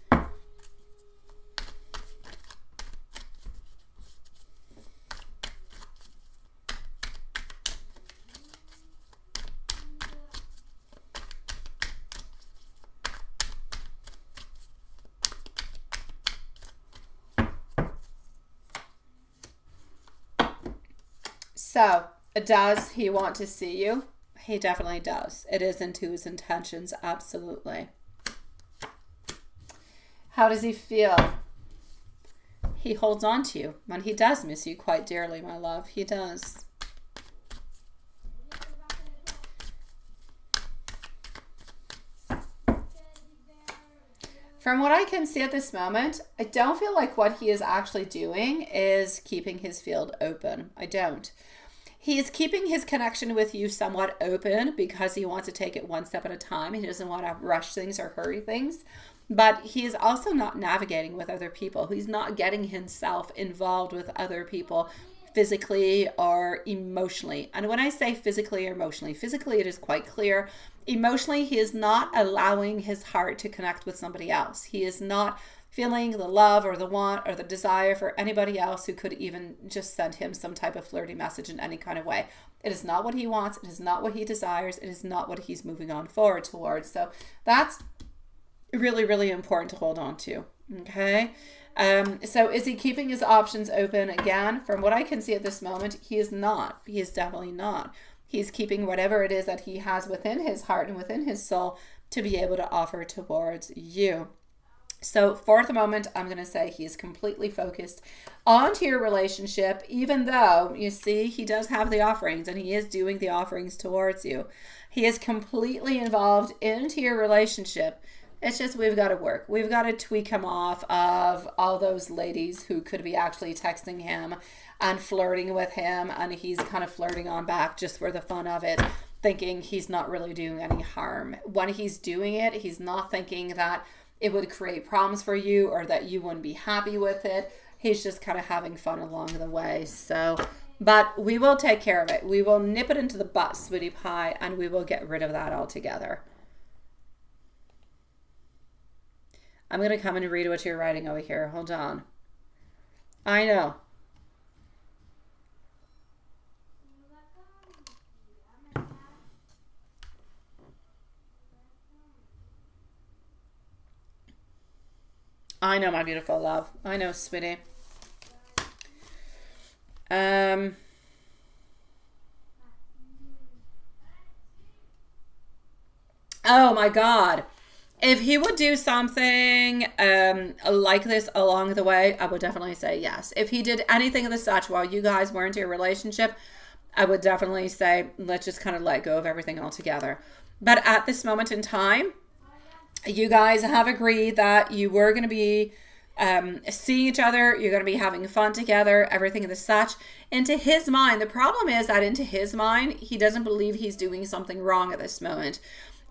So, does he want to see you? He definitely does. It is into his intentions, absolutely. How does he feel? He holds on to you, and he does miss you quite dearly, my love. He does. From what I can see at this moment, I don't feel like what he is actually doing is keeping his field open. I don't. He is keeping his connection with you somewhat open because he wants to take it one step at a time. He doesn't want to rush things or hurry things. But he is also not navigating with other people. He's not getting himself involved with other people physically or emotionally. And when I say physically or emotionally, physically it is quite clear. Emotionally, he is not allowing his heart to connect with somebody else. He is not feeling the love or the want or the desire for anybody else who could even just send him some type of flirty message in any kind of way. It is not what he wants. It is not what he desires. It is not what he's moving on forward towards. So that's really, really important to hold on to. Okay. So is he keeping his options open? Again, from what I can see at this moment, he is not. He is definitely not. He's keeping whatever it is that he has within his heart and within his soul to be able to offer towards you. So for the moment, I'm going to say he's completely focused onto your relationship, even though, you see, he does have the offerings and he is doing the offerings towards you. He is completely involved into your relationship. It's just we've got to work. We've got to tweak him off of all those ladies who could be actually texting him and flirting with him, and he's kind of flirting on back just for the fun of it, thinking he's not really doing any harm. When he's doing it, he's not thinking that it would create problems for you or that you wouldn't be happy with it. He's just kind of having fun along the way. So, but we will take care of it. We will nip it into the butt, sweetie pie, and we will get rid of that altogether. I'm going to come and read what you're writing over here. Hold on. I know. I know, my beautiful love. I know, sweetie. Oh my God. If he would do something like this along the way, I would definitely say yes. If he did anything of the such while you guys weren't in a relationship, I would definitely say, let's just kind of let go of everything altogether. But at this moment in time, you guys have agreed that you were going to be seeing each other. You're going to be having fun together, everything of the such. Into his mind, the problem is that into his mind, he doesn't believe he's doing something wrong at this moment.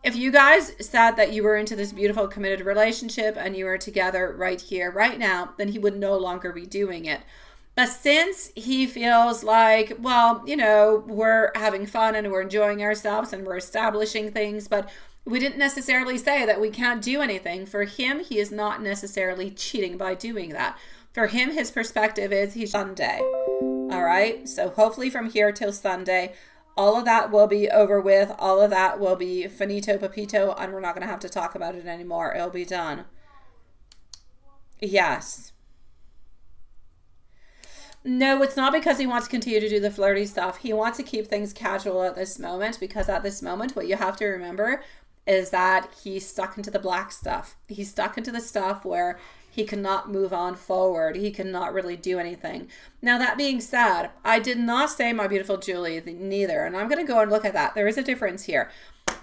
If you guys said that you were into this beautiful committed relationship and you were together right here, right now, then he would no longer be doing it. But since he feels like, well, you know, we're having fun and we're enjoying ourselves and we're establishing things, but we didn't necessarily say that we can't do anything. For him, he is not necessarily cheating by doing that. For him, his perspective is he's Sunday. All right. So hopefully from here till Sunday, all of that will be over with. All of that will be finito papito, and we're not going to have to talk about it anymore. It'll be done. Yes. No, it's not because he wants to continue to do the flirty stuff. He wants to keep things casual at this moment, because at this moment, what you have to remember is that he's stuck into the black stuff. He's stuck into the stuff where he cannot move on forward. He cannot really do anything. Now, that being said, I did not say, my beautiful Julie, neither. And I'm going to go and look at that. There is a difference here.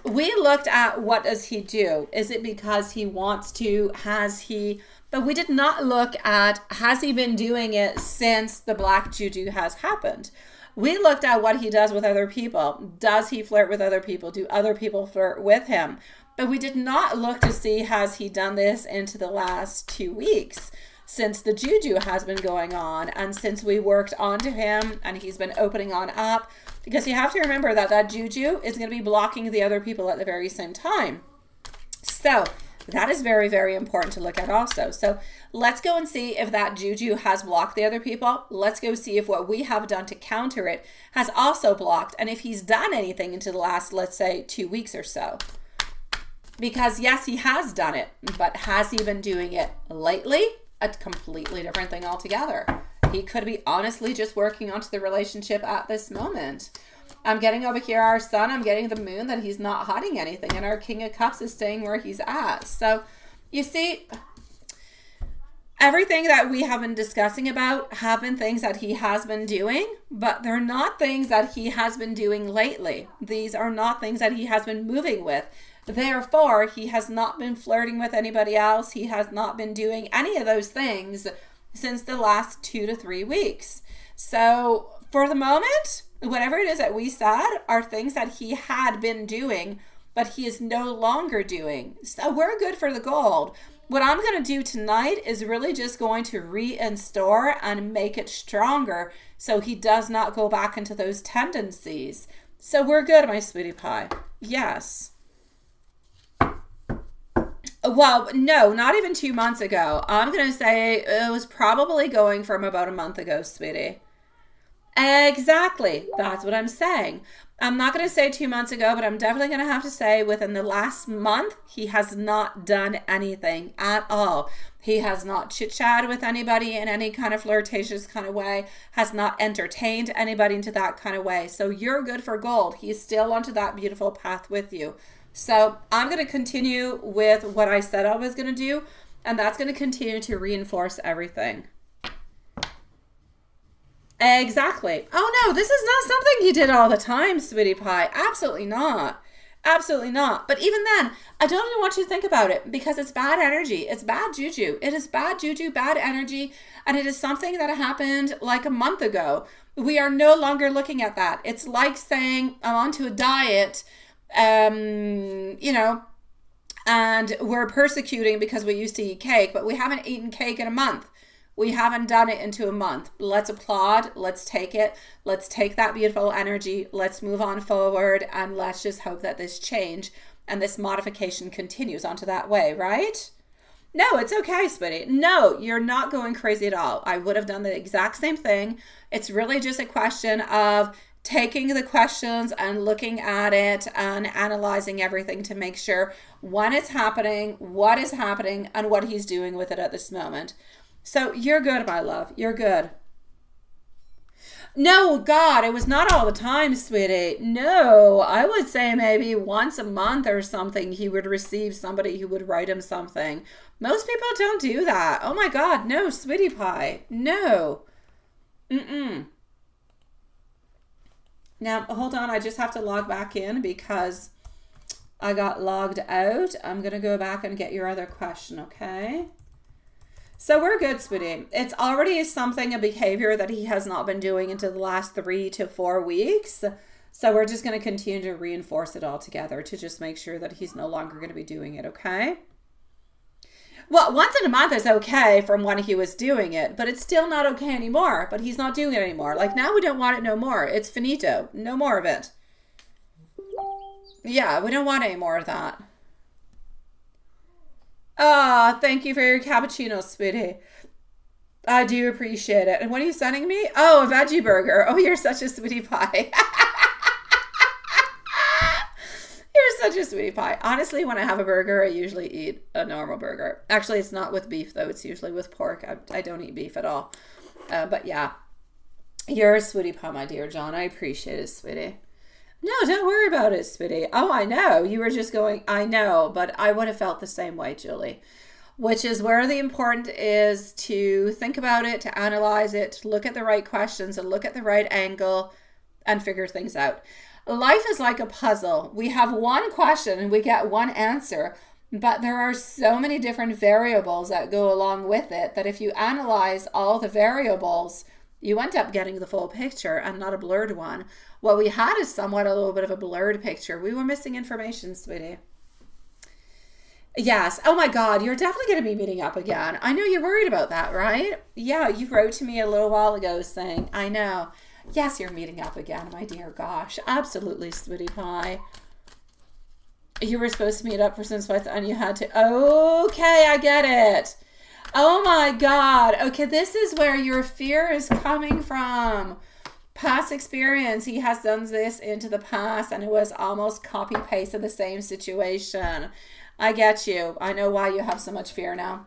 We looked at what does he do? Is it because he wants to? Has he? But we did not look at, has he been doing it since the black juju has happened? We looked at what he does with other people. Does he flirt with other people? Do other people flirt with him? But we did not look to see, has he done this into the last 2 weeks since the juju has been going on and since we worked onto him and he's been opening on up, because you have to remember that that juju is going to be blocking the other people at the very same time. So that is very, very important to look at also. So let's go and see if that juju has blocked the other people. Let's go see if what we have done to counter it has also blocked, and if he's done anything into the last, let's say, 2 weeks or so. Because yes, he has done it, but has he been doing it lately? A completely different thing altogether. He could be honestly just working onto the relationship at this moment. I'm getting over here our sun, I'm getting the moon, that he's not hiding anything, and our King of Cups is staying where he's at. So you see, everything that we have been discussing about have been things that he has been doing, but they're not things that he has been doing lately. These are not things that he has been moving with. Therefore, he has not been flirting with anybody else. He has not been doing any of those things since the last 2 to 3 weeks. So for the moment, whatever it is that we said are things that he had been doing, but he is no longer doing. So we're good for the gold. What I'm going to do tonight is really just going to reinstore and make it stronger so he does not go back into those tendencies. So we're good, my sweetie pie. Yes. Well, no, not even 2 months ago. I'm going to say it was probably going from about a month ago, sweetie. Exactly. That's what I'm saying. I'm not going to say 2 months ago, but I'm definitely going to have to say within the last month, he has not done anything at all. He has not chit-chatted with anybody in any kind of flirtatious kind of way, has not entertained anybody into that kind of way. So you're good for gold. He's still onto that beautiful path with you. So I'm going to continue with what I said I was going to do. And that's going to continue to reinforce everything. Exactly. Oh no, this is not something you did all the time, sweetie pie. Absolutely not. Absolutely not. But even then, I don't even want you to think about it because it's bad energy. It's bad juju. It is bad juju, bad energy. And it is something that happened like a month ago. We are no longer looking at that. It's like saying I'm onto a diet, you know, and we're persecuting because we used to eat cake, but we haven't eaten cake in a month. We haven't done it into a month. Let's applaud. Let's take it. Let's take that beautiful energy. Let's move on forward. And let's just hope that this change and this modification continues onto that way, right? No, it's okay, sweetie. No, you're not going crazy at all. I would have done the exact same thing. It's really just a question of taking the questions and looking at it and analyzing everything to make sure when it's happening, what is happening, and what he's doing with it at this moment. So you're good, my love. You're good. No, God, it was not all the time, sweetie. No, I would say maybe once a month or something he would receive somebody who would write him something. Most people don't do that. Oh my God, no, sweetie pie. No. Now, hold on. I just have to log back in because I got logged out. I'm going to go back and get your other question, okay? So we're good, sweetie. It's already something, a behavior that he has not been doing into the last 3 to 4 weeks. So we're just going to continue to reinforce it all together to just make sure that he's no longer going to be doing it, okay? Well, once in a month is okay from when he was doing it, but it's still not okay anymore. But he's not doing it anymore. Like now we don't want it no more. It's finito. No more of it. Yeah, we don't want any more of that. Ah, thank you for your cappuccino, sweetie. I do appreciate it. And what are you sending me? Oh, a veggie burger. Oh, you're such a sweetie pie. You're such a sweetie pie. Honestly, when I have a burger, I usually eat a normal burger. Actually, it's not with beef, though. It's usually with pork. I don't eat beef at all. But yeah, you're a sweetie pie, my dear John. I appreciate it, sweetie. No, don't worry about it, sweetie. Oh, I know. You were just going, I know, but I would have felt the same way, Julie. Which is where the important is to think about it, to analyze it, to look at the right questions and look at the right angle and figure things out. Life is like a puzzle. We have one question and we get one answer, but there are so many different variables that go along with it that if you analyze all the variables, you end up getting the full picture and not a blurred one. What we had is somewhat a little bit of a blurred picture. We were missing information, sweetie. Yes. Oh my God, you're definitely going to be meeting up again. I know you're worried about that, right? Yeah, you wrote to me a little while ago saying, I know. Yes, you're meeting up again, my dear. Gosh, absolutely, sweetie pie. You were supposed to meet up for some sweats and you had to. Okay, I get it. Oh my God. Okay, this is where your fear is coming from. Past experience. He has done this into the past and it was almost copy paste of the same situation. I get you. I know why you have so much fear now.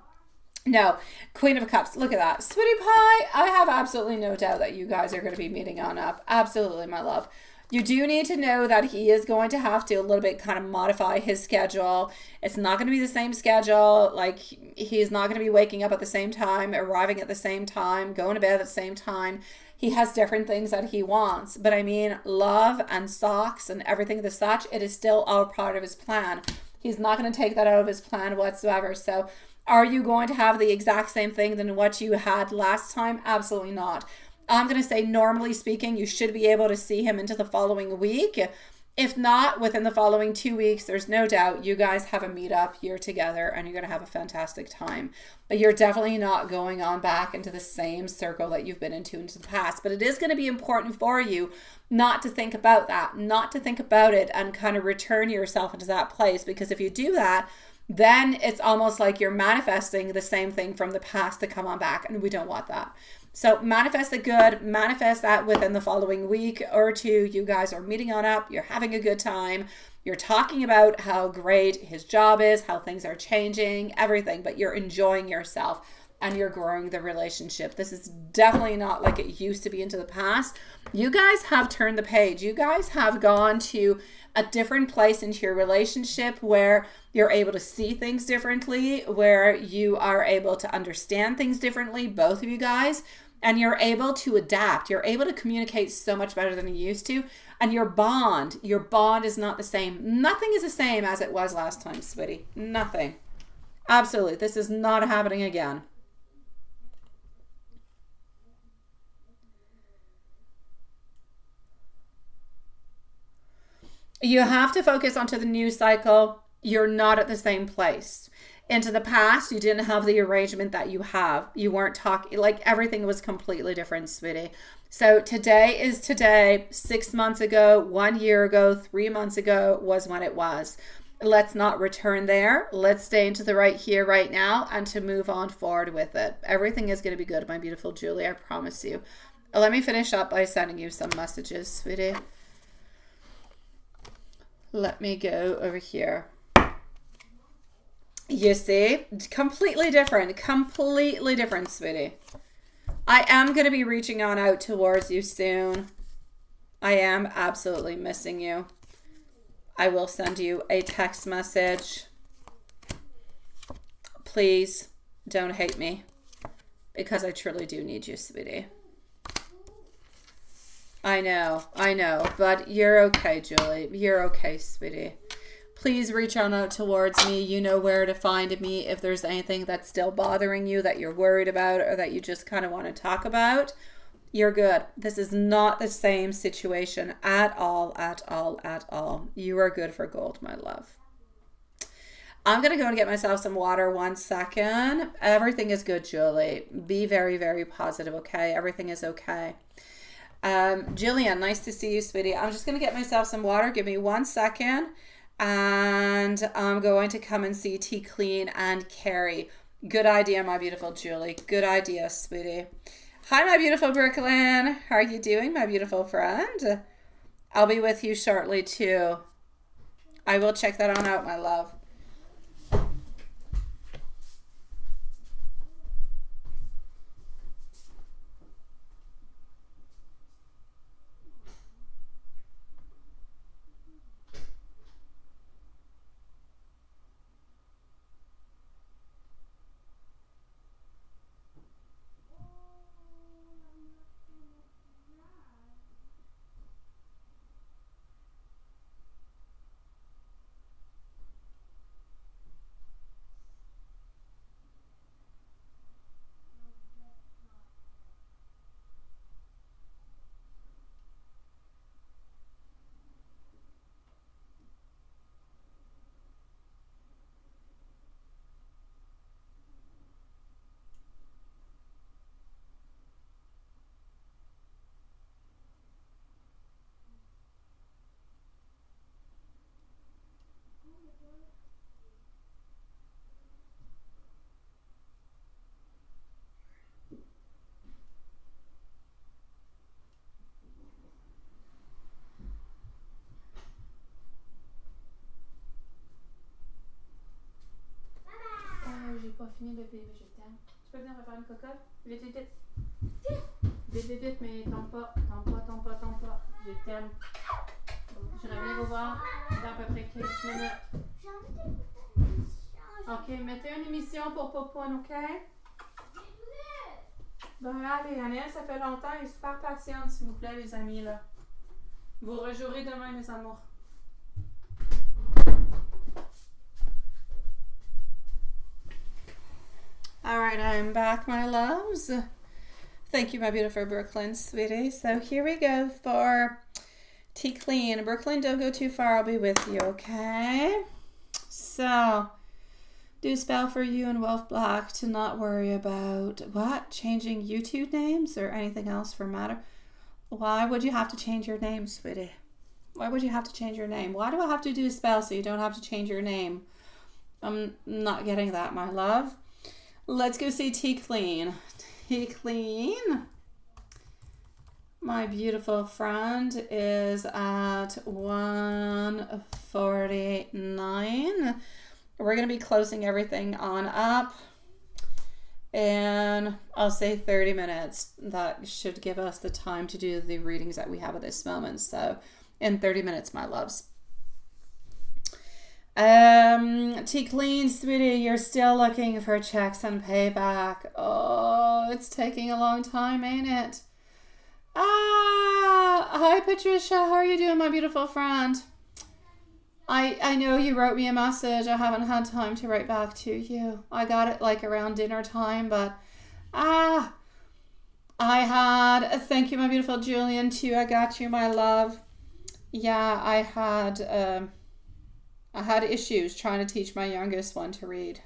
No, Queen of Cups. Look at that. Sweetie pie, I have absolutely no doubt that you guys are going to be meeting on up. Absolutely, my love. You do need to know that he is going to have to a little bit kind of modify his schedule. It's not going to be the same schedule. Like he's not going to be waking up at the same time, arriving at the same time, going to bed at the same time. He has different things that he wants. But I mean, love and socks and everything of the such, it is still all part of his plan. He's not going to take that out of his plan whatsoever. So are you going to have the exact same thing than what you had last time? Absolutely not. I'm going to say, normally speaking, you should be able to see him into the following week. If not, within the following 2 weeks, there's no doubt you guys have a meetup. You're together and you're going to have a fantastic time. But you're definitely not going on back into the same circle that you've been into the past. But it is going to be important for you not to think about that, not to think about it and kind of return yourself into that place. Because if you do that, then it's almost like you're manifesting the same thing from the past to come on back. And we don't want that. So manifest the good, manifest that within the following week or two. You guys are meeting on up. You're having a good time. You're talking about how great his job is, how things are changing, everything, but you're enjoying yourself. and you're growing the relationship. This is definitely not like it used to be into the past. You guys have turned the page. You guys have gone to a different place into your relationship where you're able to see things differently, where you are able to understand things differently, both of you guys, and you're able to adapt. You're able to communicate so much better than you used to. And your bond is not the same. Nothing is the same as it was last time, sweetie. Nothing. Absolutely. This is not happening again. You have to focus onto the new cycle. You're not at the same place. Into the past, you didn't have the arrangement that you have. You weren't talking, like everything was completely different, sweetie. So today is today. 6 months ago, 1 year ago, 3 months ago was when it was. Let's not return there. Let's stay into the right here, right now, and to move on forward with it. Everything is going to be good, my beautiful Julie. I promise you. Let me finish up by sending you some messages, sweetie. Let me go over here. You see, completely different, sweetie. I am going to be reaching on out towards you soon. I am absolutely missing you. I will send you a text message. Please don't hate me, because I truly do need you, sweetie. I know, but you're okay, Julie. You're okay, sweetie. Please reach on out towards me. You know where to find me if there's anything that's still bothering you, that you're worried about, or that you just kind of want to talk about. You're good. This is not the same situation at all. You are good for gold, my love. I'm going to go and get myself some water 1 second. Everything is good, Julie. Be very, very positive, okay? Everything is okay. Jillian, nice to see you, sweetie. I'm just going to get myself some water. Give me 1 second. And I'm going to come and see T Clean and Carrie. Good idea, my beautiful Julie. Good idea, sweetie. Hi, my beautiful Brooklyn. How are you doing, my beautiful friend? I'll be with you shortly, too. I will check that on out, my love. J'ai pas fini de bébé, je t'aime. Tu peux venir me faire une cocotte? Vite, vite, vite. Vite, vite, vite, mais tombe pas. Je t'aime. Je reviens vous voir dans à peu près 15 minutes. Ok, mettez une émission pour Popoune, ok? Ben allez, Annelle, ça fait longtemps. Elle est super patiente, s'il vous plaît, les amis, là. Vous rejouerez demain, mes amours. All right, I'm back, my loves. Thank you, my beautiful Brooklyn, sweetie. So here we go for T Clean. Brooklyn, don't go too far. I'll be with you, okay? So, do spell for you and Wolf Black to not worry about what? Changing YouTube names or anything else for matter? Why would you have to change your name, sweetie? Why would you have to change your name? Why do I have to do a spell so you don't have to change your name? I'm not getting that, my love. Let's go see T Clean. T Clean, my beautiful friend, is at 149. We're going to be closing everything on up. And I'll say 30 minutes. That should give us the time to do the readings that we have at this moment. So in 30 minutes, my loves. T Clean, sweetie, you're still looking for checks and payback. Oh, it's taking a long time, ain't it? Hi Patricia, how are you doing, my beautiful friend? I know you wrote me a message. I haven't had time to write back to you. I got it like around dinner time, but I had, thank you, my beautiful Julian, too. I got you, my love. Yeah, I had issues trying to teach my youngest one to read.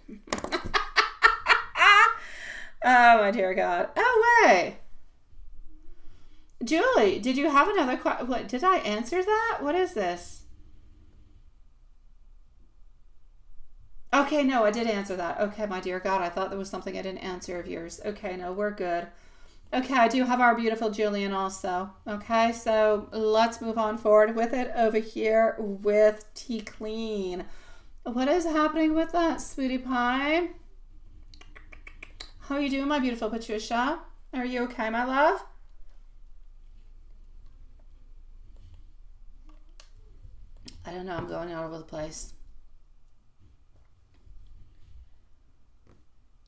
Oh my dear God. Oh way. Julie, did you have another question? What, did I answer that? What is this? Okay, no, I did answer that. Okay, my dear God, I thought there was something I didn't answer of yours. Okay, no, we're good. Okay, I do have our beautiful Julian also. Okay, so let's move on forward with it over here with T Clean. What is happening with that, sweetie pie? How are you doing, my beautiful Patricia? Are you okay, my love? I don't know, I'm going all over the place.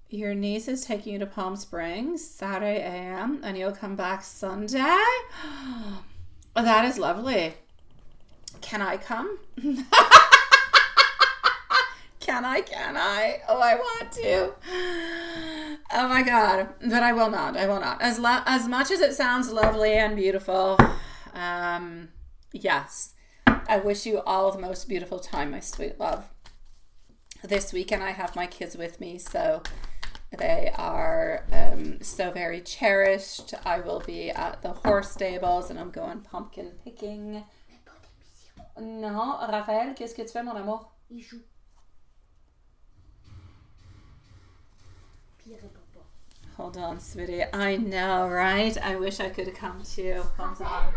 Your niece is taking you to Palm Springs Saturday a.m. and you'll come back Sunday? Oh, that is lovely. Can I come? Can I? Oh, I want to. Oh my God. But I will not. As much as it sounds lovely and beautiful, yes. I wish you all the most beautiful time, my sweet love. This weekend I have my kids with me, so they are so very cherished. I will be at the horse stables and I'm going pumpkin picking. Non, Raphaël, qu'est-ce que tu fais, mon amour? Il joue. Puis il répond pas. Hold on, sweetie. I know, right? I wish I could come too. Hold on.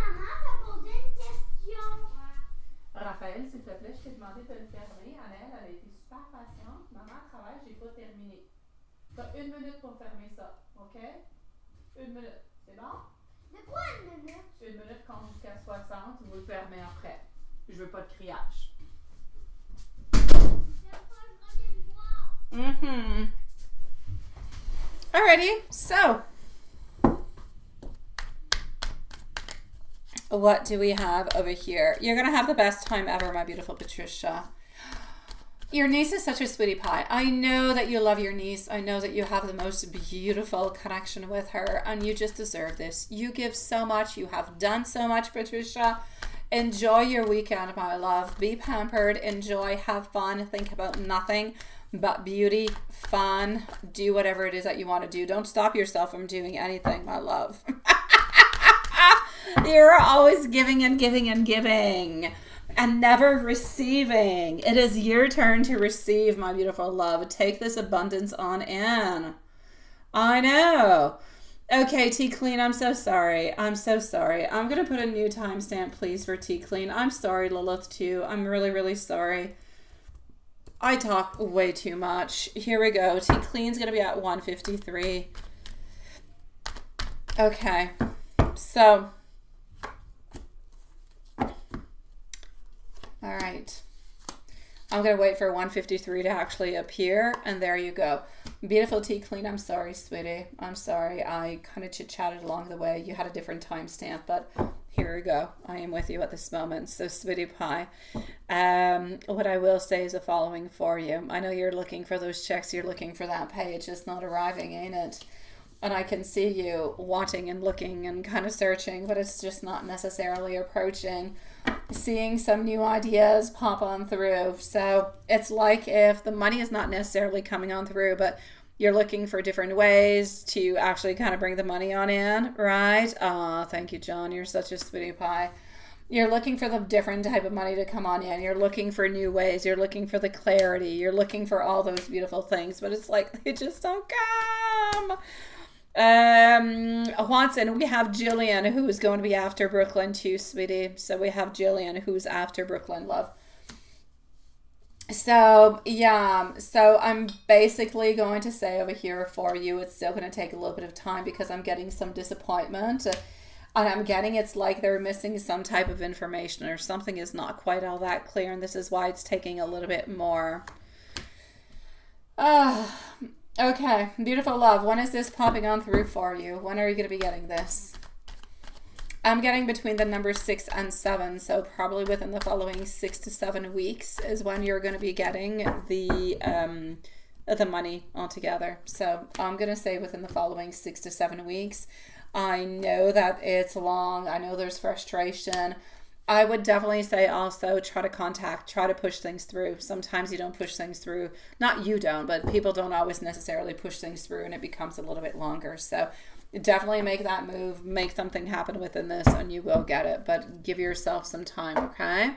Raphaël, s'il te plaît, je t'ai demandé de le fermer. Annelle, elle a été super patiente. Maman travaille, j'ai pas terminé. T'as 1 minute pour fermer ça, ok? 1 minute, c'est bon? De quoi 1 minute? 1 minute compte jusqu'à 60, vous le fermez après. Je veux pas de criage. Mm-hmm. Alrighty, so what do we have over here? You're gonna have the best time ever, my beautiful Patricia. Your niece is such a sweetie pie. I know that you love your niece. I know that you have the most beautiful connection with her and you just deserve this. You give so much. You have done so much, Patricia. Enjoy your weekend, my love. Be pampered. Enjoy. Have fun. Think about nothing but beauty, fun. Do whatever it is that you want to do. Don't stop yourself from doing anything, my love. You're always giving and giving and giving. And never receiving. It is your turn to receive, my beautiful love. Take this abundance on in. I know. Okay, T Clean, I'm so sorry. I'm going to put a new timestamp, please, for T Clean. I'm sorry, Lilith, too. I'm really, really sorry. I talk way too much. Here we go. T Clean's going to be at 1:53. Okay. So all right, I'm going to wait for 1:53 to actually appear, and there you go. Beautiful T Clean, I'm sorry, sweetie. I'm sorry. I kind of chit-chatted along the way. You had a different timestamp, but here we go. I am with you at this moment. So, sweetie pie, what I will say is the following for you. I know you're looking for those checks. You're looking for that pay. It's just not arriving, ain't it? And I can see you wanting and looking and kind of searching, but it's just not necessarily approaching. Seeing some new ideas pop on through. So it's like if the money is not necessarily coming on through, but you're looking for different ways to actually kind of bring the money on in, right? Oh, thank you, John. You're such a sweetie pie. You're looking for the different type of money to come on in. You're looking for new ways. You're looking for the clarity. You're looking for all those beautiful things, but it's like they just don't come. Watson, we have Jillian, who is going to be after Brooklyn too, sweetie. So we have Jillian, who's after Brooklyn, love. So, yeah, so I'm basically going to say over here for you, it's still going to take a little bit of time because I'm getting some disappointment. And I'm getting it's like they're missing some type of information or something is not quite all that clear. And this is why it's taking a little bit more. Okay, beautiful love. When is this popping on through for you? When are you going to be getting this? I'm getting between the numbers 6 and 7, so probably within the following 6 to 7 weeks is when you're going to be getting the money altogether. So I'm going to say within the following 6 to 7 weeks. I know that it's long. I know there's frustration. I would definitely say also try to push things through. Sometimes you don't push things through. Not you don't, but people don't always necessarily push things through and it becomes a little bit longer. So definitely make that move, make something happen within this and you will get it, but give yourself some time, okay?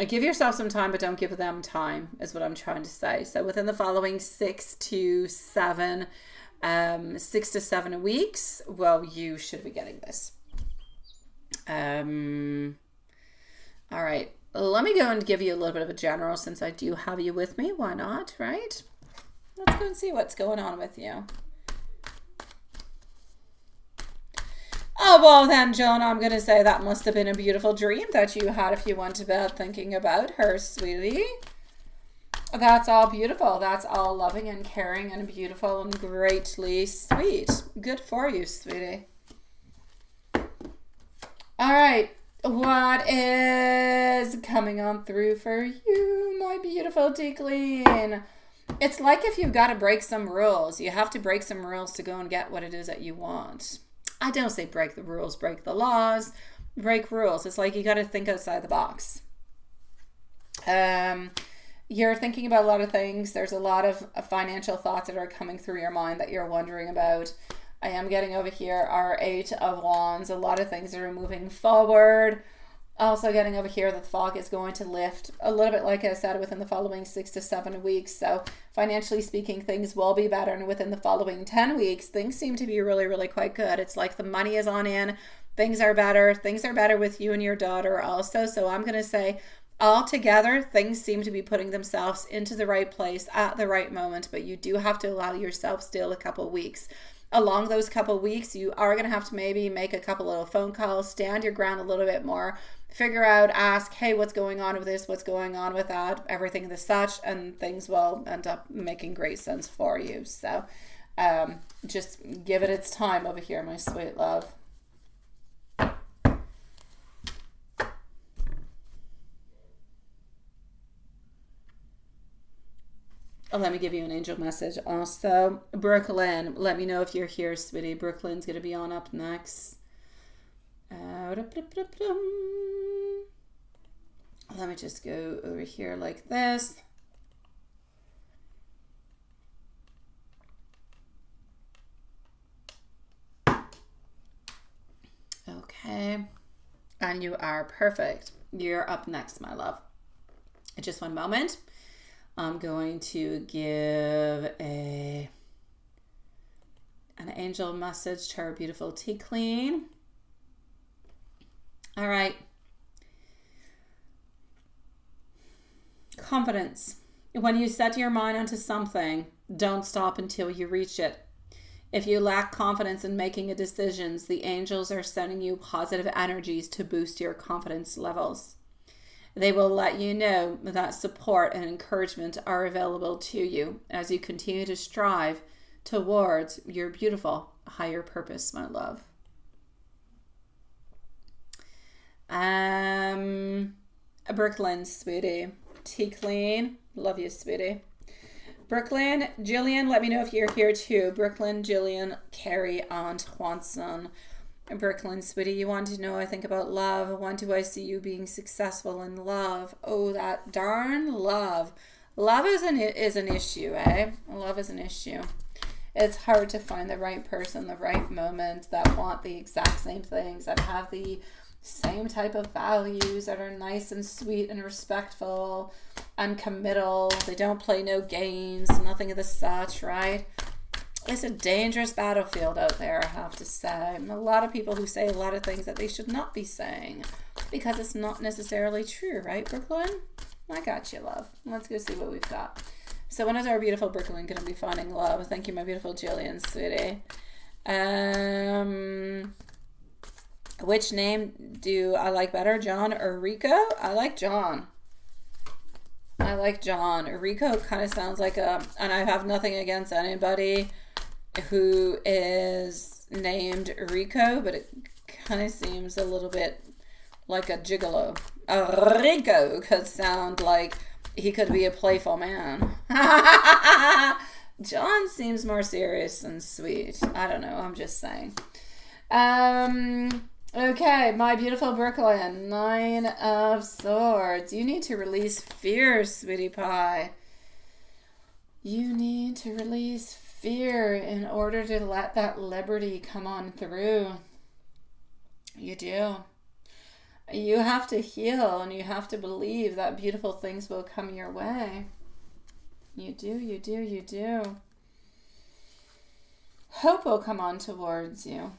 Give yourself some time, but don't give them time is what I'm trying to say. So within the following 6 to 7 weeks, well, you should be getting this. All right, let me go and give you a little bit of a general since I do have you with me. Why not, right? Let's go and see what's going on with you. Oh, well then, Joan, I'm going to say that must have been a beautiful dream that you had if you went to bed thinking about her, sweetie. That's all beautiful. That's all loving and caring and beautiful and greatly sweet. Good for you, sweetie. All right. What is coming on through for you, my beautiful Decleen? It's like if you've got to break some rules. You have to break some rules to go and get what it is that you want. I don't say break the rules, break the laws, break rules. It's like you got to think outside the box. You're thinking about a lot of things. There's a lot of financial thoughts that are coming through your mind that you're wondering about. I am getting over here our 8 of Wands. A lot of things are moving forward. Also getting over here that the fog is going to lift a little bit, like I said, within the following 6 to 7 weeks. So financially speaking, things will be better. And within the following 10 weeks, things seem to be really, really quite good. It's like the money is on in. Things are better. Things are better with you and your daughter also. So I'm going to say altogether, things seem to be putting themselves into the right place at the right moment. But you do have to allow yourself still a couple weeks. Along those couple weeks, you are going to have to maybe make a couple little phone calls, stand your ground a little bit more, figure out, ask, hey, what's going on with this? What's going on with that? Everything and the such, and things will end up making great sense for you. So just give it its time over here, my sweet love. Let me give you an angel message. Also, Brooklyn, let me know if you're here, sweetie. Brooklyn's going to be on up next. Let me just go over here like this. Okay. And you are perfect. You're up next, my love. Just one moment. I'm going to give an angel message to our beautiful Decleen. All right. Confidence. When you set your mind onto something, don't stop until you reach it. If you lack confidence in making decisions, the angels are sending you positive energies to boost your confidence levels. They will let you know that support and encouragement are available to you as you continue to strive towards your beautiful higher purpose, my love. Brooklyn, sweetie. Decleen, love you, sweetie. Brooklyn, Jillian, let me know if you're here too. Brooklyn, Jillian, Carrie, Antoine. Brooklyn, sweetie, you want to know, I think about love. When do I see you being successful in love? Oh, that darn love. Love is an issue, eh? Love is an issue. It's hard to find the right person, the right moment that want the exact same things, that have the same type of values, that are nice and sweet and respectful and committal. They don't play no games, nothing of the such, right? It's a dangerous battlefield out there, I have to say. A lot of people who say a lot of things that they should not be saying because it's not necessarily true, right, Brooklyn? I got you, love. Let's go see what we've got. So when is our beautiful Brooklyn going to be finding love? Thank you, my beautiful Jillian, sweetie. Which name do I like better, John or Rico? I like John. I like John. Rico kind of sounds like a, and I have nothing against anybody who is named Rico, but it kind of seems a little bit like a gigolo. Rico could sound like he could be a playful man. John seems more serious and sweet. I don't know. I'm just saying. Okay, my beautiful Brooklyn. 9 of Swords. You need to release fear, sweetie pie. You need to release fear in order to let that liberty come on through. You do. You have to heal and you have to believe that beautiful things will come your way. You do, you do, you do. Hope will come on towards you.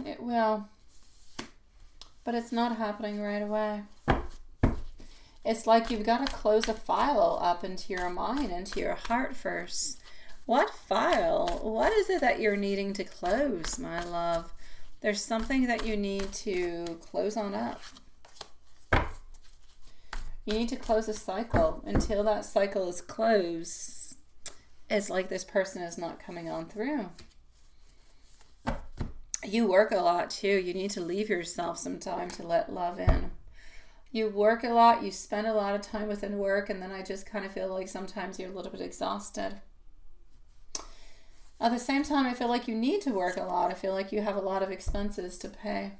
It will. But it's not happening right away. It's like you've got to close a file up into your mind, into your heart first. What file? What is it that you're needing to close, my love? There's something that you need to close on up. You need to close a cycle. Until that cycle is closed, it's like this person is not coming on through. You work a lot too. You need to leave yourself some time to let love in. You work a lot. You spend a lot of time within work, and then I just kind of feel like sometimes you're a little bit exhausted. At the same time, I feel like you need to work a lot. I feel like you have a lot of expenses to pay.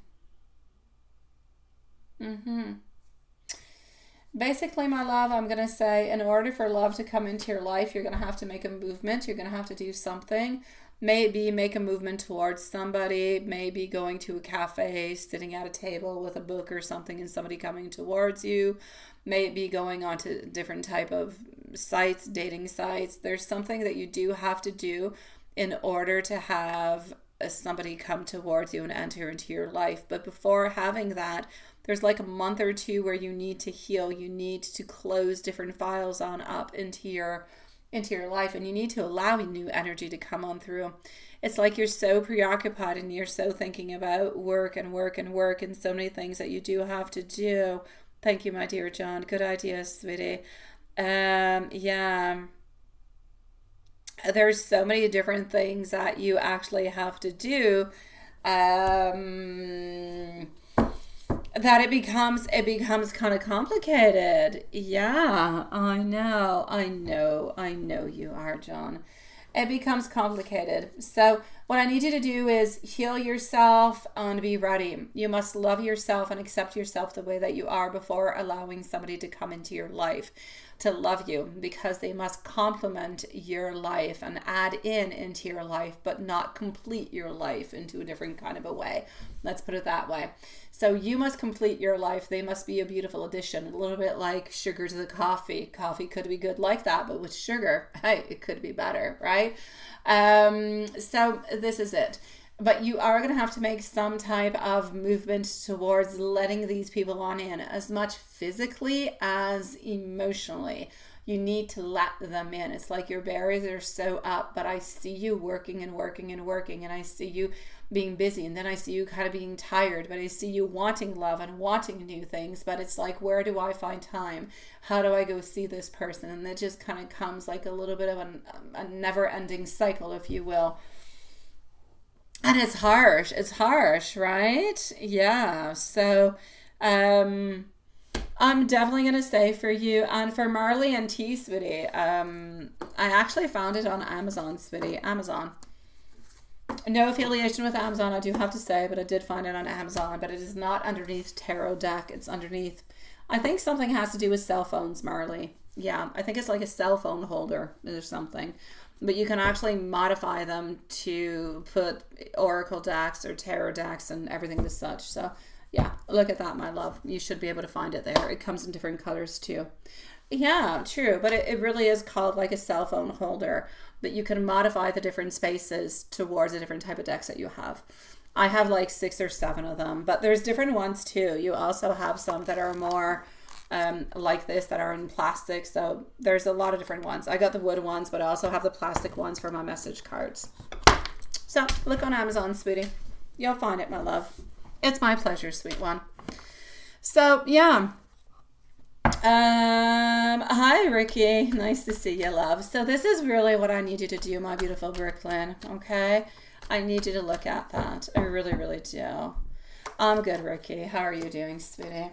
Basically, my love, I'm going to say in order for love to come into your life, you're going to have to make a movement. You're going to have to do something. Maybe make a movement towards somebody. Maybe going to a cafe, sitting at a table with a book or something and somebody coming towards you. Maybe going on to different type of sites, dating sites. There's something that you do have to do in order to have somebody come towards you and enter into your life. But before having that, there's like a month or two where you need to heal. You need to close different files on up into your life, and you need to allow new energy to come on through. It's like you're so preoccupied and you're so thinking about work and work and work and so many things that you do have to do. Thank you, my dear John. Good idea, sweetie. Yeah. There's so many different things that you actually have to do. That it becomes kind of complicated. Yeah, I know you are, John. It becomes complicated. So what I need you to do is heal yourself and be ready. You must love yourself and accept yourself the way that you are before allowing somebody to come into your life to love you, because they must complement your life and add into your life, but not complete your life into a different kind of a way. Let's put it that way. So you must complete your life. They must be a beautiful addition, a little bit like sugar to the coffee. Coffee could be good like that, but with sugar, hey, it could be better, right? So this is it. But you are going to have to make some type of movement towards letting these people on in, as much physically as emotionally. You need to let them in. It's like your barriers are so up, but I see you working and working and working, and I see you being busy, and then I see you kind of being tired, but I see you wanting love and wanting new things, but it's like, where do I find time? How do I go see this person? And it just kind of comes like a little bit of a never-ending cycle, if you will. And it's harsh, right? Yeah. So I'm definitely going to say for you, and for Marley and T, sweetie, I actually found it on Amazon, sweetie. Amazon. No affiliation with Amazon, I do have to say, but I did find it on Amazon, but it is not underneath tarot deck. It's underneath, I think something has to do with cell phones, Marley. Yeah, I think it's like a cell phone holder or something. But you can actually modify them to put oracle decks or tarot decks and everything as such. So yeah, look at that, my love. You should be able to find it there. It comes in different colors too. Yeah, true. But it really is called like a cell phone holder. But you can modify the different spaces towards a different type of decks that you have. I have like 6 or 7 of them. But there's different ones too. You also have some that are more like this that are in plastic. So there's a lot of different ones. I got the wood ones, but I also have the plastic ones for my message cards. So look on Amazon, sweetie. You'll find it, my love. It's my pleasure, sweet one. So yeah. Hi Ricky, nice to see you, love. So this is really what I need you to do, my beautiful Brooklyn. Okay, I need you to look at that. I really, really do. I'm good, Ricky. How are you doing, sweetie?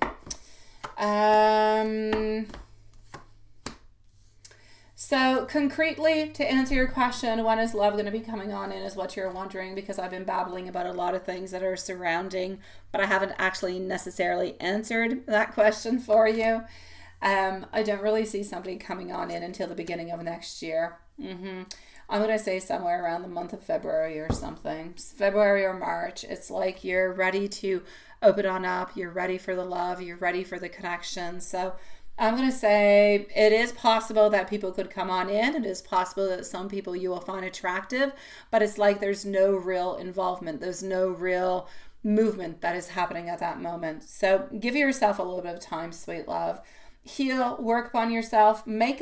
So concretely, to answer your question, when is love going to be coming on in is what you're wondering, because I've been babbling about a lot of things that are surrounding, but I haven't actually necessarily answered that question for you. I don't really see somebody coming on in until the beginning of next year. I'm going to say somewhere around the month of February or something. February or March. It's like you're ready to open on up. You're ready for the love. You're ready for the connection. So I'm going to say it is possible that people could come on in. It is possible that some people you will find attractive, but it's like there's no real involvement. There's no real movement that is happening at that moment. So give yourself a little bit of time, sweet love. Heal, work upon yourself, make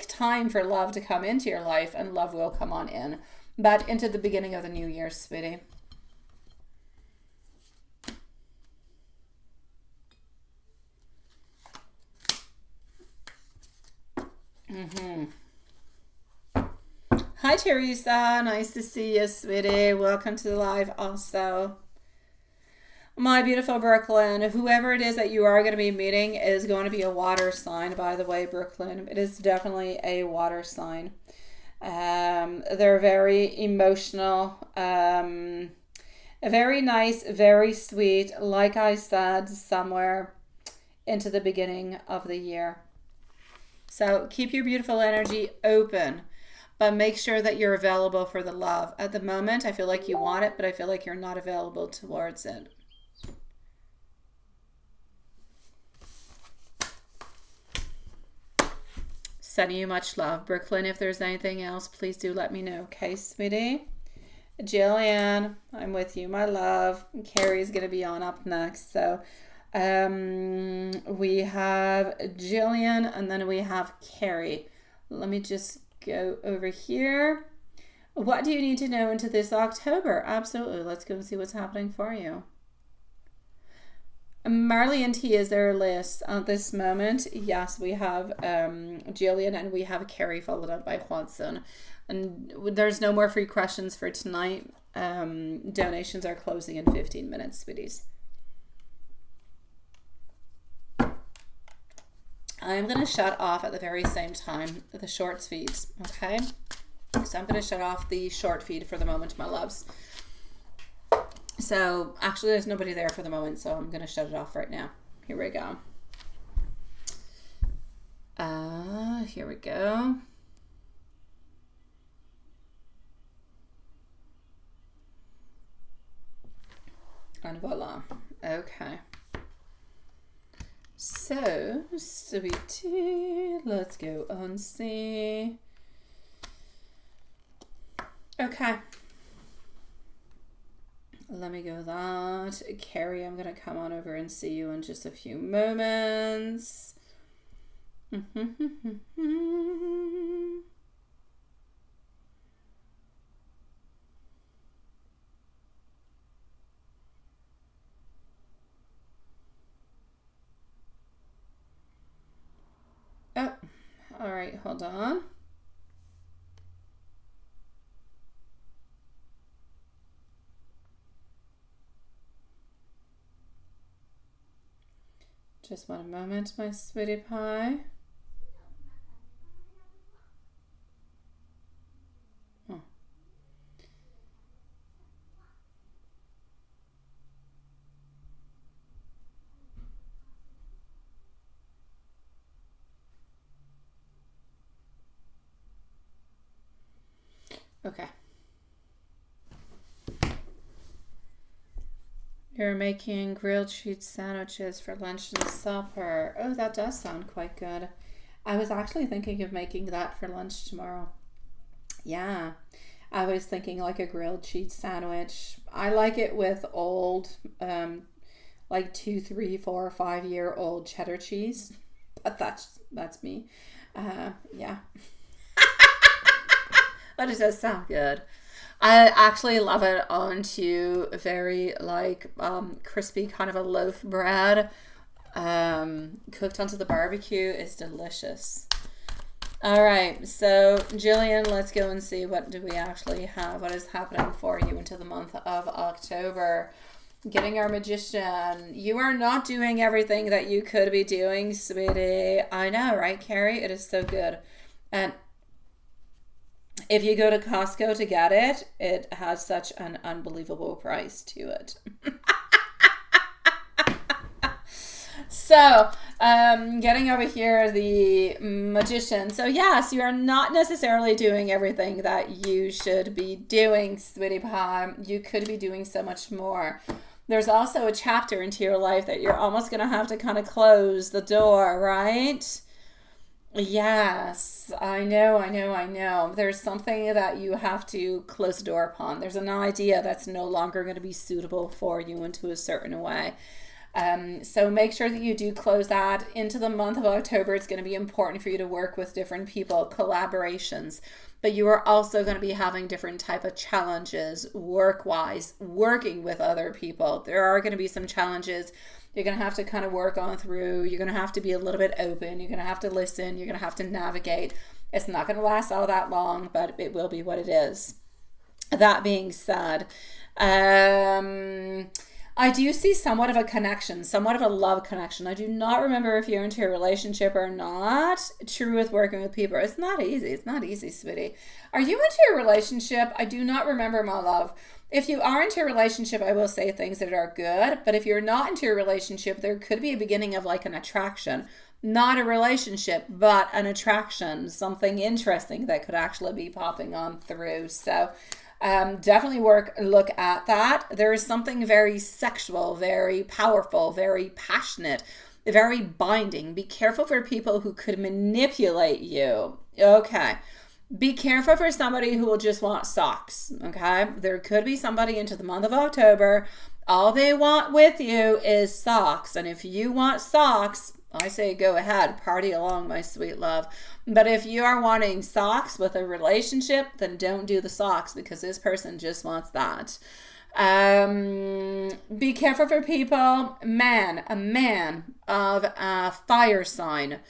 time for love to come into your life, and love will come on in. But into the beginning of the new year, sweetie. Hi Teresa, nice to see you, sweetie. Welcome to the live also. My beautiful Brooklyn, whoever it is that you are going to be meeting is going to be a water sign, by the way, Brooklyn. It is definitely a water sign. They're very emotional, very nice, very sweet, like I said, somewhere into the beginning of the year. So keep your beautiful energy open, but make sure that you're available for the love. At the moment, I feel like you want it, but I feel like you're not available towards it. Sending you much love, Brooklyn. If there's anything else, please do let me know. Okay, sweetie? Jillian, I'm with you, my love. Carrie's going to be on up next. So we have Jillian and then we have Carrie. Let me just go over here. What do you need to know into this October? Absolutely. Let's go and see what's happening for you. Marley and T is their list at this moment. Yes, we have Jillian and we have Carrie followed up by Watson. And there's no more free questions for tonight. Donations are closing in 15 minutes, sweeties. I'm going to shut off at the very same time the shorts feeds, okay? So I'm going to shut off the short feed for the moment, my loves. So actually there's nobody there for the moment, so I'm going to shut it off right now. Here we go. Here we go. And voila. Okay. So, sweetie, let's go and see. Okay. Let me go that. Carrie, I'm going to come on over and see you in just a few moments. Oh, all right, hold on. Just one moment, my sweetie pie. Oh. Okay. You're making grilled cheese sandwiches for lunch and supper. Oh, that does sound quite good. I was actually thinking of making that for lunch tomorrow. Yeah, I was thinking like a grilled cheese sandwich. I like it with old, like 2, 3, 4, 5-year-old cheddar cheese. But that's me. Yeah. But it does sound good. I actually love it onto very like crispy kind of a loaf bread. Cooked onto the barbecue is delicious. All right, so Jillian, let's go and see what do we actually have. What is happening for you into the month of October? Getting our Magician. You are not doing everything that you could be doing, sweetie. I know, right, Carrie? It is so good. And if you go to Costco to get it, it has such an unbelievable price to it. So, getting over here, the Magician. So yes, you are not necessarily doing everything that you should be doing, sweetie pie. You could be doing so much more. There's also a chapter into your life that you're almost going to have to kind of close the door, right? Yes, I know. There's something that you have to close the door upon. There's an idea that's no longer going to be suitable for you into a certain way. So make sure that you do close that. Into the month of October, it's going to be important for you to work with different people, collaborations, but you are also going to be having different type of challenges work-wise, working with other people. There are going to be some challenges you're going to have to kind of work on through. You're going to have to be a little bit open. You're going to have to listen. You're going to have to navigate. It's not going to last all that long, but it will be what it is. That being said, I do see somewhat of a connection, somewhat of a love connection. I do not remember if you're into a relationship or not. True with working with people. It's not easy. It's not easy, sweetie. Are you into a relationship? I do not remember, my love. If you are into a relationship, I will say things that are good. But if you're not into a relationship, there could be a beginning of like an attraction. Not a relationship, but an attraction. Something interesting that could actually be popping on through. So definitely look at that. There is something very sexual, very powerful, very passionate, very binding. Be careful for people who could manipulate you. Okay. Be careful for somebody who will just want socks. Okay. There could be somebody into the month of October. All they want with you is socks. And if you want socks, I say go ahead, party along, my sweet love. But if you are wanting socks with a relationship, then don't do the socks because this person just wants that. Be careful for people. A man of a fire sign.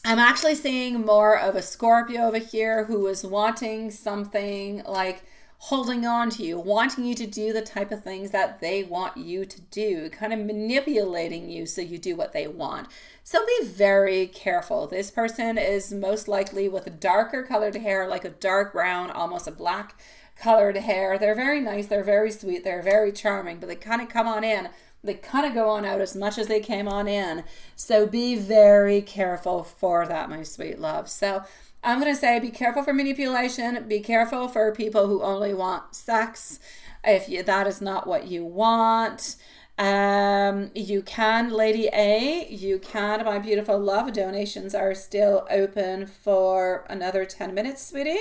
I'm actually seeing more of a Scorpio over here who is wanting something like holding on to you, wanting you to do the type of things that they want you to do, kind of manipulating you so you do what they want. So be very careful. This person is most likely with a darker colored hair, like a dark brown, almost a black colored hair. They're very nice. They're very sweet. They're very charming, but they kind of come on in. They kind of go on out as much as they came on in. So be very careful for that, my sweet love. So I'm going to say be careful for manipulation. Be careful for people who only want sex. If that is not what you want. You can, Lady A, you can, my beautiful love. Donations are still open for another 10 minutes, sweetie.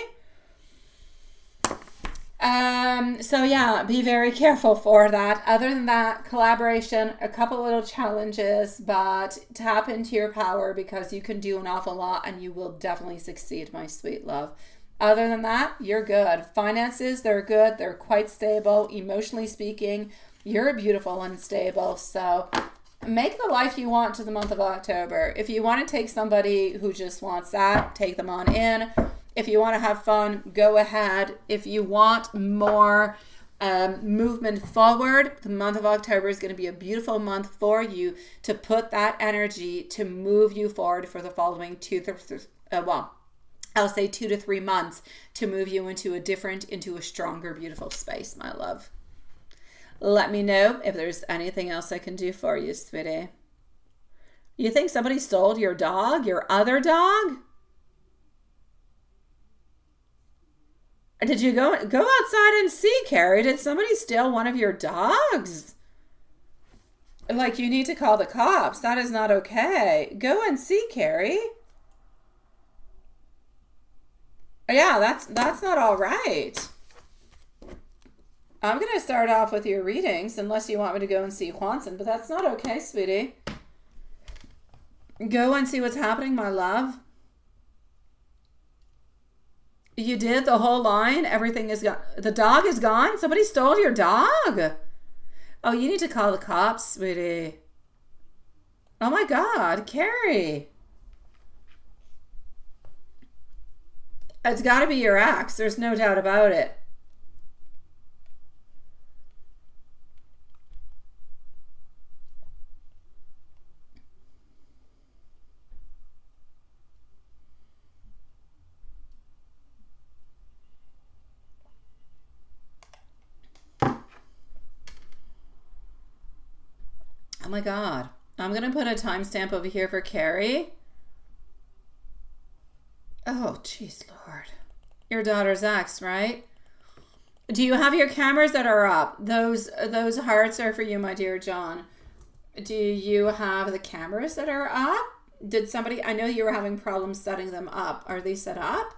So yeah, be very careful for that. Other than that, collaboration, a couple little challenges, but tap into your power because you can do an awful lot and you will definitely succeed, my sweet love. Other than that, you're good. Finances, they're good. They're quite stable. Emotionally speaking, you're beautiful and stable. So make the life you want to the month of October. If you want to take somebody who just wants that, take them on in. If you want to have fun, go ahead. If you want more movement forward, the month of October is going to be a beautiful month for you to put that energy to move you forward for the following 2 to 3 months to move you into a stronger, beautiful space, my love. Let me know if there's anything else I can do for you, sweetie. You think somebody stole your dog, your other dog? Did you go outside and see, Carrie? Did somebody steal one of your dogs? Like, you need to call the cops. That is not okay. Go and see, Carrie. Yeah, that's not all right. I'm going to start off with your readings unless you want me to go and see Juanson, but that's not okay, sweetie. Go and see what's happening, my love. You did the whole line? Everything is gone. The dog is gone? Somebody stole your dog? Oh, you need to call the cops, sweetie. Oh my God, Carrie. It's got to be your ex. There's no doubt about it. Oh my God. I'm going to put a timestamp over here for Carrie. Oh, jeez, Lord. Your daughter's ex, right? Do you have your cameras that are up? Those hearts are for you, my dear John. Do you have the cameras that are up? Did somebody... I know you were having problems setting them up. Are they set up?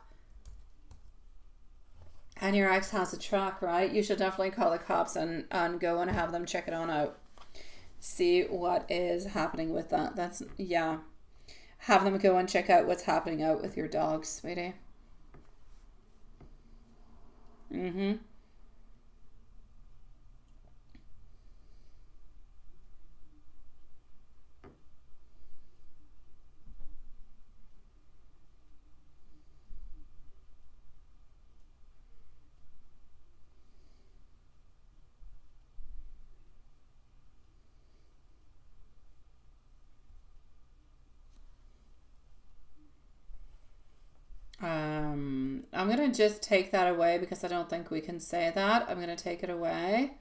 And your ex has a truck, right? You should definitely call the cops and go and have them check it on out. See what is happening with that. That's... yeah. Have them go and check out what's happening out with your dogs, sweetie. Mm-hmm. I'm going to just take that away because I don't think we can say that. I'm going to take it away.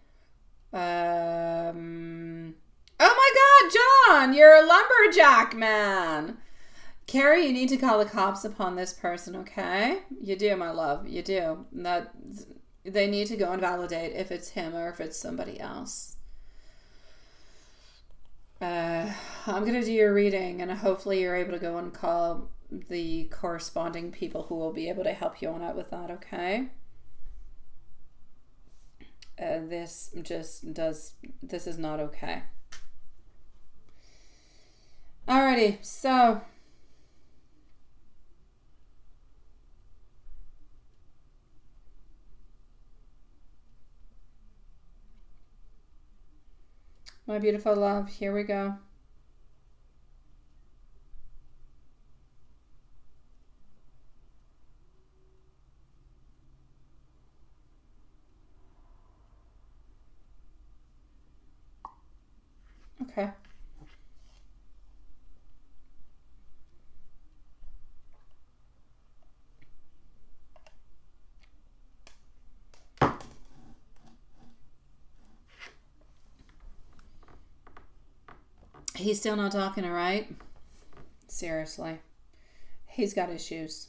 Oh my God, John, you're a lumberjack, man. Carrie, you need to call the cops upon this person, okay? You do, my love. You do. That they need to go and validate if it's him or if it's somebody else. I'm going to do your reading and hopefully you're able to go and call the corresponding people who will be able to help you on out with that, okay? This is not okay. Alrighty, so my beautiful love, here we go. Okay. He's still not talking, all right? Seriously. He's got issues.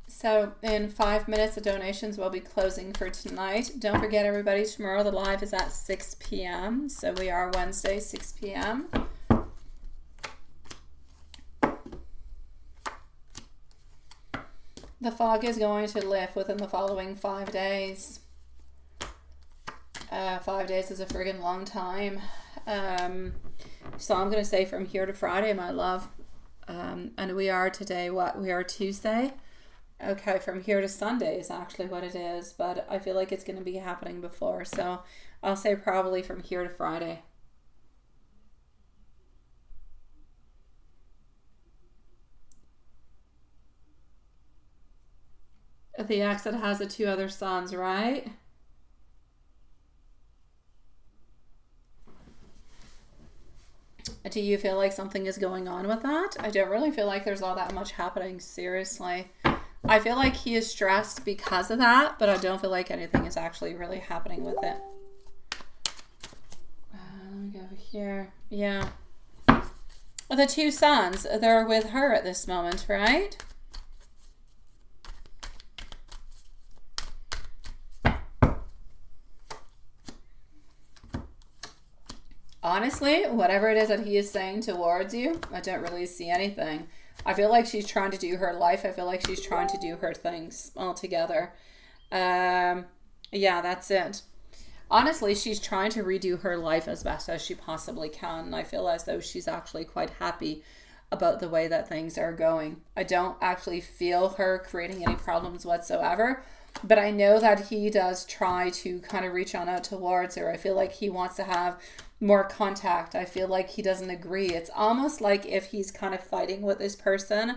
So in 5 minutes, the donations will be closing for tonight. Don't forget, everybody, tomorrow the live is at 6 p.m. So we are Wednesday, 6 p.m. The fog is going to lift within the following 5 days. 5 days is a friggin' long time. So I'm going to say from here to Friday, my love. And we are today, what? We are Tuesday. Okay, from here to Sunday is actually what it is. But I feel like it's going to be happening before. So I'll say probably from here to Friday. The ex that has the 2 other sons, right? Do you feel like something is going on with that? I don't really feel like there's all that much happening, seriously. I feel like he is stressed because of that, but I don't feel like anything is actually really happening with it. Let me go here. Yeah. Well, the 2 sons, they're with her at this moment, right? honestly, whatever it is that he is saying towards you, I don't really see anything. I feel like she's trying to do her life. I feel like she's trying to do her things all together. Yeah, that's it. Honestly, she's trying to redo her life as best as she possibly can. And I feel as though she's actually quite happy about the way that things are going. I don't actually feel her creating any problems whatsoever. But I know that he does try to kind of reach on out towards her. I feel like he wants to have more contact. I feel like he doesn't agree. It's almost like if he's kind of fighting with this person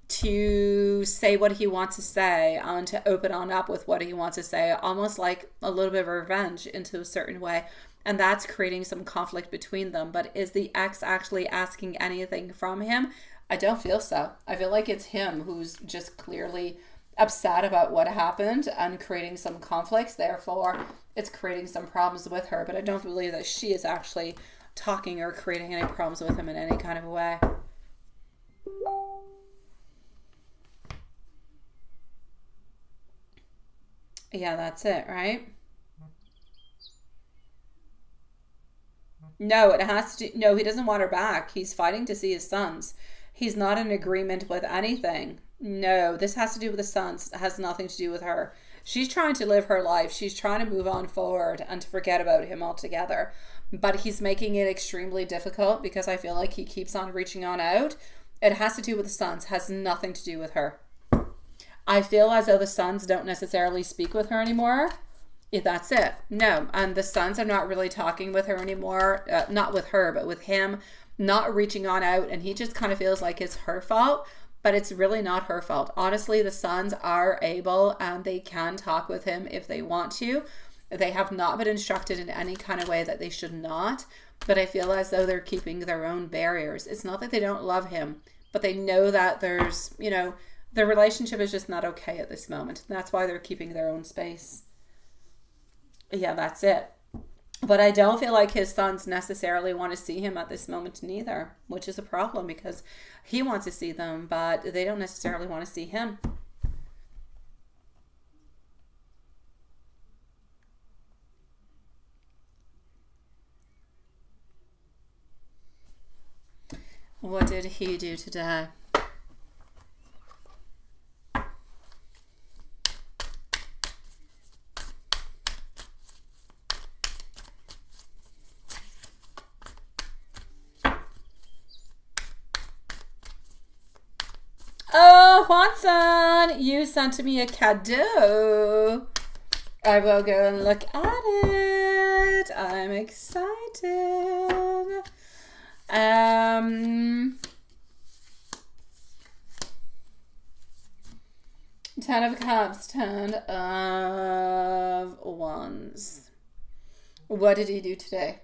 to say what he wants to say and to open on up with what he wants to say, almost like a little bit of revenge into a certain way. And that's creating some conflict between them. But is the ex actually asking anything from him? I don't feel so. I feel like it's him who's just clearly upset about what happened and creating some conflicts. Therefore, it's creating some problems with her. But I don't believe that she is actually talking or creating any problems with him in any kind of way. Yeah, that's it, right? No, it has to. No, he doesn't want her back. He's fighting to see his sons. He's not in agreement with anything. No, this has to do with the sons. It has nothing to do with her. She's trying to live her life. She's trying to move on forward and to forget about him altogether. But he's making it extremely difficult because I feel like he keeps on reaching on out. It has to do with the sons. Has nothing to do with her. I feel as though the sons don't necessarily speak with her anymore. Yeah, that's it. No, and the sons are not really talking with her anymore. Not with her, but with him. Not reaching on out. And he just kind of feels like it's her fault. But it's really not her fault. Honestly, the sons are able and they can talk with him if they want to. They have not been instructed in any kind of way that they should not. But I feel as though they're keeping their own barriers. It's not that they don't love him, but they know that there's, the relationship is just not okay at this moment. That's why they're keeping their own space. Yeah, that's it. But I don't feel like his sons necessarily want to see him at this moment neither, which is a problem because he wants to see them, but they don't necessarily want to see him. What did he do today? Oh, Juanson, you sent me a cadeau. I will go and look at it. I'm excited. 10 of Cups, 10 of Wands. What did he do today?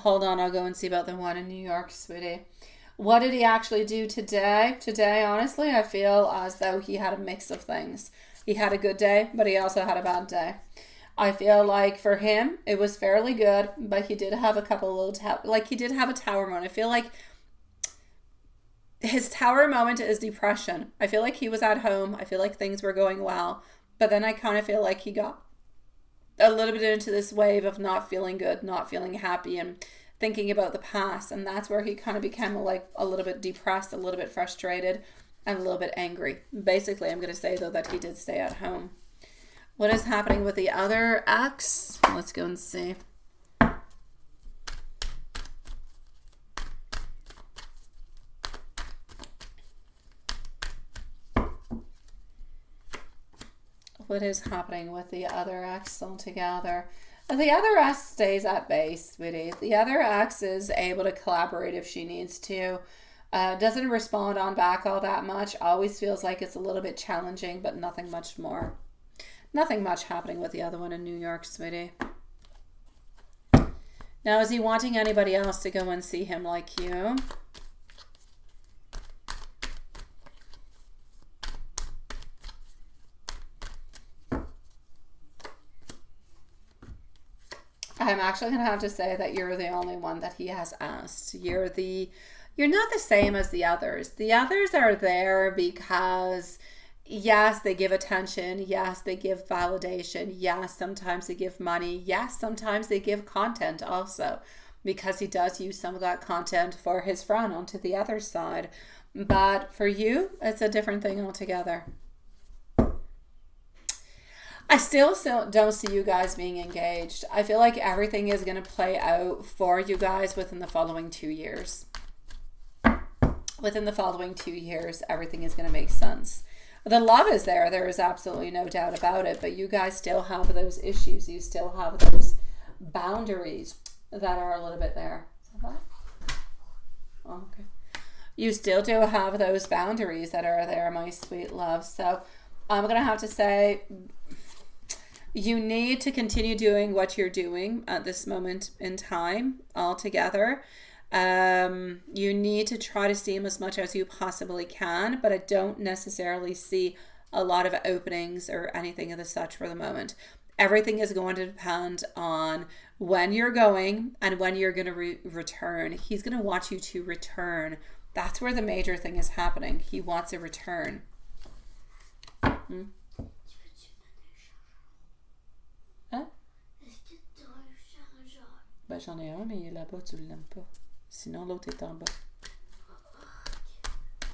Hold on, I'll go and see about the one in New York, sweetie. What did he actually do today? Today, honestly, I feel as though he had a mix of things. He had a good day, but he also had a bad day. I feel like for him, it was fairly good, but he did have a couple little he did have a tower moment. I feel like his tower moment is depression. I feel like he was at home. I feel like things were going well, but then I kind of feel like he got a little bit into this wave of not feeling good, not feeling happy, and thinking about the past. And that's where he kind of became like a little bit depressed, a little bit frustrated, and a little bit angry. Basically, I'm going to say, though, that he did stay at home. What is happening with the other ex? Let's go and see. What is happening with the other ex altogether? The other ex stays at base, sweetie. The other ex is able to collaborate if she needs to. Doesn't respond on back all that much. Always feels like it's a little bit challenging, but nothing much more. Nothing much happening with the other one in New York, sweetie. Now, is he wanting anybody else to go and see him like you? I'm actually going to have to say that you're the only one that he has asked. You're not the same as the others. The others are there because Yes, they give attention. Yes, they give validation. Yes, sometimes they give money. Yes, sometimes they give content also, because he does use some of that content for his friend onto the other side. But for you, it's a different thing altogether. I still don't see you guys being engaged. I feel like everything is going to play out for you guys within the following 2 years. Within the following 2 years, everything is going to make sense. The love is there. There is absolutely no doubt about it. But you guys still have those issues. You still have those boundaries that are a little bit there. Is that that? Oh, okay. You still do have those boundaries that are there, my sweet love. So I'm going to have to say, you need to continue doing what you're doing at this moment in time altogether. You need to try to see him as much as you possibly can, but I don't necessarily see a lot of openings or anything of the such for the moment. Everything is going to depend on when you're going and when you're going to return. He's going to want you to return. That's where the major thing is happening. He wants a return. Hein? Est-ce que tu as un chargeur? Ben, j'en ai un, mais il est là-bas, tu l'aimes pas. Sinon, l'autre est en bas.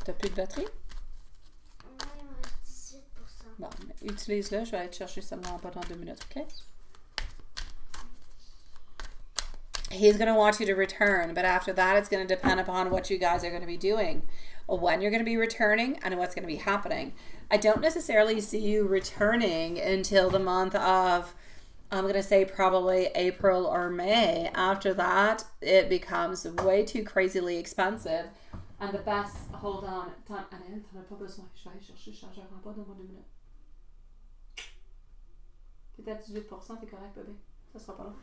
T'as plus de batterie? Non, il me reste 18%. Bon, utilise-le. Je vais aller te chercher ça en bas dans 2 minutes, okay? He's going to want you to return, but after that, it's going to depend upon what you guys are going to be doing, when you're going to be returning, and what's going to be happening. I don't necessarily see you returning until the month of, I'm going to say probably April or May. After that, it becomes way too crazily expensive. And the best, hold on, t'en as pas besoin. Je vais aller chercher le chargeur en bas, donne-moi 2 minutes. T'es à 18%, t'es correct, bébé. Ça sera pas long.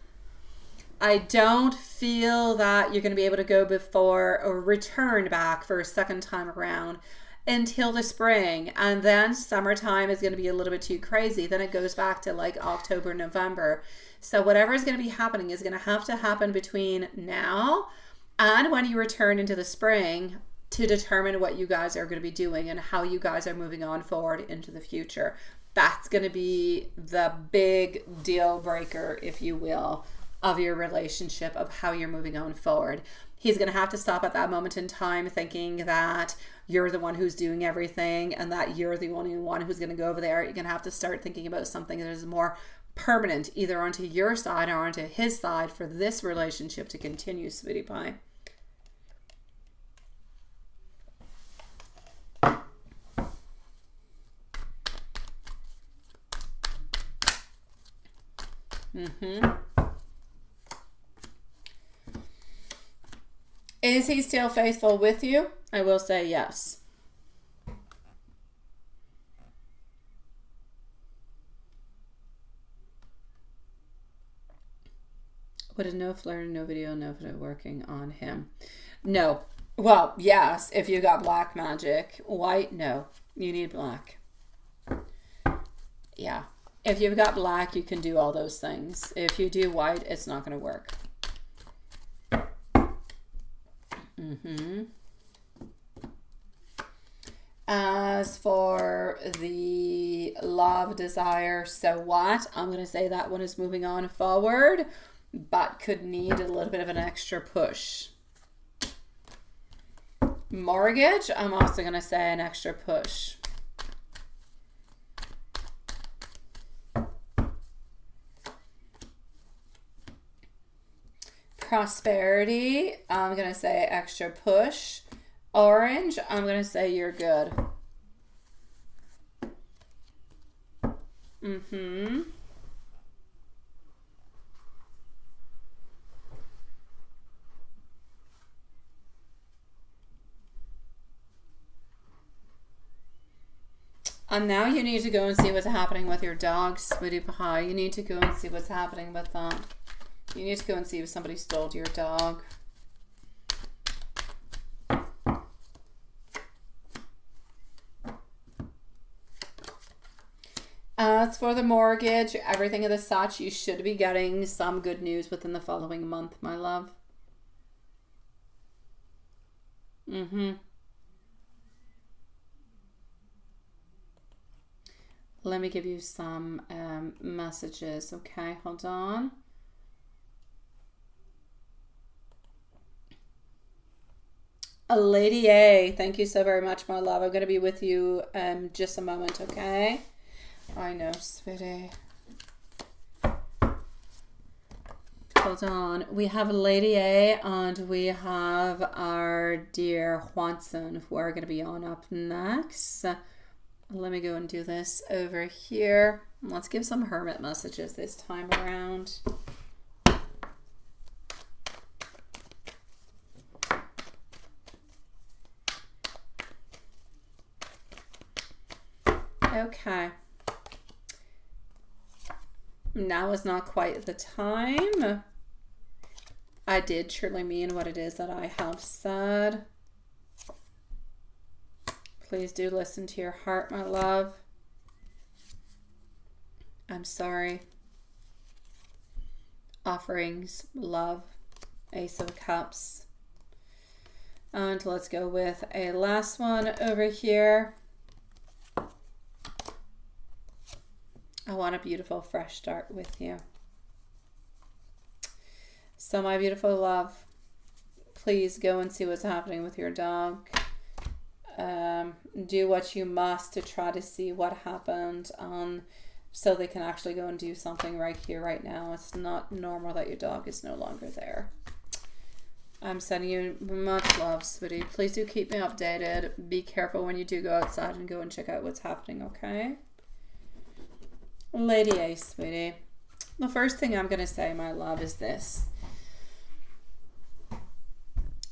I don't feel that you're going to be able to go before or return back for a second time around until the spring. And then summertime is going to be a little bit too crazy. Then it goes back to like October, November. So whatever is going to be happening is going to have to happen between now and when you return into the spring to determine what you guys are going to be doing and how you guys are moving on forward into the future. That's going to be the big deal breaker, if you will, of your relationship, of how you're moving on forward. He's going to have to stop at that moment in time thinking that you're the one who's doing everything and that you're the only one who's going to go over there. You're going to have to start thinking about something that is more permanent, either onto your side or onto his side, for this relationship to continue, sweetie pie. Is he still faithful with you? I will say yes. Would a no flirt, no video, no video working on him? No. Well, yes, if you got black magic. White, no. You need black. Yeah. If you've got black, you can do all those things. If you do white, it's not going to work. As for the love, desire, so what? I'm going to say that one is moving on forward, but could need a little bit of an extra push. Mortgage, I'm also going to say an extra push. Prosperity, I'm going to say extra push. Orange, I'm going to say you're good. And now you need to go and see what's happening with your dog, sweetie pie. You need to go and see what's happening with that. You need to go and see if somebody stole your dog. As for the mortgage, everything of the such, you should be getting some good news within the following month, my love. Let me give you some messages. Okay, hold on. Lady A, thank you so very much, my love. I'm going to be with you just a moment, okay? I know, sweetie. Hold on. We have Lady A and we have our dear Juanson, who are going to be on up next. Let me go and do this over here. Let's give some hermit messages this time around. Okay. Now is not quite the time. I did truly mean what it is that I have said. Please do listen to your heart, my love. I'm sorry. Offerings, love, Ace of Cups. And let's go with a last one over here. I want a beautiful fresh start with you. So my beautiful love, please go and see what's happening with your dog. Do what you must to try to see what happened so they can actually go and do something right here, right now. It's not normal that your dog is no longer there. I'm sending you much love, sweetie. Please do keep me updated. Be careful when you do go outside and go and check out what's happening, okay? Lady A, sweetie. The first thing I'm going to say, my love, is this.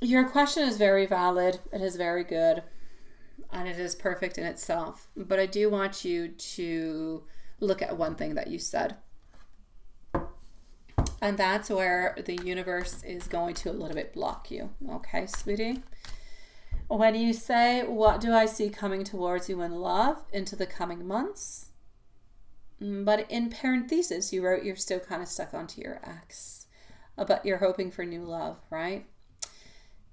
Your question is very valid. It is very good. And it is perfect in itself. But I do want you to look at one thing that you said. And that's where the universe is going to a little bit block you. Okay, sweetie? When you say, what do I see coming towards you in love into the coming months? But in parentheses, you wrote you're still kind of stuck onto your ex. But you're hoping for new love, right?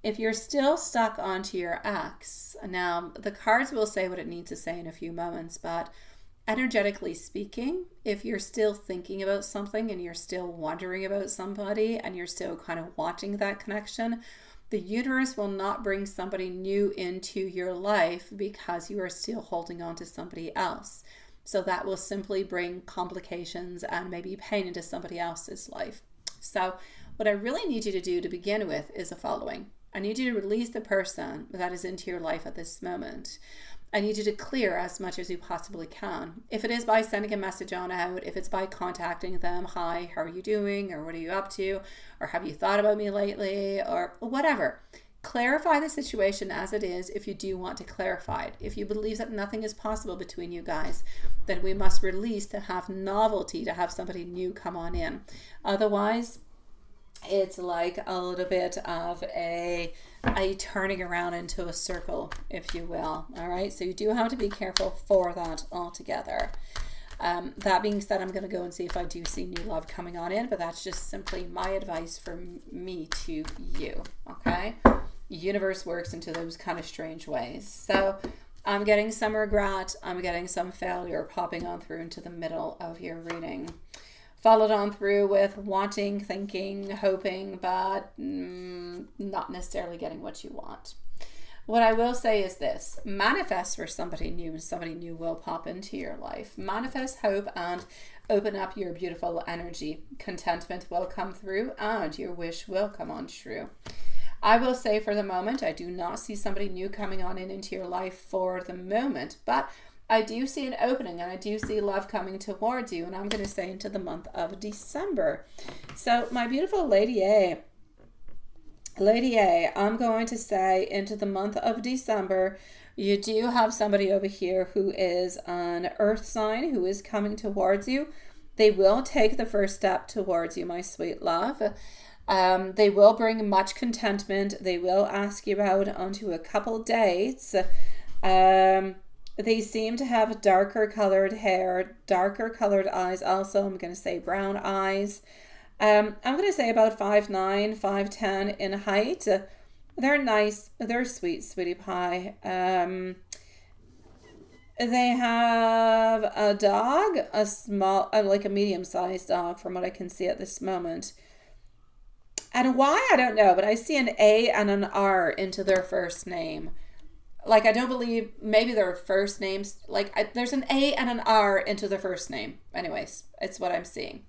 If you're still stuck onto your ex, now the cards will say what it needs to say in a few moments, but energetically speaking, if you're still thinking about something and you're still wondering about somebody and you're still kind of wanting that connection, the universe will not bring somebody new into your life because you are still holding on to somebody else. So that will simply bring complications and maybe pain into somebody else's life. So what I really need you to do to begin with is the following. I need you to release the person that is into your life at this moment. I need you to clear as much as you possibly can. If it is by sending a message on out, if it's by contacting them, hi, how are you doing? Or what are you up to? Or have you thought about me lately? Or whatever. Clarify the situation as it is if you do want to clarify it. If you believe that nothing is possible between you guys, then we must release to have novelty, to have somebody new come on in. Otherwise, it's like a little bit of a turning around into a circle, if you will. All right, so you do have to be careful for that altogether. That being said, I'm going to go and see if I do see new love coming on in, but that's just simply my advice from me to you. Okay, universe works into those kind of strange ways. So I'm getting some regret, I'm getting some failure popping on through into the middle of your reading. Followed on through with wanting, thinking, hoping, but not necessarily getting what you want. What I will say is this. Manifest for somebody new, and somebody new will pop into your life. Manifest hope and open up your beautiful energy. Contentment will come through and your wish will come on true. I will say for the moment, I do not see somebody new coming on into your life for the moment, but I do see an opening and I do see love coming towards you, and I'm going to say into the month of December. So my beautiful Lady A, I'm going to say into the month of December, you do have somebody over here who is an earth sign who is coming towards you. They will take the first step towards you, my sweet love. They will bring much contentment. They will ask you out onto a couple dates. They seem to have darker colored hair, darker colored eyes. Also, I'm going to say brown eyes. I'm going to say about 5'9", 5'10" in height. They're nice. They're sweet, sweetie pie. They have a dog, a small, like a medium-sized dog from what I can see at this moment. And why, I don't know, but I see an A and an R into their first name. Like, I don't believe, maybe their first names, like, there's an A and an R into their first name. Anyways, it's what I'm seeing.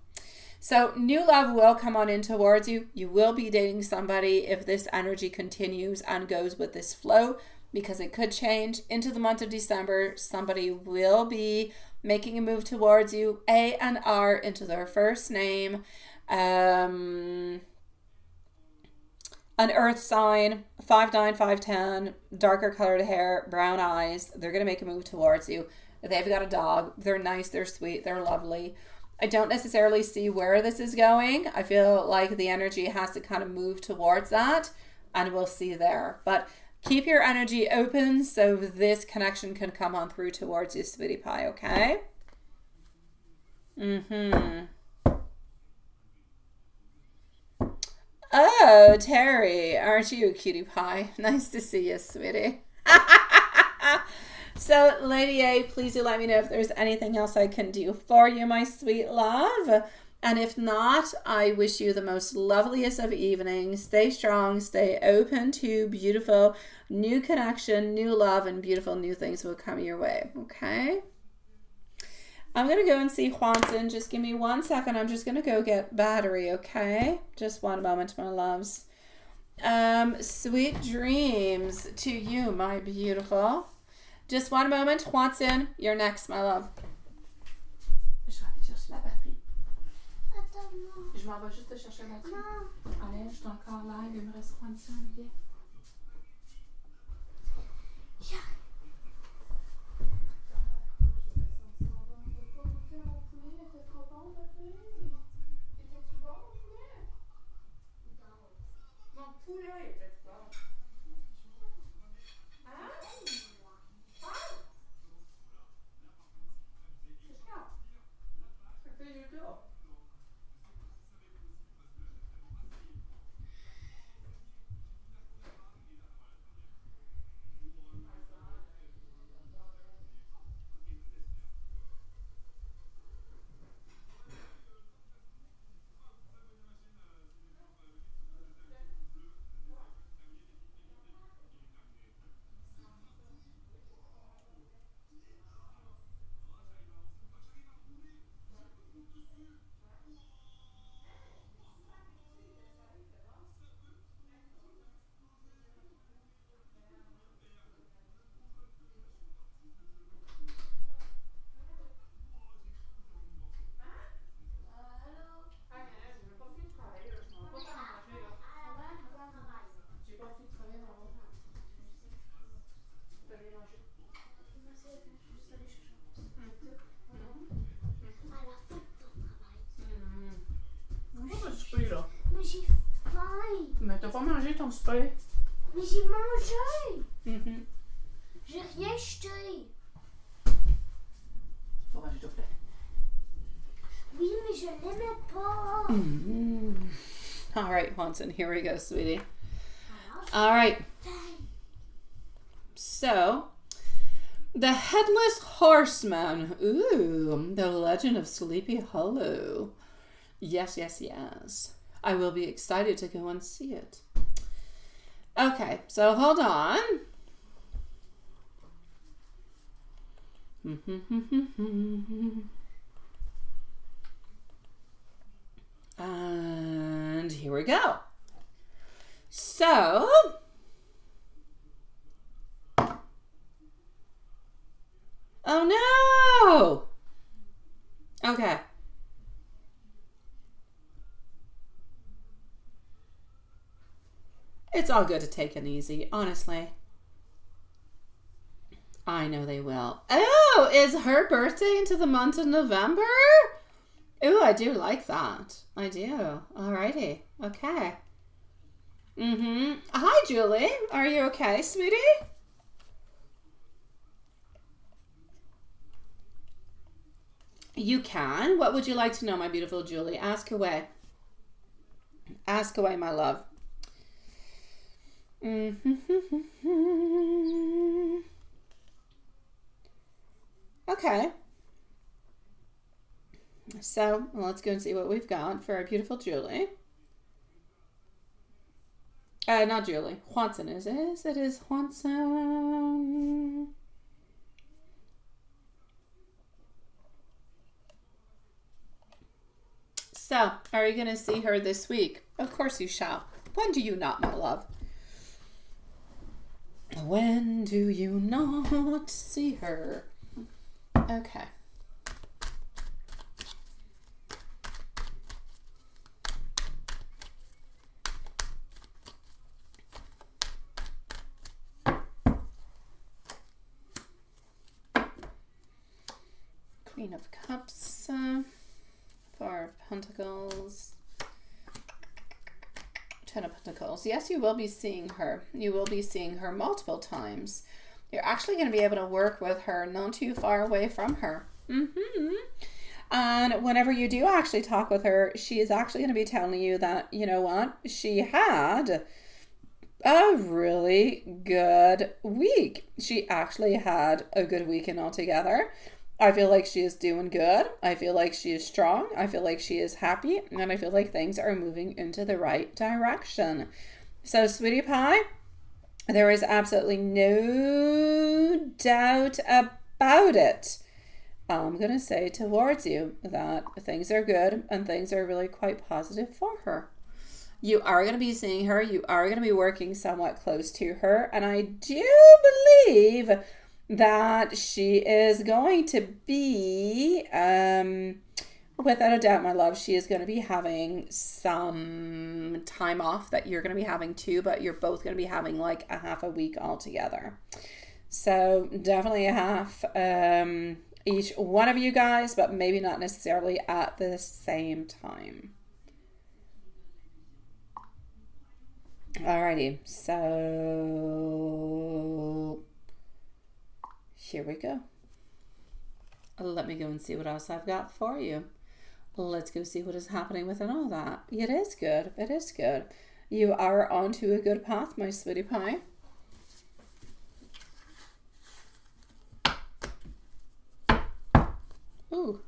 So new love will come on in towards you. You will be dating somebody if this energy continues and goes with this flow, because it could change into the month of December. Somebody will be making a move towards you. A and R into their first name. An earth sign, 5'9", 5'10", darker colored hair, brown eyes. They're going to make a move towards you. They've got a dog. They're nice. They're sweet. They're lovely. I don't necessarily see where this is going. I feel like the energy has to kind of move towards that, and we'll see there. But keep your energy open so this connection can come on through towards you, sweetie pie, okay? Oh, Terry, aren't you a cutie pie? Nice to see you, sweetie. So, Lady A, please do let me know if there's anything else I can do for you, my sweet love. And if not, I wish you the most loveliest of evenings. Stay strong, stay open to beautiful new connection, new love, and beautiful new things will come your way, okay? I'm going to go and see Juanson. Just give me 1 second. I'm just going to go get battery, okay? Just one moment, my loves. Sweet dreams to you, my beautiful. Just one moment. Juanson, you're next, my love. Je vais aller chercher la batterie. Attends, non. Je m'en vais juste te chercher la batterie. Non. Allez, je suis encore live. Il me reste Juanson, viens. Mais j'ai faim. Mais t'as pas mangé ton souper. Mais j'ai mangé. Mm-hmm. J'ai rien jeté. Faut manger ton poulet. Oui, mais je l'aimais pas. Mm-hmm. All right, Juanson, here we go, sweetie. All right. So, the Headless Horseman. Ooh, the Legend of Sleepy Hollow. Yes, yes, yes. I will be excited to go and see it. Okay, so hold on. And here we go. So, oh no! Okay. It's all good to take it easy, honestly. I know they will. Oh, is her birthday into the month of November? Ooh, I do like that. I do. Alrighty. Okay. Hi, Julie. Are you okay, sweetie? You can. What would you like to know, my beautiful Julie? Ask away. Ask away, my love. Okay. So let's go and see what we've got for our beautiful Julie. Not Julie. Juanson is it? It is Juanson. So, are you going to see her this week? Of course you shall. When do you not, my love? When do you not see her? Okay. Queen of Cups, Four of Pentacles, Ten of Pentacles. Yes, you will be seeing her. You will be seeing her multiple times. You're actually going to be able to work with her not too far away from her. And whenever you do actually talk with her, she is actually going to be telling you that, you know what, she had a really good week. She actually had a good weekend altogether. I feel like she is doing good. I feel like she is strong. I feel like she is happy. And I feel like things are moving into the right direction. So, sweetie pie, there is absolutely no doubt about it. I'm going to say towards you that things are good and things are really quite positive for her. You are going to be seeing her. You are going to be working somewhat close to her. And I do believe that she is going to be, without a doubt, my love, she is going to be having some time off that you're going to be having too, but you're both going to be having like a half a week altogether. So definitely a half, each one of you guys, but maybe not necessarily at the same time. Alrighty, so here we go. Let me go and see what else I've got for you. Let's go see what is happening within all that. It is good. It is good. You are onto a good path, my sweetie pie. Ooh.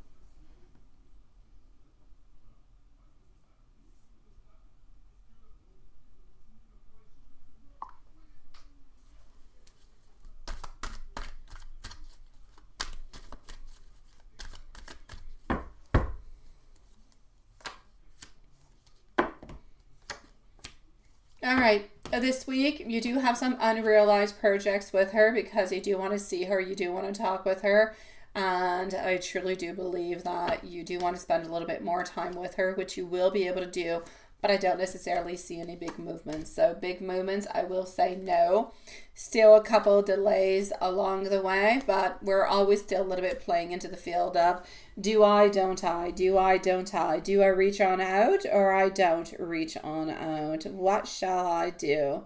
All right, this week you do have some unrealized projects with her because you do want to see her, you do want to talk with her, and I truly do believe that you do want to spend a little bit more time with her, which you will be able to do, but I don't necessarily see any big movements. So big movements, I will say no. Still a couple delays along the way, but we're always still a little bit playing into the field of do I, don't I, do I, don't I, do I reach on out or I don't reach on out? What shall I do?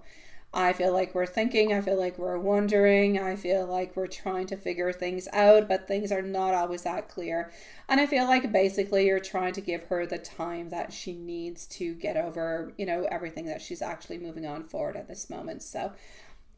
I feel like we're thinking, I feel like we're wondering, I feel like we're trying to figure things out, but things are not always that clear. And I feel like basically you're trying to give her the time that she needs to get over, you know, everything that she's actually moving on forward at this moment. So,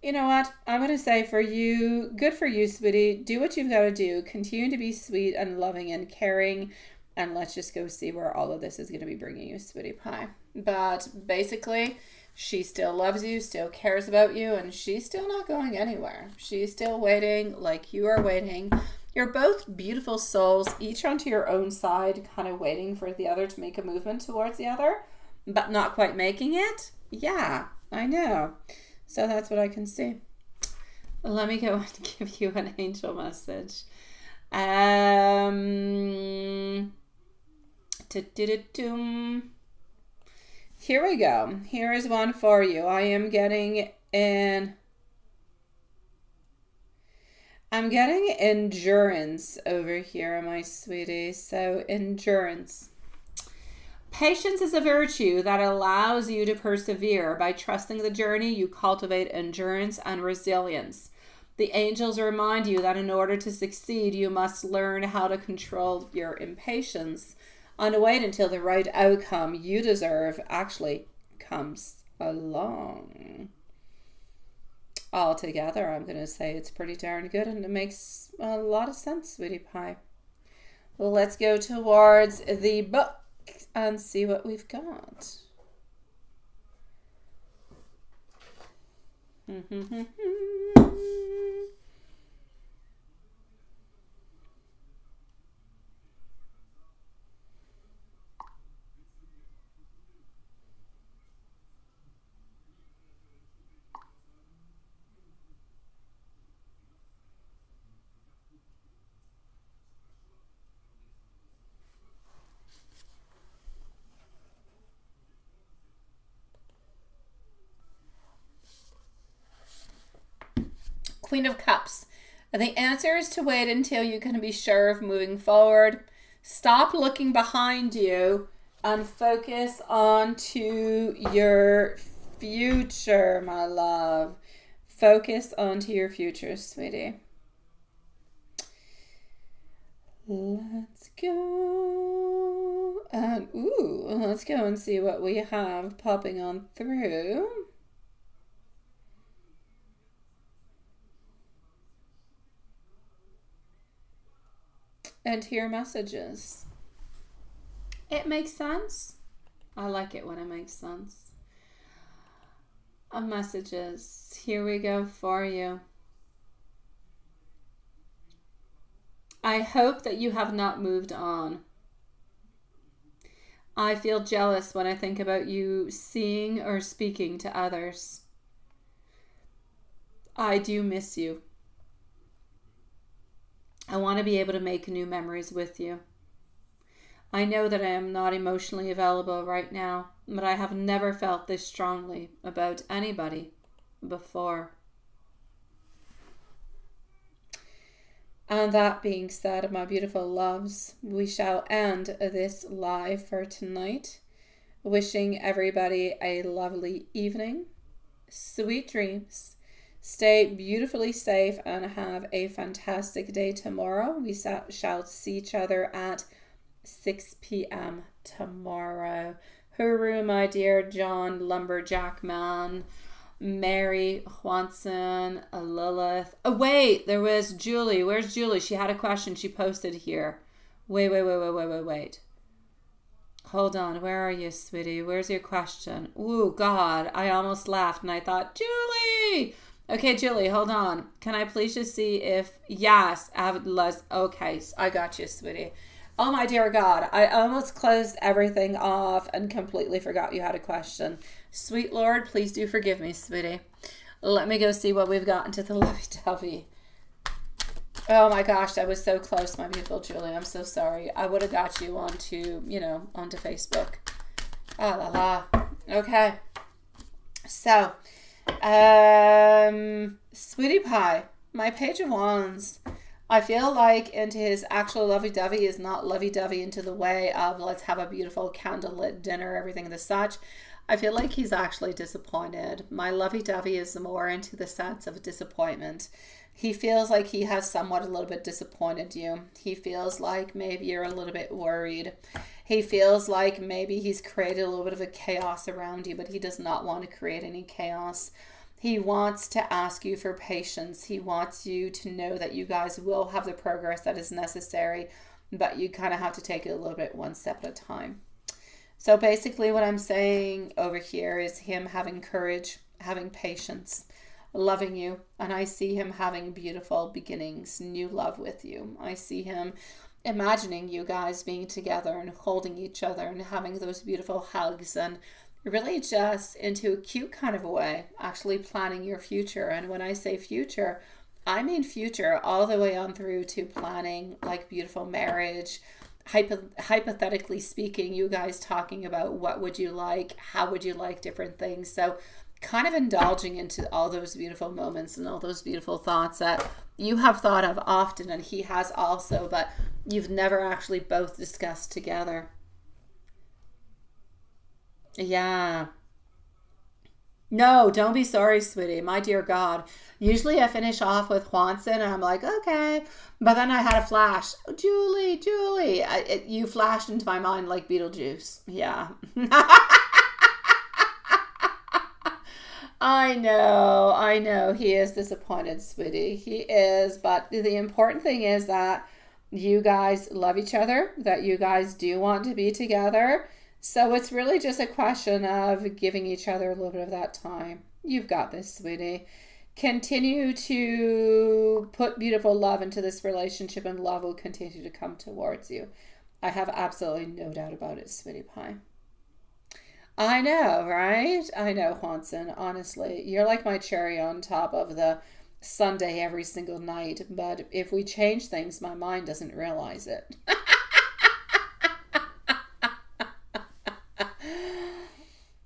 you know what? I'm going to say for you, good for you, sweetie. Do what you've got to do. Continue to be sweet and loving and caring. And let's just go see where all of this is going to be bringing you, sweetie pie. But basically, she still loves you, still cares about you, and she's still not going anywhere. She's still waiting like you are waiting. You're both beautiful souls, each onto your own side, kind of waiting for the other to make a movement towards the other, but not quite making it. Yeah, I know. So that's what I can see. Let me go and give you an angel message. Here we go. Here is one for you. I am getting I'm getting endurance over here, my sweetie. So endurance. Patience is a virtue that allows you to persevere. By trusting the journey, you cultivate endurance and resilience. The angels remind you that in order to succeed, you must learn how to control your impatience and wait until the right outcome you deserve actually comes along. altogether, I'm going to say it's pretty darn good, and it makes a lot of sense, sweetie pie. Let's go towards the book and see what we've got. Queen of Cups. The answer is to wait until you can be sure of moving forward. Stop looking behind you and focus on to your future, my love. Focus onto your future, sweetie. Let's go. And let's go and see what we have popping on through. And hear messages. It makes sense. I like it when it makes sense. Messages. Here we go for you. I hope that you have not moved on. I feel jealous when I think about you seeing or speaking to others. I do miss you. I want to be able to make new memories with you. I know that I am not emotionally available right now, but I have never felt this strongly about anybody before. And that being said, my beautiful loves, we shall end this live for tonight. Wishing everybody a lovely evening, sweet dreams. Stay beautifully safe and have a fantastic day tomorrow. We shall see each other at 6 p.m. tomorrow. Hooroo, my dear John, Lumberjack Man, Mary, Juanson, Lilith. Oh, wait, there was Julie. Where's Julie? She had a question she posted here. Wait. Hold on. Where are you, sweetie? Where's your question? Ooh, God. I almost laughed and I thought, Julie! Okay, Julie, hold on. Can I please just see if... Yes, okay, I got you, sweetie. Oh, my dear God. I almost closed everything off and completely forgot you had a question. Sweet Lord, please do forgive me, sweetie. Let me go see what we've got into the lovey-dovey. Oh, my gosh, that was so close, my beautiful Julie. I'm so sorry. I would have got you onto Facebook. Ah, la, la. Okay. So... Sweetie Pie, my Page of Wands. I feel like into his actual lovey-dovey is not lovey-dovey into the way of let's have a beautiful candlelit dinner, everything the such. I feel like he's actually disappointed. My lovey-dovey is more into the sense of disappointment. He feels like he has somewhat a little bit disappointed you. He feels like maybe you're a little bit worried. He feels like maybe he's created a little bit of a chaos around you, but he does not want to create any chaos. He wants to ask you for patience. He wants you to know that you guys will have the progress that is necessary, but you kind of have to take it a little bit one step at a time. So basically what I'm saying over here is him having courage, having patience, loving you, and I see him having beautiful beginnings, new love with you. I see him imagining you guys being together and holding each other and having those beautiful hugs and really just into a cute kind of a way, actually planning your future. And when I say future, I mean future all the way on through to planning like beautiful marriage. Hypothetically speaking, you guys talking about what would you like, how would you like different things. So kind of indulging into all those beautiful moments and all those beautiful thoughts that you have thought of often and he has also, but you've never actually both discussed together. Yeah. No, don't be sorry, sweetie. My dear God. Usually I finish off with Juanson and I'm like, okay. But then I had a flash. Oh, Julie. You flashed into my mind like Beetlejuice. Yeah. I know. He is disappointed, sweetie. He is. But the important thing is that you guys love each other, that you guys do want to be together. So it's really just a question of giving each other a little bit of that time. You've got this, sweetie. Continue to put beautiful love into this relationship, and love will continue to come towards you. I have absolutely no doubt about it, sweetie pie. I know, right? I know, Juanson. Honestly, you're like my cherry on top of the sundae every single night. But if we change things, my mind doesn't realize it.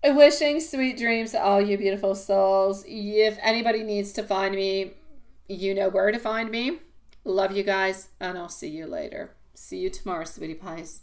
Wishing sweet dreams to all you beautiful souls. If anybody needs to find me, you know where to find me. Love you guys, and I'll see you later. See you tomorrow, sweetie pies.